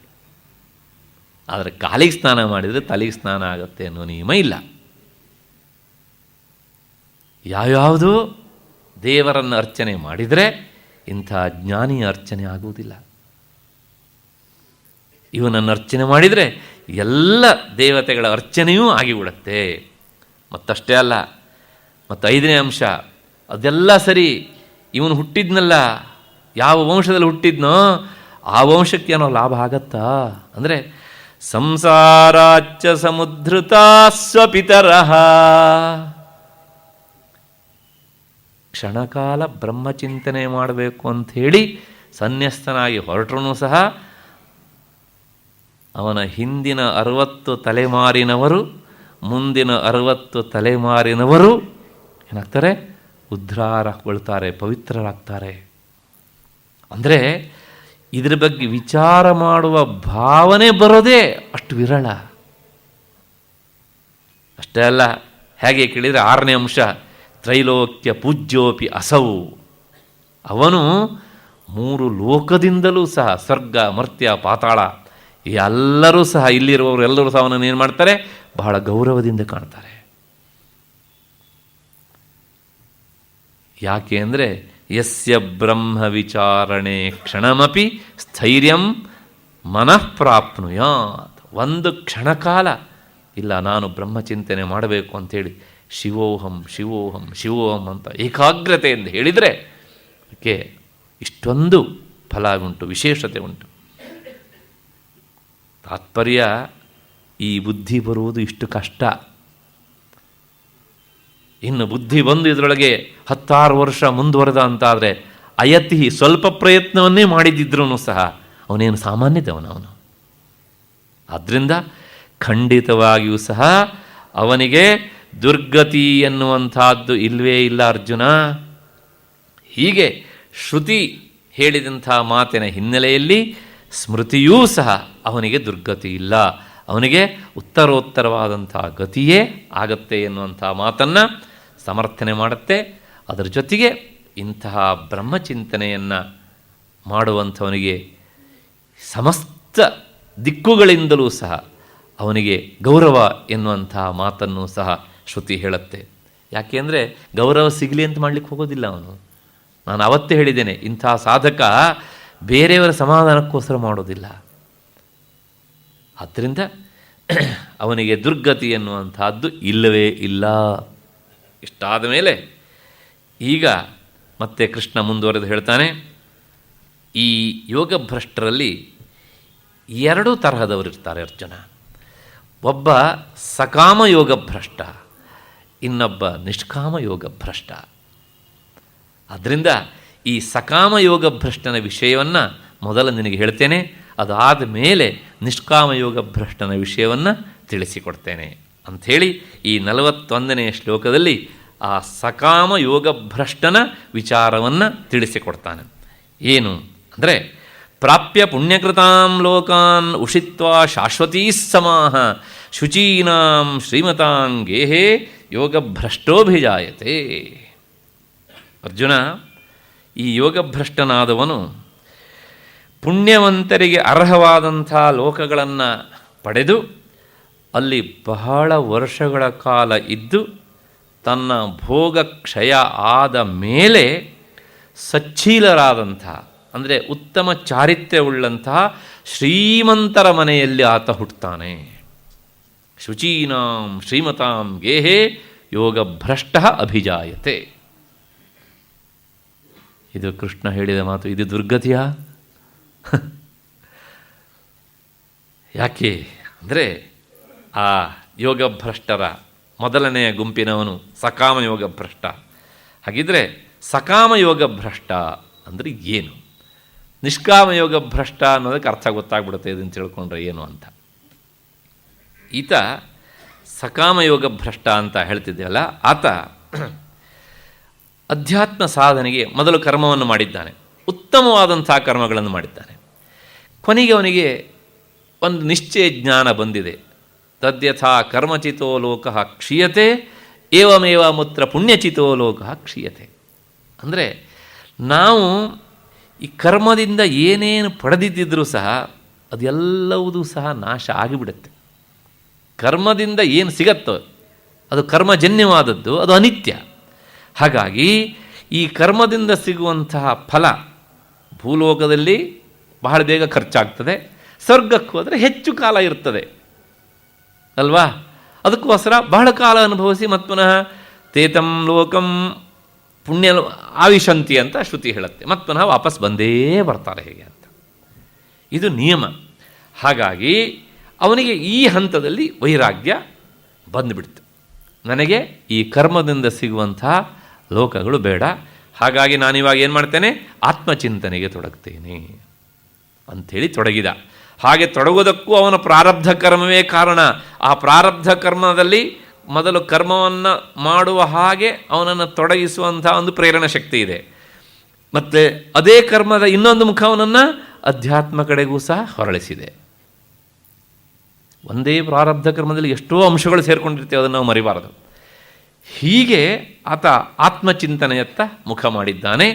S1: ಆದರೆ ಕಾಲಿಗೆ ಸ್ನಾನ ಮಾಡಿದರೆ ತಲೆಗೆ ಸ್ನಾನ ಆಗುತ್ತೆ ಅನ್ನೋ ನಿಯಮ ಇಲ್ಲ. ಯಾವ್ಯಾವುದೋ ದೇವರನ್ನು ಅರ್ಚನೆ ಮಾಡಿದರೆ ಇಂಥ ಜ್ಞಾನಿಯ ಅರ್ಚನೆ ಆಗುವುದಿಲ್ಲ. ಇವನನ್ನು ಅರ್ಚನೆ ಮಾಡಿದರೆ ಎಲ್ಲ ದೇವತೆಗಳ ಅರ್ಚನೆಯೂ ಆಗಿಬಿಡುತ್ತೆ. ಮತ್ತಷ್ಟೇ ಅಲ್ಲ, ಮತ್ತು 5ನೇ ಅಂಶ, ಅದೆಲ್ಲ ಸರಿ, ಇವನು ಹುಟ್ಟಿದ್ನಲ್ಲ, ಯಾವ ವಂಶದಲ್ಲಿ ಹುಟ್ಟಿದ್ನೋ ಆ ವಂಶಕ್ಕೆ ಏನೋ ಲಾಭ ಆಗತ್ತಾ ಅಂದರೆ, ಸಂಸಾರಾಚ್ಚ ಸಮುದ್ರತಾ ಸ್ವಪಿತರಃ. ಕ್ಷಣಕಾಲ ಬ್ರಹ್ಮಚಿಂತನೆ ಮಾಡಬೇಕು ಅಂಥೇಳಿ ಸನ್ಯಸ್ತನಾಗಿ ಹೊರಟ್ರೂ ಸಹ ಅವನ ಹಿಂದಿನ 60 ತಲೆಮಾರಿನವರು, ಮುಂದಿನ 60 ತಲೆಮಾರಿನವರು ಏನಾಗ್ತಾರೆ? ಉದ್ಧಾರಗೊಳ್ತಾರೆ, ಪವಿತ್ರರಾಗ್ತಾರೆ. ಅಂದರೆ ಇದ್ರ ಬಗ್ಗೆ ವಿಚಾರ ಮಾಡುವ ಭಾವನೆ ಬರೋದೇ ಅಷ್ಟು ವಿರಳ. ಅಷ್ಟೇ ಅಲ್ಲ, ಹೇಗೆ ಕೇಳಿದರೆ 6ನೇ ಅಂಶ, ತ್ರೈಲೋಕ್ಯ ಪೂಜ್ಯೋಪಿ ಅಸೌ. ಅವನು 3 ಲೋಕದಿಂದಲೂ ಸಹ, ಸ್ವರ್ಗ, ಮರ್ತ್ಯ, ಪಾತಾಳ, ಎಲ್ಲರೂ ಸಹ, ಇಲ್ಲಿರುವವರು ಎಲ್ಲರೂ ಸಹ ಅವನನ್ನು ಏನು ಮಾಡ್ತಾರೆ? ಬಹಳ ಗೌರವದಿಂದ ಕಾಣ್ತಾರೆ. ಯಾಕೆ ಅಂದರೆ, ಯಸ್ಯ ಬ್ರಹ್ಮ ವಿಚಾರಣೆ ಕ್ಷಣಮಪಿ ಸ್ಥೈರ್ಯಂ ಮನಃ ಪ್ರಾಪ್ನುಯಾತ್. ಒಂದು ಕ್ಷಣಕಾಲ ಇಲ್ಲ, ನಾನು ಬ್ರಹ್ಮಚಿಂತನೆ ಮಾಡಬೇಕು ಅಂಥೇಳಿ ಶಿವೋಹಂ ಶಿವೋಹಂ ಶಿವೋಹಂ ಅಂತ ಏಕಾಗ್ರತೆಯಿಂದ ಹೇಳಿದರೆ ಅದಕ್ಕೆ ಇಷ್ಟೊಂದು ಫಲ ಉಂಟು, ವಿಶೇಷತೆ ಉಂಟು. ತಾತ್ಪರ್ಯ, ಈ ಬುದ್ಧಿ ಬರುವುದು ಇಷ್ಟು ಕಷ್ಟ. ಇನ್ನು ಬುದ್ಧಿ ಬಂದು ಇದರೊಳಗೆ 16 ವರ್ಷ ಮುಂದುವರೆದ ಅಂತಾದರೆ ಅಯತಿ ಸ್ವಲ್ಪ ಪ್ರಯತ್ನವನ್ನೇ ಮಾಡಿದ್ದಿದ್ರೂ ಸಹ ಅವನೇನು ಸಾಮಾನ್ಯದವನವನು. ಆದ್ದರಿಂದ ಖಂಡಿತವಾಗಿಯೂ ಸಹ ಅವನಿಗೆ ದುರ್ಗತಿ ಎನ್ನುವಂಥದ್ದು ಇಲ್ಲವೇ ಇಲ್ಲ ಅರ್ಜುನ. ಹೀಗೆ ಶ್ರುತಿ ಹೇಳಿದಂಥ ಮಾತಿನ ಹಿನ್ನೆಲೆಯಲ್ಲಿ ಸ್ಮೃತಿಯೂ ಸಹ ಅವನಿಗೆ ದುರ್ಗತಿ ಇಲ್ಲ, ಅವನಿಗೆ ಉತ್ತರೋತ್ತರವಾದಂಥ ಗತಿಯೇ ಆಗತ್ತೆ ಎನ್ನುವಂಥ ಮಾತನ್ನು ಸಮರ್ಥನೆ ಮಾಡುತ್ತೆ. ಅದರ ಜೊತೆಗೆ ಇಂತಹ ಬ್ರಹ್ಮಚಿಂತನೆಯನ್ನು ಮಾಡುವಂಥವನಿಗೆ ಸಮಸ್ತ ದಿಕ್ಕುಗಳಿಂದಲೂ ಸಹ ಅವನಿಗೆ ಗೌರವ ಎನ್ನುವಂಥ ಮಾತನ್ನು ಸಹ ಶ್ರುತಿ ಹೇಳುತ್ತೆ. ಯಾಕೆಂದರೆ ಗೌರವ ಸಿಗಲಿ ಅಂತ ಮಾಡಲಿಕ್ಕೆ ಹೋಗೋದಿಲ್ಲ ಅವನು. ನಾನು ಅವತ್ತೇ ಹೇಳಿದ್ದೇನೆ, ಇಂಥ ಸಾಧಕ ಬೇರೆಯವರ ಸಮಾಧಾನಕ್ಕೋಸ್ಕರ ಮಾಡೋದಿಲ್ಲ. ಆದ್ದರಿಂದ ಅವನಿಗೆ ದುರ್ಗತಿ ಎನ್ನುವಂಥದ್ದು ಇಲ್ಲವೇ ಇಲ್ಲ. ಇಷ್ಟಾದ ಮೇಲೆ ಈಗ ಮತ್ತೆ ಕೃಷ್ಣ ಮುಂದುವರೆದು ಹೇಳ್ತಾನೆ, ಈ ಯೋಗಭ್ರಷ್ಟರಲ್ಲಿ 2 ತರಹದವರು ಇರ್ತಾರೆ ಅರ್ಜುನ. ಒಬ್ಬ ಸಕಾಮ ಯೋಗಭ್ರಷ್ಟ, ಇನ್ನೊಬ್ಬ ನಿಷ್ಕಾಮ ಯೋಗಭ್ರಷ್ಟ. ಆದ್ದರಿಂದ ಈ ಸಕಾಮ ಯೋಗಭ್ರಷ್ಟನ ವಿಷಯವನ್ನು ಮೊದಲು ನಿನಗೆ ಹೇಳ್ತೇನೆ, ಅದಾದ ಮೇಲೆ ನಿಷ್ಕಾಮ ಯೋಗಭ್ರಷ್ಟನ ವಿಷಯವನ್ನು ತಿಳಿಸಿಕೊಡ್ತೇನೆ ಅಂಥೇಳಿ ಈ 41ನೇ ಶ್ಲೋಕದಲ್ಲಿ ಆ ಸಕಾಮ ಯೋಗಭ್ರಷ್ಟನ ವಿಚಾರವನ್ನು ತಿಳಿಸಿಕೊಡ್ತಾನೆ. ಏನು ಅಂದರೆ, ಪ್ರಾಪ್ಯ ಪುಣ್ಯಕೃತಾಂ ಲೋಕಾನ್ ಉಷಿತ್ವಾ ಶಾಶ್ವತೀ ಸಮಾಹ ಶುಚೀನಾಂ ಶ್ರೀಮತಾಂ ಗೇಹೇ ಯೋಗಭ್ರಷ್ಟೋಭಿಜಾಯತೆ. ಅರ್ಜುನ, ಈ ಯೋಗಭ್ರಷ್ಟನಾದವನು ಪುಣ್ಯವಂತರಿಗೆ ಅರ್ಹವಾದಂಥ ಲೋಕಗಳನ್ನು ಪಡೆದು ಅಲ್ಲಿ ಬಹಳ ವರ್ಷಗಳ ಕಾಲ ಇದ್ದು ತನ್ನ ಭೋಗ ಕ್ಷಯ ಆದ ಮೇಲೆ ಸಚ್ಛೀಲರಾದಂಥ, ಅಂದರೆ ಉತ್ತಮ ಚಾರಿತ್ರ್ಯವುಳ್ಳಂತಹ ಶ್ರೀಮಂತರ ಮನೆಯಲ್ಲಿ ಆತ ಹುಟ್ಟುತ್ತಾನೆ. ಶುಚೀನಾಂ ಶ್ರೀಮತಾಂ ಗೇಹೇ ಯೋಗಭ್ರಷ್ಟ ಅಭಿಜಾಯತೆ. ಇದು ಕೃಷ್ಣ ಹೇಳಿದ ಮಾತು. ಇದು ದುರ್ಗತಿಯಾ? ಯಾಕೆ ಅಂದರೆ, ಆ ಯೋಗಭ್ರಷ್ಟರ ಮೊದಲನೆಯ ಗುಂಪಿನವನು ಸಕಾಮ ಯೋಗಭ್ರಷ್ಟ. ಹಾಗಿದ್ರೆ ಸಕಾಮ ಯೋಗಭ್ರಷ್ಟ ಅಂದರೆ ಏನು? ನಿಷ್ಕಾಮ ಯೋಗಭ್ರಷ್ಟ ಅನ್ನೋದಕ್ಕೆ ಅರ್ಥ ಗೊತ್ತಾಗ್ಬಿಡುತ್ತೆ ಇದನ್ನು ತಿಳ್ಕೊಂಡ್ರೆ ಏನು ಅಂತ. ಈತ ಸಕಾಮಯೋಗ ಭ್ರಷ್ಟ ಅಂತ ಹೇಳ್ತಿದ್ದೇವಲ್ಲ, ಆತ ಅಧ್ಯಾತ್ಮ ಸಾಧನೆಗೆ ಮೊದಲು ಕರ್ಮವನ್ನು ಮಾಡಿದ್ದಾನೆ, ಉತ್ತಮವಾದಂಥ ಕರ್ಮಗಳನ್ನು ಮಾಡಿದ್ದಾನೆ. ಕೊನೆಗೆ ಅವನಿಗೆ ಒಂದು ನಿಶ್ಚಯ ಜ್ಞಾನ ಬಂದಿದೆ. ತದ್ಯಥಾ ಕರ್ಮಚಿತೋ ಲೋಕ ಕ್ಷೀಯತೆ ಏವಮೇವ ಮುತ್ರ ಪುಣ್ಯಚಿತೋ ಲೋಕ ಕ್ಷೀಯತೆ. ಅಂದರೆ ನಾವು ಈ ಕರ್ಮದಿಂದ ಏನೇನು ಪಡೆದಿದ್ದರೂ ಸಹ ಅದೆಲ್ಲವುದೂ ಸಹ ನಾಶ ಆಗಿಬಿಡುತ್ತೆ. ಕರ್ಮದಿಂದ ಏನು ಸಿಗತ್ತೋ ಅದು ಕರ್ಮಜನ್ಯವಾದದ್ದು, ಅದು ಅನಿತ್ಯ. ಹಾಗಾಗಿ ಈ ಕರ್ಮದಿಂದ ಸಿಗುವಂತಹ ಫಲ ಭೂಲೋಕದಲ್ಲಿ ಬಹಳ ಬೇಗ ಖರ್ಚಾಗ್ತದೆ, ಸ್ವರ್ಗಕ್ಕೂ ಹೋದರೆ ಹೆಚ್ಚು ಕಾಲ ಇರ್ತದೆ ಅಲ್ವಾ. ಅದಕ್ಕೋಸ್ಕರ ಬಹಳ ಕಾಲ ಅನುಭವಿಸಿ ಮತ್ತು ಪುನಃ ತೇತಂ ಲೋಕಂ ಪುಣ್ಯ ಆವಿಶಂತಿ ಅಂತ ಶ್ರುತಿ ಹೇಳುತ್ತೆ. ಮತ್ತು ಪುನಃ ವಾಪಸ್ ಬಂದೇ ಬರ್ತಾರೆ ಹೇಗೆ ಅಂತ, ಇದು ನಿಯಮ. ಹಾಗಾಗಿ ಅವನಿಗೆ ಈ ಹಂತದಲ್ಲಿ ವೈರಾಗ್ಯ ಬಂದುಬಿಡ್ತು. ನನಗೆ ಈ ಕರ್ಮದಿಂದ ಸಿಗುವಂತಹ ಲೋಕಗಳು ಬೇಡ, ಹಾಗಾಗಿ ನಾನಿವಾಗ ಏನು ಮಾಡ್ತೇನೆ, ಆತ್ಮಚಿಂತನೆಗೆ ತೊಡಗ್ತೇನೆ ಅಂಥೇಳಿ ತೊಡಗಿದ. ಹಾಗೆ ತೊಡಗೋದಕ್ಕೂ ಅವನ ಪ್ರಾರಬ್ಧ ಕರ್ಮವೇ ಕಾರಣ. ಆ ಪ್ರಾರಬ್ಧ ಕರ್ಮದಲ್ಲಿ ಮೊದಲು ಕರ್ಮವನ್ನು ಮಾಡುವ ಹಾಗೆ ಅವನನ್ನು ತೊಡಗಿಸುವಂಥ ಒಂದು ಪ್ರೇರಣಾ ಶಕ್ತಿ ಇದೆ. ಮತ್ತು ಅದೇ ಕರ್ಮದ ಇನ್ನೊಂದು ಮುಖ ಅವನನ್ನು ಅಧ್ಯಾತ್ಮ ಕಡೆಗೂ ಸಹ ಹೊರಳಿಸಿದೆ. ಒಂದೇ ಪ್ರಾರಬ್ಧ ಕರ್ಮದಲ್ಲಿ ಎಷ್ಟೋ ಅಂಶಗಳು ಸೇರಿಕೊಂಡಿರ್ತೇವೆ, ಅದನ್ನು ನಾವು ಮರಿಬಾರದು. ಹೀಗೆ ಆತ ಆತ್ಮಚಿಂತನೆಯತ್ತ ಮುಖ ಮಾಡಿದ್ದಾನೆ.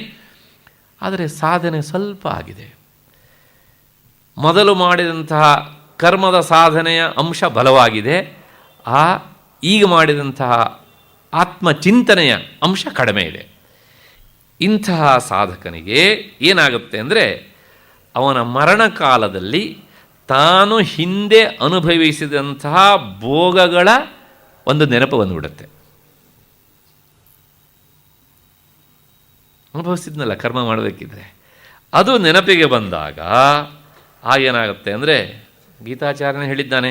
S1: ಆದರೆ ಸಾಧನೆ ಸ್ವಲ್ಪ ಆಗಿದೆ. ಮೊದಲು ಮಾಡಿದಂತಹ ಕರ್ಮದ ಸಾಧನೆಯ ಅಂಶ ಬಲವಾಗಿದೆ, ಈಗ ಮಾಡಿದಂತಹ ಆತ್ಮಚಿಂತನೆಯ ಅಂಶ ಕಡಿಮೆ ಇದೆ. ಇಂತಹ ಸಾಧಕನಿಗೆ ಏನಾಗುತ್ತೆ ಅಂದರೆ, ಅವನ ಮರಣಕಾಲದಲ್ಲಿ ತಾನು ಹಿಂದೆ ಅನುಭವಿಸಿದಂತಹ ಭೋಗಗಳ ಒಂದು ನೆನಪು ಬಂದುಬಿಡುತ್ತೆ. ಅನುಭವಿಸಿದ್ನಲ್ಲ ಕರ್ಮ ಮಾಡಬೇಕಿದ್ರೆ, ಅದು ನೆನಪಿಗೆ ಬಂದಾಗ ಏನಾಗುತ್ತೆ ಅಂದರೆ, ಗೀತಾಚಾರ್ಯನ ಹೇಳಿದ್ದಾನೆ,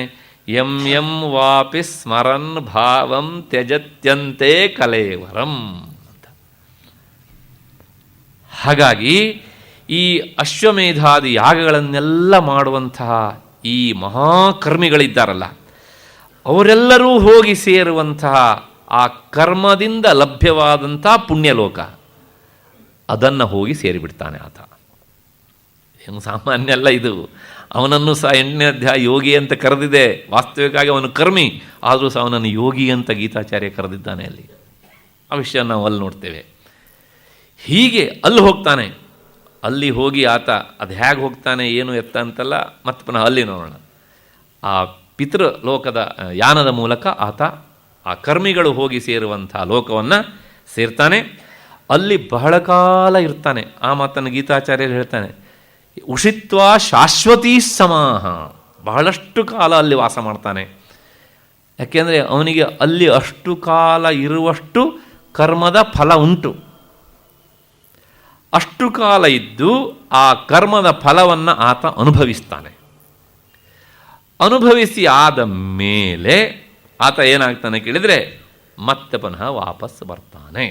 S1: ಎಂ ಎಂ ವಾಪಿ ಸ್ಮರನ್ ಭಾವಂ ತ್ಯಜತ್ಯಂತೆ ಕಲೇವರಂ ಅಂತ. ಹಾಗಾಗಿ ಈ ಅಶ್ವಮೇಧಾದಿ ಯಾಗಗಳನ್ನೆಲ್ಲ ಮಾಡುವಂತಹ ಈ ಮಹಾಕರ್ಮಿಗಳಿದ್ದಾರಲ್ಲ, ಅವರೆಲ್ಲರೂ ಹೋಗಿ ಸೇರುವಂತಹ ಆ ಕರ್ಮದಿಂದ ಲಭ್ಯವಾದಂಥ ಪುಣ್ಯಲೋಕ, ಅದನ್ನು ಹೋಗಿ ಸೇರಿಬಿಡ್ತಾನೆ ಆತ. ಏನು ಸಾಮಾನ್ಯ ಅಲ್ಲ ಇದು. ಅವನನ್ನು ಸಹ 8ನೇ ಅಧ್ಯಾಯ ಯೋಗಿ ಅಂತ ಕರೆದಿದೆ. ವಾಸ್ತವಿಕವಾಗಿ ಅವನು ಕರ್ಮಿ, ಆದರೂ ಸಹ ಅವನನ್ನು ಯೋಗಿ ಅಂತ ಗೀತಾಚಾರ್ಯ ಕರೆದಿದ್ದಾನೆ ಅಲ್ಲಿ. ಆ ವಿಷಯ ನಾವು ಅಲ್ಲಿ ನೋಡ್ತೇವೆ. ಹೀಗೆ ಅಲ್ಲಿ ಹೋಗ್ತಾನೆ. ಅಲ್ಲಿ ಹೋಗಿ ಆತ ಅದು ಹೇಗೆ ಹೋಗ್ತಾನೆ ಏನು ಎತ್ತ ಅಂತಲ್ಲ, ಮತ್ತೆ ಪುನಃ ಅಲ್ಲಿ ನೋಡೋಣ. ಆ ಪಿತೃ ಲೋಕದ ಯಾನದ ಮೂಲಕ ಆತ ಆ ಕರ್ಮಿಗಳು ಹೋಗಿ ಸೇರುವಂಥ ಲೋಕವನ್ನು ಸೇರ್ತಾನೆ. ಅಲ್ಲಿ ಬಹಳ ಕಾಲ ಇರ್ತಾನೆ. ಆ ಮಾತನ್ನು ಗೀತಾಚಾರ್ಯರು ಹೇಳ್ತಾನೆ, ಉಷಿತ್ವಾ ಶಾಶ್ವತೀ ಸಮಾಹ. ಬಹಳಷ್ಟು ಕಾಲ ಅಲ್ಲಿ ವಾಸ ಮಾಡ್ತಾನೆ. ಯಾಕೆಂದರೆ ಅವನಿಗೆ ಅಲ್ಲಿ ಅಷ್ಟು ಕಾಲ ಇರುವಷ್ಟು ಕರ್ಮದ ಫಲ ಉಂಟು. ಅಷ್ಟು ಕಾಲ ಇದ್ದು ಆ ಕರ್ಮದ ಫಲವನ್ನು ಆತ ಅನುಭವಿಸ್ತಾನೆ. ಅನುಭವಿಸಿ ಆದ ಮೇಲೆ ಆತ ಏನಾಗ್ತಾನೆ ಕೇಳಿದರೆ, ಮತ್ತೆ ಪುನಃ ವಾಪಸ್ ಬರ್ತಾನೆ.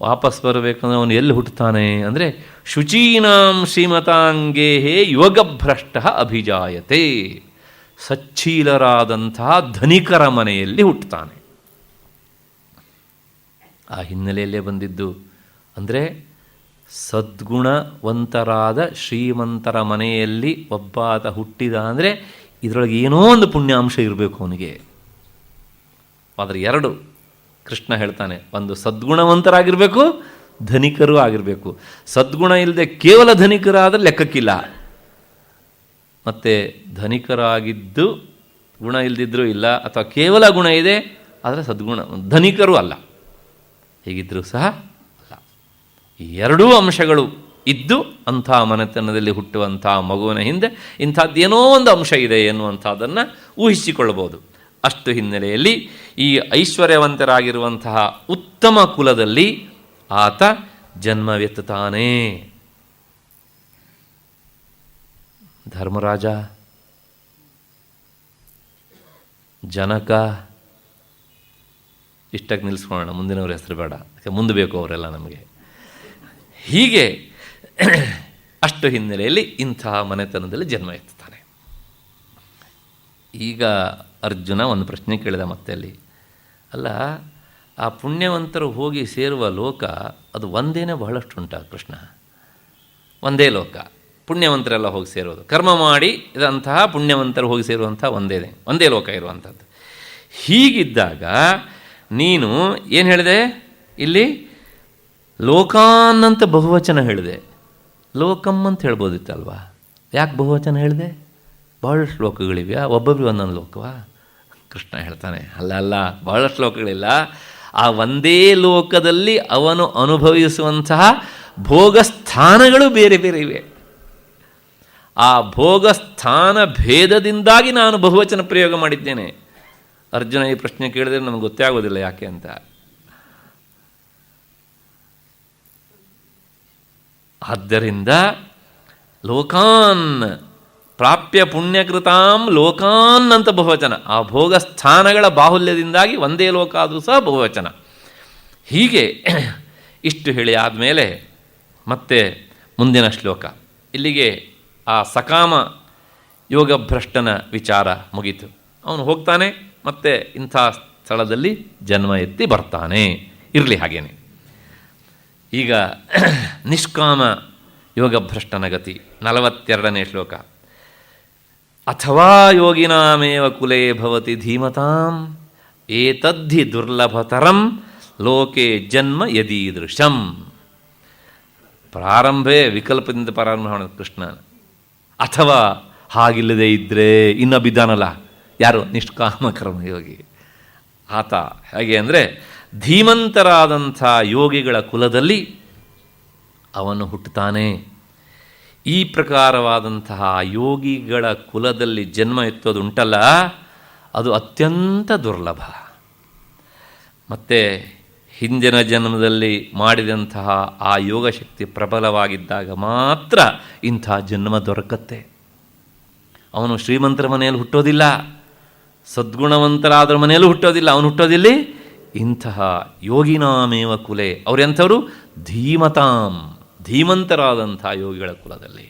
S1: ವಾಪಸ್ ಬರಬೇಕಂದ್ರೆ ಅವನು ಎಲ್ಲಿ ಹುಟ್ಟುತ್ತಾನೆ ಅಂದರೆ, ಶುಚೀನಾಂ ಶ್ರೀಮತಾಂಗೇಹೇ ಯೋಗಭ್ರಷ್ಟ ಅಭಿಜಾಯತೆ. ಸಚ್ಚೀಲರಾದಂತಹ ಧನಿಕರ ಮನೆಯಲ್ಲಿ ಹುಟ್ಟುತ್ತಾನೆ. ಆ ಹಿನ್ನೆಲೆಯಲ್ಲೇ ಬಂದಿದ್ದು ಅಂದರೆ, ಸದ್ಗುಣವಂತರಾದ ಶ್ರೀಮಂತರ ಮನೆಯಲ್ಲಿ ಒಬ್ಬಾತ ಹುಟ್ಟಿದ ಅಂದರೆ ಇದರೊಳಗೆ ಏನೋ ಒಂದು ಪುಣ್ಯಾಂಶ ಇರಬೇಕು ಅವನಿಗೆ. ಆದರೆ ಎರಡು ಕೃಷ್ಣ ಹೇಳ್ತಾನೆ, ಒಂದು ಸದ್ಗುಣವಂತರಾಗಿರಬೇಕು, ಧನಿಕರೂ ಆಗಿರಬೇಕು. ಸದ್ಗುಣ ಇಲ್ಲದೆ ಕೇವಲ ಧನಿಕರಾದರೆ ಲೆಕ್ಕಕ್ಕಿಲ್ಲ. ಮತ್ತು ಧನಿಕರಾಗಿದ್ದು ಗುಣ ಇಲ್ಲದಿದ್ದರೂ ಇಲ್ಲ, ಅಥವಾ ಕೇವಲ ಗುಣ ಇದೆ ಆದರೆ ಸದ್ಗುಣ ಧನಿಕರೂ ಅಲ್ಲ, ಹೀಗಿದ್ದರೂ ಸಹ ಅಲ್ಲ. ಈ ಎರಡೂ ಅಂಶಗಳು ಇದ್ದು ಅಂಥ ಮನೆತನದಲ್ಲಿ ಹುಟ್ಟುವಂಥ ಮಗುವಿನ ಹಿಂದೆ ಇಂಥದ್ದೇನೋ ಒಂದು ಅಂಶ ಇದೆ ಎನ್ನುವಂಥದ್ದನ್ನು ಊಹಿಸಿಕೊಳ್ಳಬಹುದು. ಅಷ್ಟು ಹಿನ್ನೆಲೆಯಲ್ಲಿ ಈ ಐಶ್ವರ್ಯವಂತರಾಗಿರುವಂತಹ ಉತ್ತಮ ಕುಲದಲ್ಲಿ ಆತ ಜನ್ಮವೆತ್ತುತ್ತಾನೆ. ಧರ್ಮರಾಜ, ಜನಕ, ಇಷ್ಟಕ್ಕೆ ನಿಲ್ಲಿಸ್ಕೊಳ್ಳೋಣ, ಮುಂದಿನವ್ರ ಹೆಸರು ಬೇಡ, ಮುಂದೆ ಬೇಕು ಅವರೆಲ್ಲ ನಮಗೆ. ಹೀಗೆ ಅಷ್ಟು ಹಿನ್ನೆಲೆಯಲ್ಲಿ ಇಂತಹ ಮನೆತನದಲ್ಲಿ ಜನ್ಮ ಎತ್ತುತ್ತಾನೆ. ಈಗ ಅರ್ಜುನ ಒಂದು ಪ್ರಶ್ನೆ ಕೇಳಿದ ಮತ್ತೆ ಅಲ್ಲಿ, ಅಲ್ಲ ಆ ಪುಣ್ಯವಂತರು ಹೋಗಿ ಸೇರುವ ಲೋಕ ಅದು ಒಂದೇನೇ ಬಹಳಷ್ಟು ಉಂಟ ಕೃಷ್ಣ? ಒಂದೇ ಲೋಕ ಪುಣ್ಯವಂತರೆಲ್ಲ ಹೋಗಿ ಸೇರೋದು, ಕರ್ಮ ಮಾಡಿ ಇದಂತಹ ಪುಣ್ಯವಂತರು ಹೋಗಿ ಸೇರುವಂಥ ಒಂದೇ ಲೋಕ ಇರುವಂಥದ್ದು. ಹೀಗಿದ್ದಾಗ ನೀನು ಏನು ಹೇಳಿದೆ ಇಲ್ಲಿ? ಲೋಕಾನ್ನಂತ ಬಹುವಚನ ಹೇಳಿದೆ, ಲೋಕಮ್ ಅಂತ ಹೇಳ್ಬೋದಿತ್ತಲ್ವಾ? ಯಾಕೆ ಬಹುವಚನ ಹೇಳಿದೆ? ಬಹಳಷ್ಟು ಲೋಕಗಳಿವೆಯಾ? ಒಬ್ಬೊಬ್ಬರು ಒಂದೊಂದು ಲೋಕವಾ? ಕೃಷ್ಣ ಹೇಳ್ತಾನೆ, ಅಲ್ಲ, ಬಹಳಷ್ಟು ಲೋಕಗಳಿಲ್ಲ. ಆ ಒಂದೇ ಲೋಕದಲ್ಲಿ ಅವನು ಅನುಭವಿಸುವಂತಹ ಭೋಗಸ್ಥಾನಗಳು ಬೇರೆ ಬೇರೆ ಇವೆ. ಆ ಭೋಗಸ್ಥಾನ ಭೇದದಿಂದಾಗಿ ನಾನು ಬಹುವಚನ ಪ್ರಯೋಗ ಮಾಡಿದ್ದೇನೆ. ಅರ್ಜುನ ಈ ಪ್ರಶ್ನೆ ಕೇಳಿದರೆ ನಮಗೆ ಗೊತ್ತೇ ಆಗೋದಿಲ್ಲ ಯಾಕೆ ಅಂತ. ಆದ್ದರಿಂದ ಲೋಕಾನ್ ಪ್ರಾಪ್ಯ ಪುಣ್ಯಕೃತಾಂ ಲೋಕಾನ್ ಅಂತ ಬಹುವಚನ. ಆ ಭೋಗಸ್ಥಾನಗಳ ಬಾಹುಲ್ಯದಿಂದಾಗಿ ಒಂದೇ ಲೋಕ ಆದರೂ ಸಹ ಬಹುವಚನ. ಹೀಗೆ ಇಷ್ಟು ಹೇಳಿ ಆದಮೇಲೆ ಮತ್ತೆ ಮುಂದಿನ ಶ್ಲೋಕ. ಇಲ್ಲಿಗೆ ಆ ಸಕಾಮ ಯೋಗಭ್ರಷ್ಟನ ವಿಚಾರ ಮುಗೀತು. ಅವನು ಹೋಗ್ತಾನೆ, ಮತ್ತೆ ಇಂಥ ಸ್ಥಳದಲ್ಲಿ ಜನ್ಮ ಎತ್ತಿ ಬರ್ತಾನೆ. ಇರಲಿ ಹಾಗೇನೆ. ಈಗ ನಿಷ್ಕಾಮ ಯೋಗಭ್ರಷ್ಟನ ಗತಿ 42ನೇ ಶ್ಲೋಕ. ಅಥವಾ ಯೋಗಿನಾಮೇವ ಕುಲೇ ಭವತಿ ಧೀಮತಾಂ ಏತದ್ಧಿ ದುರ್ಲಭತರಂ ಲೋಕೆ ಜನ್ಮ ಯದೀದೃಶಂ. ಪ್ರಾರಂಭವೇ ವಿಕಲ್ಪದಿಂದ ಪ್ರಾರಂಭ ಮಾಡೋದು ಕೃಷ್ಣ. ಅಥವಾ ಹಾಗಿಲ್ಲದೆ ಇದ್ದರೆ ಇನ್ನೊಬ್ಬಿದ್ದಾನಲ್ಲ, ಯಾರು? ನಿಷ್ಕಾಮ ಕರ್ಮಯೋಗಿ ಆತ. ಹೇಗೆ ಅಂದರೆ ಧೀಮಂತರಾದಂಥ ಯೋಗಿಗಳ ಕುಲದಲ್ಲಿ ಅವನು ಹುಟ್ಟುತ್ತಾನೆ. ಈ ಪ್ರಕಾರವಾದಂತಹ ಯೋಗಿಗಳ ಕುಲದಲ್ಲಿ ಜನ್ಮ ಎತ್ತೋದು ಉಂಟಲ್ಲ, ಅದು ಅತ್ಯಂತ ದುರ್ಲಭ. ಮತ್ತು ಹಿಂದಿನ ಜನ್ಮದಲ್ಲಿ ಮಾಡಿದಂತಹ ಆ ಯೋಗಶಕ್ತಿ ಪ್ರಬಲವಾಗಿದ್ದಾಗ ಮಾತ್ರ ಇಂಥ ಜನ್ಮ ದೊರಕತ್ತೆ. ಅವನು ಶ್ರೀಮಂತರ ಮನೆಯಲ್ಲಿ ಹುಟ್ಟೋದಿಲ್ಲ, ಸದ್ಗುಣವಂತರಾದ್ರ ಮನೆಯಲ್ಲೂ ಹುಟ್ಟೋದಿಲ್ಲ. ಅವನು ಹುಟ್ಟೋದಿಲ್ಲಿ ಇಂತಹ ಯೋಗಿನಾಮೇವ ಕುಲೆ. ಅವರೆಂಥವರು? ಧೀಮತಾಂ, ಧೀಮಂತರಾದಂಥ ಯೋಗಿಗಳ ಕುಲದಲ್ಲಿ.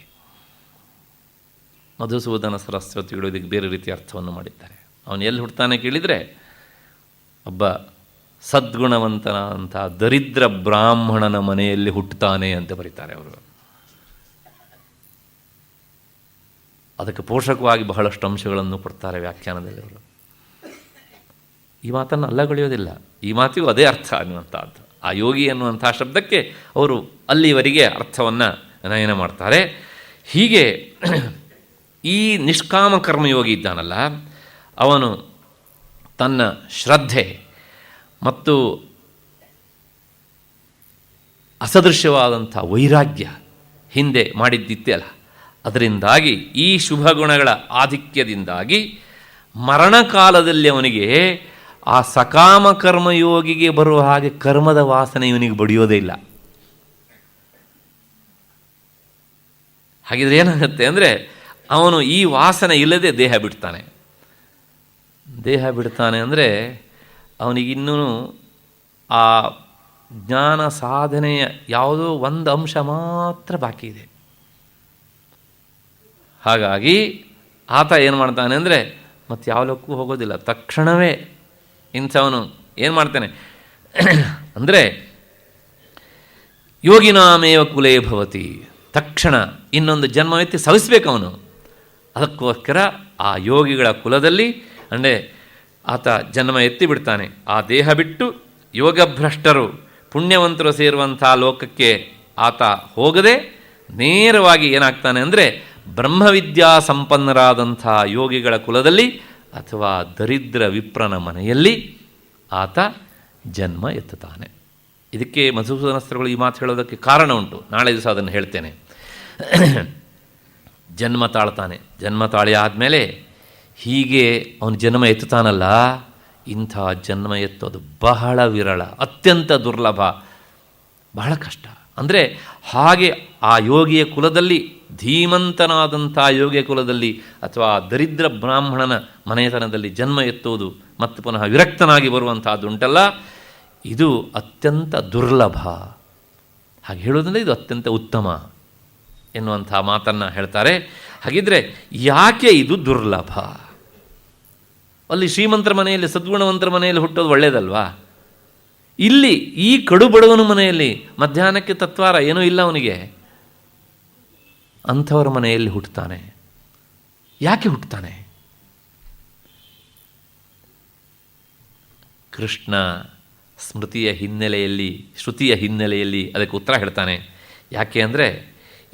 S1: ಮಧುಸೂದನ ಸರಸ್ವತಿಗಳು ಇದಕ್ಕೆ ಬೇರೆ ರೀತಿಯ ಅರ್ಥವನ್ನು ಮಾಡಿದ್ದಾರೆ. ಅವನು ಎಲ್ಲಿ ಹುಟ್ಟುತ್ತಾನೆ ಕೇಳಿದರೆ, ಒಬ್ಬ ಸದ್ಗುಣವಂತನಾದಂಥ ದರಿದ್ರ ಬ್ರಾಹ್ಮಣನ ಮನೆಯಲ್ಲಿ ಹುಟ್ಟುತ್ತಾನೆ ಅಂತ ಬರೀತಾರೆ ಅವರು. ಅದಕ್ಕೆ ಪೋಷಕವಾಗಿ ಬಹಳಷ್ಟು ಅಂಶಗಳನ್ನು ಕೊಡ್ತಾರೆ ವ್ಯಾಖ್ಯಾನದಲ್ಲಿ ಅವರು. ಈ ಮಾತನ್ನು ಅಲ್ಲಗಳೆಯೋದಿಲ್ಲ, ಈ ಮಾತಿಗೂ ಅದೇ ಅರ್ಥ ಅನ್ನುವಂಥದ್ದು. ಆ ಯೋಗಿ ಅನ್ನುವಂಥ ಶಬ್ದಕ್ಕೆ ಅವರು ಅಲ್ಲಿವರೆಗೆ ಅರ್ಥವನ್ನು ನಯನ ಮಾಡ್ತಾರೆ. ಹೀಗೆ ಈ ನಿಷ್ಕಾಮ ಕರ್ಮಯೋಗಿ ಇದ್ದಾನಲ್ಲ, ಅವನು ತನ್ನ ಶ್ರದ್ಧೆ ಮತ್ತು ಅಸದೃಶ್ಯವಾದಂಥ ವೈರಾಗ್ಯ ಹಿಂದೆ ಮಾಡಿದ್ದಿತ್ತಲ್ಲ, ಅದರಿಂದಾಗಿ ಈ ಶುಭ ಗುಣಗಳ ಆಧಿಕ್ಯದಿಂದಾಗಿ ಮರಣಕಾಲದಲ್ಲಿ ಅವನಿಗೆ ಆ ಸಕಾಮ ಕರ್ಮಯೋಗಿಗೆ ಬರುವ ಹಾಗೆ ಕರ್ಮದ ವಾಸನೆ ಇವನಿಗೆ ಬಡಿಯೋದೇ ಇಲ್ಲ. ಹಾಗಿದ್ರೆ ಏನಾಗುತ್ತೆ ಅಂದರೆ, ಅವನು ಈ ವಾಸನೆ ಇಲ್ಲದೆ ದೇಹ ಬಿಡ್ತಾನೆ. ದೇಹ ಬಿಡ್ತಾನೆ ಅಂದರೆ ಅವನಿಗಿನ್ನೂ ಆ ಜ್ಞಾನ ಸಾಧನೆಯ ಯಾವುದೋ ಒಂದು ಅಂಶ ಮಾತ್ರ ಬಾಕಿ ಇದೆ. ಹಾಗಾಗಿ ಆತ ಏನು ಮಾಡ್ತಾನೆ ಅಂದರೆ, ಮತ್ತು ಯಾವ ಲೋಕಕ್ಕೂ ಹೋಗೋದಿಲ್ಲ, ತಕ್ಷಣವೇ ಇಂಥವನು ಏನು ಮಾಡ್ತಾನೆ ಅಂದರೆ ಯೋಗಿನಾಮೇವ ಕುಲೇ ಭವತಿ, ತಕ್ಷಣ ಇನ್ನೊಂದು ಜನ್ಮವೆತ್ತಿ ಸವಿಸ್ಬೇಕು ಅವನು. ಅದಕ್ಕೋಸ್ಕರ ಆ ಯೋಗಿಗಳ ಕುಲದಲ್ಲಿ ಅಂದರೆ ಆತ ಜನ್ಮ ಎತ್ತಿ ಬಿಡ್ತಾನೆ. ಆ ದೇಹ ಬಿಟ್ಟು ಯೋಗಭ್ರಷ್ಟರು ಪುಣ್ಯವಂತರು ಸೇರುವಂಥ ಲೋಕಕ್ಕೆ ಆತ ಹೋಗದೆ ನೇರವಾಗಿ ಏನಾಗ್ತಾನೆ ಅಂದರೆ ಬ್ರಹ್ಮವಿದ್ಯಾ ಸಂಪನ್ನರಾದಂಥ ಯೋಗಿಗಳ ಕುಲದಲ್ಲಿ ಅಥವಾ ದರಿದ್ರ ವಿಪ್ರನ ಮನೆಯಲ್ಲಿ ಆತ ಜನ್ಮ ಎತ್ತುತ್ತಾನೆ. ಇದಕ್ಕೆ ಮಧುಸೂದನಸ್ತ್ರಗಳು ಈ ಮಾತು ಹೇಳೋದಕ್ಕೆ ಕಾರಣ ಉಂಟು, ನಾಳೆ ದಿವಸ ಅದನ್ನು ಹೇಳ್ತೇನೆ. ಜನ್ಮ ತಾಳ್ತಾನೆ. ಜನ್ಮ ತಾಳಿ ಆದಮೇಲೆ ಹೀಗೆ ಅವನು ಜನ್ಮ ಎತ್ತುತ್ತಾನಲ್ಲ, ಇಂಥ ಜನ್ಮ ಎತ್ತೋದು ಬಹಳ ವಿರಳ, ಅತ್ಯಂತ ದುರ್ಲಭ, ಬಹಳ ಕಷ್ಟ. ಅಂದರೆ ಹಾಗೆ ಆ ಯೋಗಿಯ ಕುಲದಲ್ಲಿ, ಧೀಮಂತನಾದಂಥ ಯೋಗಿಯ ಕುಲದಲ್ಲಿ ಅಥವಾ ದರಿದ್ರ ಬ್ರಾಹ್ಮಣನ ಮನೆತನದಲ್ಲಿ ಜನ್ಮ ಎತ್ತುವುದು ಮತ್ತು ಪುನಃ ವಿರಕ್ತನಾಗಿ ಬರುವಂಥದ್ದು ಉಂಟಲ್ಲ, ಇದು ಅತ್ಯಂತ ದುರ್ಲಭ. ಹಾಗೆ ಹೇಳೋದ್ರಿಂದ ಇದು ಅತ್ಯಂತ ಉತ್ತಮ ಎನ್ನುವಂಥ ಮಾತನ್ನು ಹೇಳ್ತಾರೆ. ಹಾಗಿದ್ರೆ ಯಾಕೆ ಇದು ದುರ್ಲಭ? ಅಲ್ಲಿ ಶ್ರೀಮಂತರ ಮನೆಯಲ್ಲಿ, ಸದ್ಗುಣವಂತರ ಮನೆಯಲ್ಲಿ ಹುಟ್ಟೋದು ಒಳ್ಳೆಯದಲ್ವಾ? ಇಲ್ಲಿ ಈ ಕಡು ಬಡವನ ಮನೆಯಲ್ಲಿ ಮಧ್ಯಾಹ್ನಕ್ಕೆ ತತ್ವಾರ ಏನೂ ಇಲ್ಲ ಅವನಿಗೆ, ಅಂಥವರ ಮನೆಯಲ್ಲಿ ಹುಟ್ಟುತ್ತಾನೆ. ಯಾಕೆ ಹುಟ್ಟುತ್ತಾನೆ? ಕೃಷ್ಣ ಸ್ಮೃತಿಯ ಹಿನ್ನೆಲೆಯಲ್ಲಿ, ಶ್ರುತಿಯ ಹಿನ್ನೆಲೆಯಲ್ಲಿ ಅದಕ್ಕೆ ಉತ್ತರ ಹೇಳ್ತಾನೆ. ಯಾಕೆ ಅಂದರೆ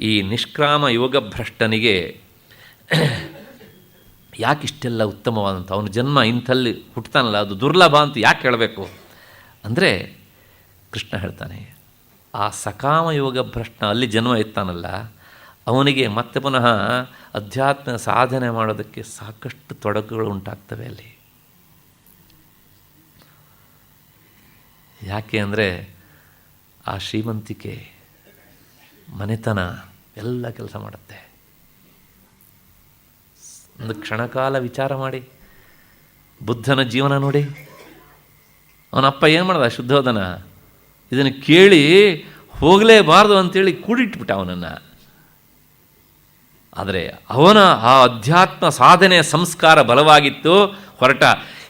S1: ಈ ನಿಷ್ಕಾಮ ಯೋಗ ಭ್ರಷ್ಟನಿಗೆ ಯಾಕಿಷ್ಟೆಲ್ಲ ಉತ್ತಮವಾದಂಥ ಅವನ ಜನ್ಮ ಇಂಥಲ್ಲಿ ಹುಟ್ಟುತ್ತಾನಲ್ಲ, ಅದು ದುರ್ಲಭ ಅಂತ ಯಾಕೆ ಹೇಳಬೇಕು ಅಂದರೆ ಕೃಷ್ಣ ಹೇಳ್ತಾನೆ, ಆ ಸಕಾಮ ಯೋಗ ಭ್ರಷ್ಟ ಅಲ್ಲಿ ಜನ್ಮ ಎತ್ತಾನಲ್ಲ, ಅವನಿಗೆ ಮತ್ತೆ ಪುನಃ ಅಧ್ಯಾತ್ಮ ಸಾಧನೆ ಮಾಡೋದಕ್ಕೆ ಸಾಕಷ್ಟು ತೊಡಕುಗಳು ಉಂಟಾಗ್ತವೆ ಅಲ್ಲಿ. ಯಾಕೆ ಅಂದರೆ ಆ ಶ್ರೀಮಂತಿಕೆ, ಮನೆತನ ಎಲ್ಲ ಕೆಲಸ ಮಾಡುತ್ತೆ. ಒಂದು ಕ್ಷಣಕಾಲ ವಿಚಾರ ಮಾಡಿ, ಬುದ್ಧನ ಜೀವನ ನೋಡಿ. ಅವನಪ್ಪ ಏನು ಮಾಡ್ದ? ಶುದ್ಧೋಧನ ಇದನ್ನು ಕೇಳಿ ಹೋಗಲೇಬಾರ್ದು ಅಂತೇಳಿ ಕೂಡಿಟ್ಬಿಟ್ಟ ಅವನನ್ನು. ಆದರೆ ಅವನ ಆ ಅಧ್ಯಾತ್ಮ ಸಾಧನೆಯ ಸಂಸ್ಕಾರ ಬಲವಾಗಿತ್ತು. ಹೊರಟ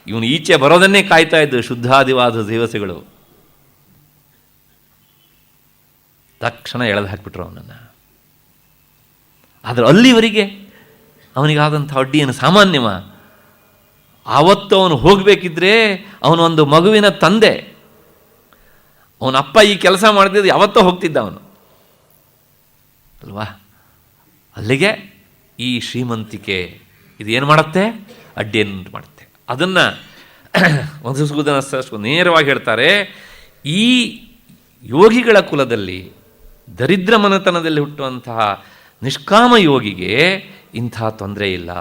S1: ಇವನು ಈಚೆ ಬರೋದನ್ನೇ ಕಾಯ್ತಾ ಇದ್ದು ಶುದ್ಧಾದಿವಾದ ದಿವಸಗಳು. ತಕ್ಷಣ ಎಳೆದು ಹಾಕಿಬಿಟ್ರು ಅವನನ್ನು. ಆದರೆ ಅಲ್ಲಿವರೆಗೆ ಅವನಿಗಾದಂಥ ಅಡ್ಡಿಯನ್ನು ಸಾಮಾನ್ಯವ. ಆವತ್ತು ಅವನು ಹೋಗಬೇಕಿದ್ರೆ ಅವನೊಂದು ಮಗುವಿನ ತಂದೆ, ಅವನ ಅಪ್ಪ ಈ ಕೆಲಸ ಮಾಡ್ತಿದ್ದು ಯಾವತ್ತೋ ಹೋಗ್ತಿದ್ದ ಅವನು ಅಲ್ವಾ? ಅಲ್ಲಿಗೆ ಈ ಶ್ರೀಮಂತಿಕೆ ಇದೇನು ಮಾಡುತ್ತೆ? ಅಡ್ಡಿಯನ್ನು ಮಾಡುತ್ತೆ. ಅದನ್ನು ಮಧುಸೂದನ ನೇರವಾಗಿ ಹೇಳ್ತಾರೆ, ಈ ಯೋಗಿಗಳ ಕುಲದಲ್ಲಿ ದರಿದ್ರ ಮನೆತನದಲ್ಲಿ ಹುಟ್ಟುವಂತಹ ನಿಷ್ಕಾಮ ಯೋಗಿಗೆ ಇಂಥ ತೊಂದರೆ ಇಲ್ಲ.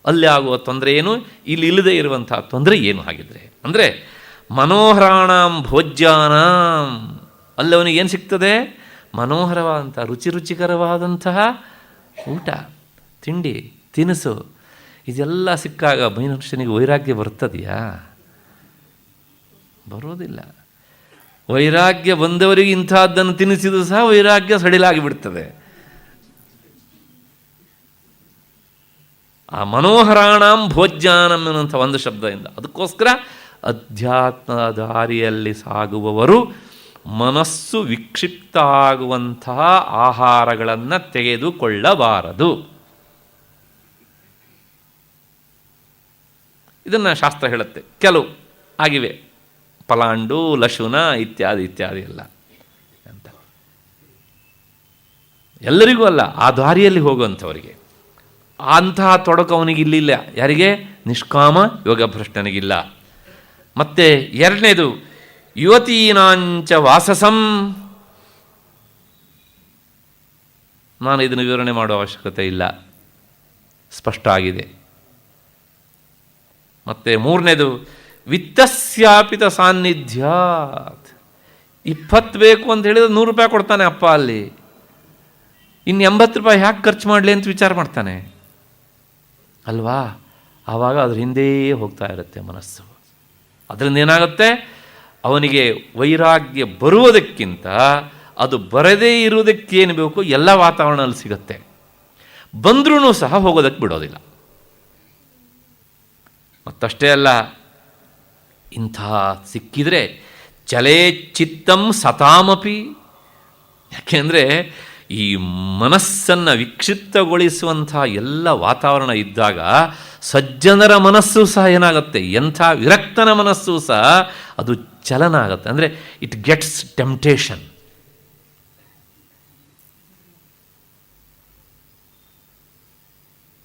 S1: ಅಲ್ಲಿ ಆಗುವ ತೊಂದರೆ ಏನು, ಇಲ್ಲಿ ಇಲ್ಲದೆ ಇರುವಂತಹ ತೊಂದರೆ ಏನು? ಹಾಗಿದ್ರೆ ಅಂದರೆ ಮನೋಹರಾಣಾಂ ಭೋಜ್ಯಾನಾಂ, ಅಲ್ಲಿ ಅವನಿಗೆ ಏನು ಸಿಗ್ತದೆ? ಮನೋಹರವಾದಂಥ ರುಚಿಕರವಾದಂತಹ ಊಟ, ತಿಂಡಿ, ತಿನಿಸು, ಇದೆಲ್ಲ ಸಿಕ್ಕಾಗ ಮನುಷ್ಯನಿಗೆ ವೈರಾಗ್ಯ ಬರ್ತದೆಯಾ? ಬರೋದಿಲ್ಲ. ವೈರಾಗ್ಯ ಬಂದವರಿಗೆ ಇಂಥದ್ದನ್ನು ತಿನ್ನಿಸಿದರೂ ಸಹ ವೈರಾಗ್ಯ ಸಡಿಲಾಗಿ ಬಿಡ್ತದೆ. ಆ ಮನೋಹರಾಣಾಂ ಭೋಜ್ಯಾನಂ ಅನ್ನುವಂಥ ಒಂದು ಶಬ್ದದಿಂದ, ಅದಕ್ಕೋಸ್ಕರ ಅಧ್ಯಾತ್ಮ ದಾರಿಯಲ್ಲಿ ಸಾಗುವವರು ಮನಸ್ಸು ವಿಕ್ಷಿಪ್ತ ಆಗುವಂತಹ ಆಹಾರಗಳನ್ನು ತೆಗೆದುಕೊಳ್ಳಬಾರದು. ಇದನ್ನು ಶಾಸ್ತ್ರ ಹೇಳುತ್ತೆ. ಕೆಲವು ಆಗಿವೆ, ಪಲಾಂಡು, ಲಶುನ ಇತ್ಯಾದಿ ಇತ್ಯಾದಿ ಎಲ್ಲ ಅಂತ. ಎಲ್ಲರಿಗೂ ಅಲ್ಲ, ಆ ದಾರಿಯಲ್ಲಿ ಹೋಗುವಂಥವರಿಗೆ. ಅಂತಹ ತೊಡಕು ಅವನಿಗೆ ಇಲ್ಲಿಲ್ಲ. ಯಾರಿಗೆ? ನಿಷ್ಕಾಮ ಯೋಗಭ್ರಷ್ಟನಿಗಿಲ್ಲ. ಮತ್ತು ಎರಡನೇದು ಯುವತೀನಾಂಚ ವಾಸಸಂ. ನಾನು ಇದನ್ನು ವಿವರಣೆ ಮಾಡುವ ಅವಶ್ಯಕತೆ ಇಲ್ಲ, ಸ್ಪಷ್ಟ ಆಗಿದೆ. ಮತ್ತು ಮೂರನೇದು ವಿತ್ತಸ್ಯಾಪಿತ ಸಾನ್ನಿಧ್ಯಾತ್. 20 ಬೇಕು ಅಂತ ಹೇಳಿದ್ರೆ 100 ರೂಪಾಯಿ ಕೊಡ್ತಾನೆ ಅಪ್ಪ ಅಲ್ಲಿ. ಇನ್ನು 80 ರೂಪಾಯಿ ಯಾಕೆ ಖರ್ಚು ಮಾಡಲಿ ಅಂತ ವಿಚಾರ ಮಾಡ್ತಾನೆ ಅಲ್ವಾ? ಆವಾಗ ಅದ್ರ ಹಿಂದೆ ಹೋಗ್ತಾ ಇರುತ್ತೆ ಮನಸ್ಸು. ಅದರಿಂದ ಏನಾಗುತ್ತೆ? ಅವನಿಗೆ ವೈರಾಗ್ಯ ಬರುವುದಕ್ಕಿಂತ ಅದು ಬರದೇ ಇರುವುದಕ್ಕೇನು ಬೇಕು ಎಲ್ಲ ವಾತಾವರಣದಲ್ಲಿ ಸಿಗುತ್ತೆ. ಬಂದ್ರೂ ಸಹ ಹೋಗೋದಕ್ಕೆ ಬಿಡೋದಿಲ್ಲ. ಮತ್ತಷ್ಟೇ ಅಲ್ಲ, ಇಂಥ ಸಿಕ್ಕಿದರೆ ಚಲೇ ಚಿತ್ತಂ ಸತಾಮಪಿ. ಯಾಕೆಂದರೆ ಈ ಮನಸ್ಸನ್ನು ವಿಕ್ಷಿಪ್ತಗೊಳಿಸುವಂಥ ಎಲ್ಲ ವಾತಾವರಣ ಇದ್ದಾಗ ಸಜ್ಜನರ ಮನಸ್ಸು ಸಹ ಏನಾಗುತ್ತೆ? ಎಂಥ ವಿರಕ್ತನ ಮನಸ್ಸು ಸಹ ಅದು ಚಲನ ಆಗುತ್ತೆ. ಅಂದರೆ ಇಟ್ ಗೆಟ್ಸ್ ಟೆಂಪ್ಟೇಷನ್.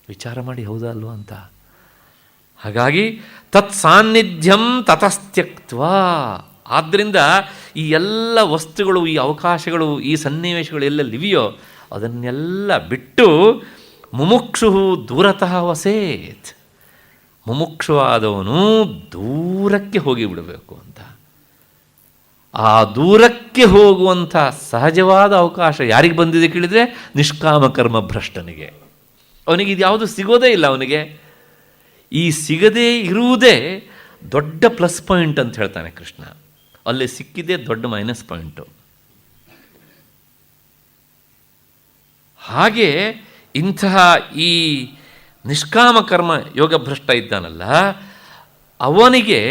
S1: ವಿಚಾರ ಮಾಡಿ, ಹೌದಾ ಅಲ್ವಾ ಅಂತ. ಹಾಗಾಗಿ ತತ್ ಸಾನ್ನಿಧ್ಯಂ ತತಸ್ತ್ಯಕ್ತ್ವ. ಆದ್ದರಿಂದ ಈ ಎಲ್ಲ ವಸ್ತುಗಳು, ಈ ಅವಕಾಶಗಳು, ಈ ಸನ್ನಿವೇಶಗಳು ಎಲ್ಲೆಲ್ಲಿವೆಯೋ ಅದನ್ನೆಲ್ಲ ಬಿಟ್ಟು ಮುಮುಕ್ಷು ದೂರತಃ ವಸೇತ್. ಮುಮುಕ್ಷುವಾದವನು ದೂರಕ್ಕೆ ಹೋಗಿಬಿಡಬೇಕು ಅಂತ. ಆ ದೂರಕ್ಕೆ ಹೋಗುವಂಥ ಸಹಜವಾದ ಅವಕಾಶ ಯಾರಿಗೆ ಬಂದಿದೆ ಕೇಳಿದರೆ ನಿಷ್ಕಾಮ ಕರ್ಮ ಭ್ರಷ್ಟನಿಗೆ. ಅವನಿಗೆ ಇದು ಯಾವುದು ಸಿಗೋದೇ ಇಲ್ಲ. ಅವನಿಗೆ ಈ ಸಿಗದೇ ಇರುವುದೇ ದೊಡ್ಡ ಪ್ಲಸ್ ಪಾಯಿಂಟ್ ಅಂತ ಹೇಳ್ತಾನೆ ಕೃಷ್ಣ. ಅಲ್ಲಿ ಸಿಕ್ಕಿದೆ ದೊಡ್ಡ ಮೈನಸ್ ಪಾಯಿಂಟು. ಹಾಗೆ ಇಂತಹ ಈ ನಿಷ್ಕಾಮ ಕರ್ಮ ಯೋಗ ಭ್ರಷ್ಟ ಇದ್ದಾನಲ್ಲ, ಅವನಿಗೆ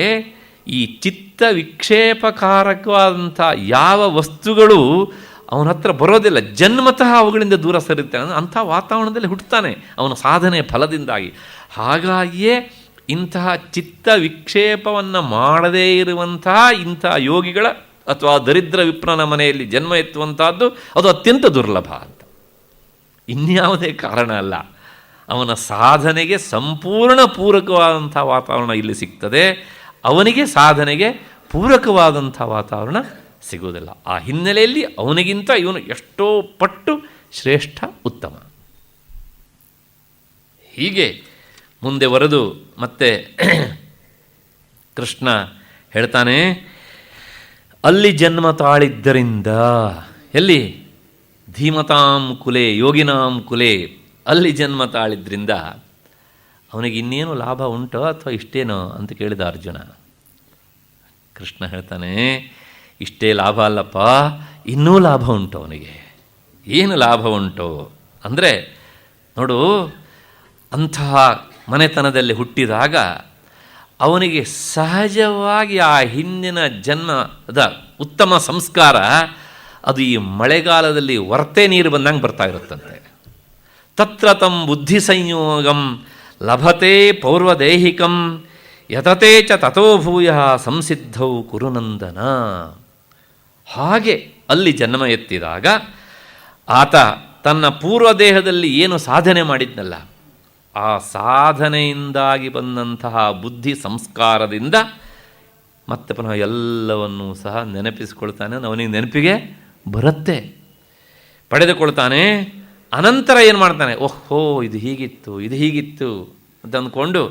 S1: ಈ ಚಿತ್ತ ವಿಕ್ಷೇಪಕಾರಕವಾದಂಥ ಯಾವ ವಸ್ತುಗಳು ಅವನ ಹತ್ರ ಬರೋದಿಲ್ಲ, ಜನ್ಮತಃ ಅವುಗಳಿಂದ ದೂರ ಸರಿತಾನೆ. ಅಂಥ ವಾತಾವರಣದಲ್ಲಿ ಹುಟ್ಟುತ್ತಾನೆ ಅವನ ಸಾಧನೆಯ ಫಲದಿಂದಾಗಿ. ಹಾಗಾಗಿಯೇ ಇಂತಹ ಚಿತ್ತ ವಿಕ್ಷೇಪವನ್ನು ಮಾಡದೇ ಇರುವಂತಹ ಇಂಥ ಯೋಗಿಗಳ ಅಥವಾ ದರಿದ್ರ ವಿಪ್ರನ ಮನೆಯಲ್ಲಿ ಜನ್ಮ ಎತ್ತುವಂತಹದ್ದು ಅದು ಅತ್ಯಂತ ದುರ್ಲಭ ಅಂತ. ಇನ್ಯಾವುದೇ ಕಾರಣ ಅಲ್ಲ, ಅವನ ಸಾಧನೆಗೆ ಸಂಪೂರ್ಣ ಪೂರಕವಾದಂಥ ವಾತಾವರಣ ಇಲ್ಲಿ ಸಿಗ್ತದೆ, ಅವನಿಗೆ ಸಾಧನೆಗೆ ಪೂರಕವಾದಂಥ ವಾತಾವರಣ ಸಿಗುವುದಿಲ್ಲ. ಆ ಹಿನ್ನೆಲೆಯಲ್ಲಿ ಅವನಿಗಿಂತ ಇವನು ಎಷ್ಟೋ ಪಟ್ಟು ಶ್ರೇಷ್ಠ, ಉತ್ತಮ. ಹೀಗೆ ಮುಂದೆ ಬರೆದು ಮತ್ತೆ ಕೃಷ್ಣ ಹೇಳ್ತಾನೆ, ಅಲ್ಲಿ ಜನ್ಮ ತಾಳಿದ್ದರಿಂದ, ಎಲ್ಲಿ? ಧೀಮತಾಂ ಕುಲೆ ಯೋಗಿನಾಂ ಕುಲೆ, ಅಲ್ಲಿ ಜನ್ಮ ತಾಳಿದ್ರಿಂದ ಅವನಿಗೆ ಇನ್ನೇನು ಲಾಭ ಉಂಟೋ ಅಥವಾ ಇಷ್ಟೇನೋ ಅಂತ ಕೇಳಿದ ಅರ್ಜುನ. ಕೃಷ್ಣ ಹೇಳ್ತಾನೆ, ಇಷ್ಟೇ ಲಾಭ ಅಲ್ಲಪ್ಪ, ಇನ್ನೂ ಲಾಭ ಉಂಟು ಅವನಿಗೆ. ಏನು ಲಾಭ ಉಂಟು ಅಂದರೆ, ನೋಡು, ಅಂತಹ ಮನೆತನದಲ್ಲಿ ಹುಟ್ಟಿದಾಗ ಅವನಿಗೆ ಸಹಜವಾಗಿ ಆ ಹಿಂದಿನ ಜನ್ಮದ ಉತ್ತಮ ಸಂಸ್ಕಾರ ಅದು ಈ ಮಳೆಗಾಲದಲ್ಲಿ ಹೊರತೆ ನೀರು ಬಂದಂಗೆ ಬರ್ತಾ ಇರುತ್ತಂತೆ. ತತ್ರ ತಂ ಬುದ್ಧಿ ಸಂಯೋಗಂ ಲಭತೆ ಪೌರ್ವದೇಹಿಕಂ ಯತತೆ ಚ ತಥೋ ಭೂಯ ಸಂಸಿದ್ಧೌ ಕುರುನಂದನ. ಹಾಗೆ ಅಲ್ಲಿ ಜನ್ಮ ಎತ್ತಿದಾಗ ಆತ ತನ್ನ ಪೂರ್ವದೇಹದಲ್ಲಿ ಏನು ಸಾಧನೆ ಮಾಡಿದ್ನಲ್ಲ, ಆ ಸಾಧನೆಯಿಂದಾಗಿ ಬಂದಂತಹ ಬುದ್ಧಿ ಸಂಸ್ಕಾರದಿಂದ ಮತ್ತೆ ಪುನಃ ಎಲ್ಲವನ್ನೂ ಸಹ ನೆನಪಿಸಿಕೊಳ್ತಾನೆ. ಅವನಿಗೆ ನೆನಪಿಗೆ ಬರುತ್ತೆ, ಪಡೆದುಕೊಳ್ತಾನೆ. ಅನಂತರ ಏನು ಮಾಡ್ತಾನೆ, ಓಹೋ ಇದು ಹೀಗಿತ್ತು, ಇದು ಹೀಗಿತ್ತು ಅಂತ ಅಂದ್ಕೊಂಡು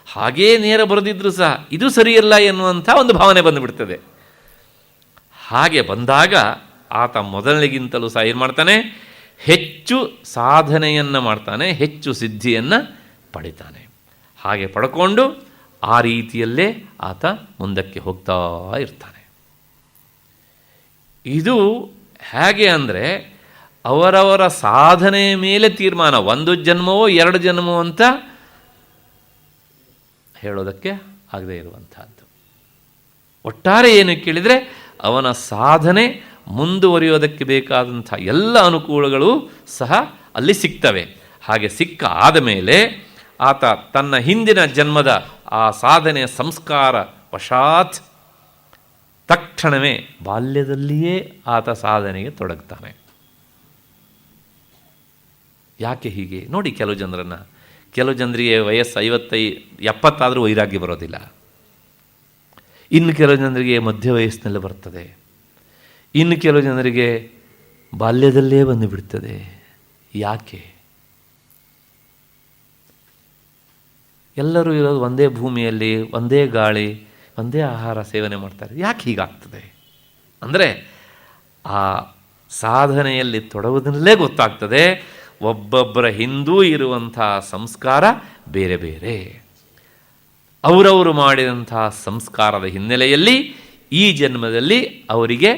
S1: ಹಾಗೇ ನೇರ ಬರೆದಿದ್ರು ಸಹ ಇದು ಸರಿಯಲ್ಲ ಎನ್ನುವಂಥ ಒಂದು ಭಾವನೆ ಬಂದುಬಿಡ್ತದೆ. ಹಾಗೆ ಬಂದಾಗ ಆತ ಮೊದಲನಿಗಿಂತಲೂ ಸಹ ಏನು ಮಾಡ್ತಾನೆ, ಹೆಚ್ಚು ಸಾಧನೆಯನ್ನು ಮಾಡ್ತಾನೆ, ಹೆಚ್ಚು ಸಿದ್ಧಿಯನ್ನು ಪಡಿತಾನೆ. ಹಾಗೆ ಪಡ್ಕೊಂಡು ಆ ರೀತಿಯಲ್ಲೇ ಆತ ಮುಂದಕ್ಕೆ ಹೋಗ್ತಾ ಇರ್ತಾನೆ. ಇದು ಹೇಗೆ ಅಂದರೆ ಅವರವರ ಸಾಧನೆಯ ಮೇಲೆ ತೀರ್ಮಾನ, ಒಂದು ಜನ್ಮವೋ ಎರಡು ಜನ್ಮವೋ ಅಂತ ಹೇಳೋದಕ್ಕೆ ಆಗದೇ ಇರುವಂಥದ್ದು. ಒಟ್ಟಾರೆ ಏನು ಕೇಳಿದರೆ ಅವನ ಸಾಧನೆ ಮುಂದುವರಿಯೋದಕ್ಕೆ ಬೇಕಾದಂಥ ಎಲ್ಲ ಅನುಕೂಲಗಳು ಸಹ ಅಲ್ಲಿ ಸಿಗ್ತವೆ. ಹಾಗೆ ಸಿಕ್ಕ ಆದ ಮೇಲೆ ಆತ ತನ್ನ ಹಿಂದಿನ ಜನ್ಮದ ಆ ಸಾಧನೆಯ ಸಂಸ್ಕಾರ ವಶಾತ್ ತಕ್ಷಣವೇ ಬಾಲ್ಯದಲ್ಲಿಯೇ ಆತ ಸಾಧನೆಗೆ ತೊಡಗ್ತಾನೆ. ಯಾಕೆ ಹೀಗೆ ನೋಡಿ, ಕೆಲವು ಜನರಿಗೆ ವಯಸ್ಸು 50-70 ವೈರಾಗ್ಯ ಬರೋದಿಲ್ಲ. ಇನ್ನು ಕೆಲವು ಜನರಿಗೆ ಮಧ್ಯ ವಯಸ್ಸಿನಲ್ಲಿ ಬರ್ತದೆ, ಇನ್ನು ಕೆಲವು ಜನರಿಗೆ ಬಾಲ್ಯದಲ್ಲೇ ಬಂದುಬಿಡ್ತದೆ. ಯಾಕೆ? ಎಲ್ಲರೂ ಇರೋದು ಒಂದೇ ಭೂಮಿಯಲ್ಲಿ, ಒಂದೇ ಗಾಳಿ, ಒಂದೇ ಆಹಾರ ಸೇವನೆ ಮಾಡ್ತಾರೆ. ಯಾಕೆ ಹೀಗಾಗ್ತದೆ ಅಂದರೆ ಆ ಸಾಧನೆಯಲ್ಲಿ ತೊಡಗುವುದರಲ್ಲೇ ಗೊತ್ತಾಗ್ತದೆ. ಒಬ್ಬೊಬ್ಬರ ಹಿಂದೂ ಇರುವಂಥ ಸಂಸ್ಕಾರ ಬೇರೆ ಬೇರೆ. ಅವರವರು ಮಾಡಿದಂಥ ಸಂಸ್ಕಾರದ ಹಿನ್ನೆಲೆಯಲ್ಲಿ ಈ ಜನ್ಮದಲ್ಲಿ ಅವರಿಗೆ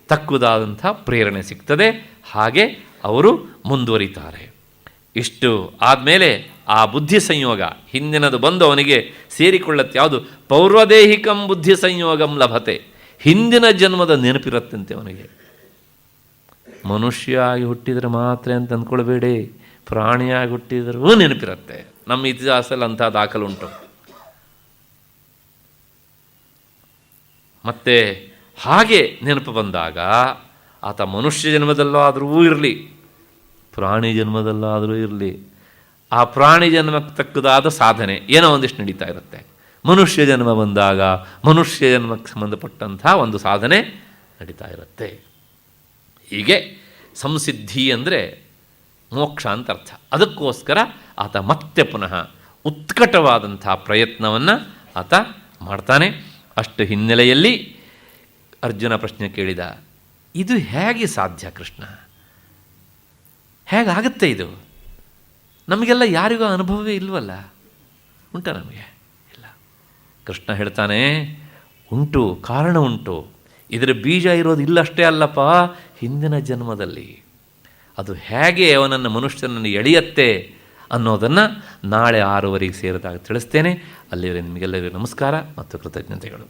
S1: ತಕ್ಕುದಾದಂಥ ಪ್ರೇರಣೆ ಸಿಗ್ತದೆ. ಹಾಗೆ ಅವರು ಮುಂದುವರಿತಾರೆ. ಇಷ್ಟು ಆದಮೇಲೆ ಆ ಬುದ್ಧಿ ಸಂಯೋಗ ಹಿಂದಿನದು ಬಂದು ಅವನಿಗೆ ಸೇರಿಕೊಳ್ಳುತ್ತೆ. ಯಾವುದು? ಪೌರ್ವದೇಹಿಕಂ ಬುದ್ಧಿ ಸಂಯೋಗಂ ಲಭತೆ. ಹಿಂದಿನ ಜನ್ಮದ ನೆನಪಿರುತ್ತಂತೆ ಅವನಿಗೆ. ಮನುಷ್ಯ ಆಗಿ ಹುಟ್ಟಿದರೆ ಮಾತ್ರ ಅಂತ ಅಂದ್ಕೊಳ್ಬೇಡಿ, ಪ್ರಾಣಿಯಾಗಿ ಹುಟ್ಟಿದರೂ ನೆನಪಿರುತ್ತೆ. ನಮ್ಮ ಇತಿಹಾಸದಲ್ಲಿ ಅಂಥ ದಾಖಲುಂಟು. ಮತ್ತು ಹಾಗೆ ನೆನಪು ಬಂದಾಗ ಆತ ಮನುಷ್ಯ ಜನ್ಮದಲ್ಲಾದರೂ ಇರಲಿ, ಪ್ರಾಣಿ ಜನ್ಮದಲ್ಲಾದರೂ ಇರಲಿ, ಆ ಪ್ರಾಣಿ ಜನ್ಮಕ್ಕೆ ತಕ್ಕದಾದ ಸಾಧನೆ ಏನೋ ಒಂದಿಷ್ಟು ನಡೀತಾ ಇರುತ್ತೆ. ಮನುಷ್ಯ ಜನ್ಮ ಬಂದಾಗ ಮನುಷ್ಯ ಜನ್ಮಕ್ಕೆ ಸಂಬಂಧಪಟ್ಟಂಥ ಒಂದು ಸಾಧನೆ ನಡೀತಾ ಇರುತ್ತೆ. ಹೀಗೆ ಸಂಸಿದ್ಧಿ ಅಂದರೆ ಮೋಕ್ಷ ಅಂತ ಅರ್ಥ. ಅದಕ್ಕೋಸ್ಕರ ಆತ ಮತ್ತೆ ಪುನಃ ಉತ್ಕಟವಾದಂಥ ಪ್ರಯತ್ನವನ್ನು ಆತ ಮಾಡ್ತಾನೆ. ಅಷ್ಟು ಹಿನ್ನೆಲೆಯಲ್ಲಿ ಅರ್ಜುನ ಪ್ರಶ್ನೆ ಕೇಳಿದ, ಇದು ಹೇಗೆ ಸಾಧ್ಯ ಕೃಷ್ಣ? ಹೇಗಾಗುತ್ತೆ ಇದು? ನಮಗೆಲ್ಲ ಯಾರಿಗೂ ಅನುಭವವೇ ಇಲ್ವಲ್ಲ, ಉಂಟ ನಮಗೆ? ಇಲ್ಲ. ಕೃಷ್ಣ ಹೇಳ್ತಾನೆ, ಉಂಟು, ಕಾರಣ ಉಂಟು. ಇದರ ಬೀಜ ಇರೋದು ಇಲ್ಲಷ್ಟೇ ಅಲ್ಲಪ್ಪ, ಹಿಂದಿನ ಜನ್ಮದಲ್ಲಿ ಅದು ಹೇಗೆ ಅವನನ್ನು ಮನುಷ್ಯನನ್ನು ಎಳೆಯತ್ತೆ ಅನ್ನೋದನ್ನು ನಾಳೆ 6:15 ಸೇರಿದಾಗ ತಿಳಿಸ್ತೇನೆ. ಅಲ್ಲಿವರೆಗೆ ನಿಮಗೆಲ್ಲರಿಗೂ ನಮಸ್ಕಾರ ಮತ್ತು ಕೃತಜ್ಞತೆಗಳು.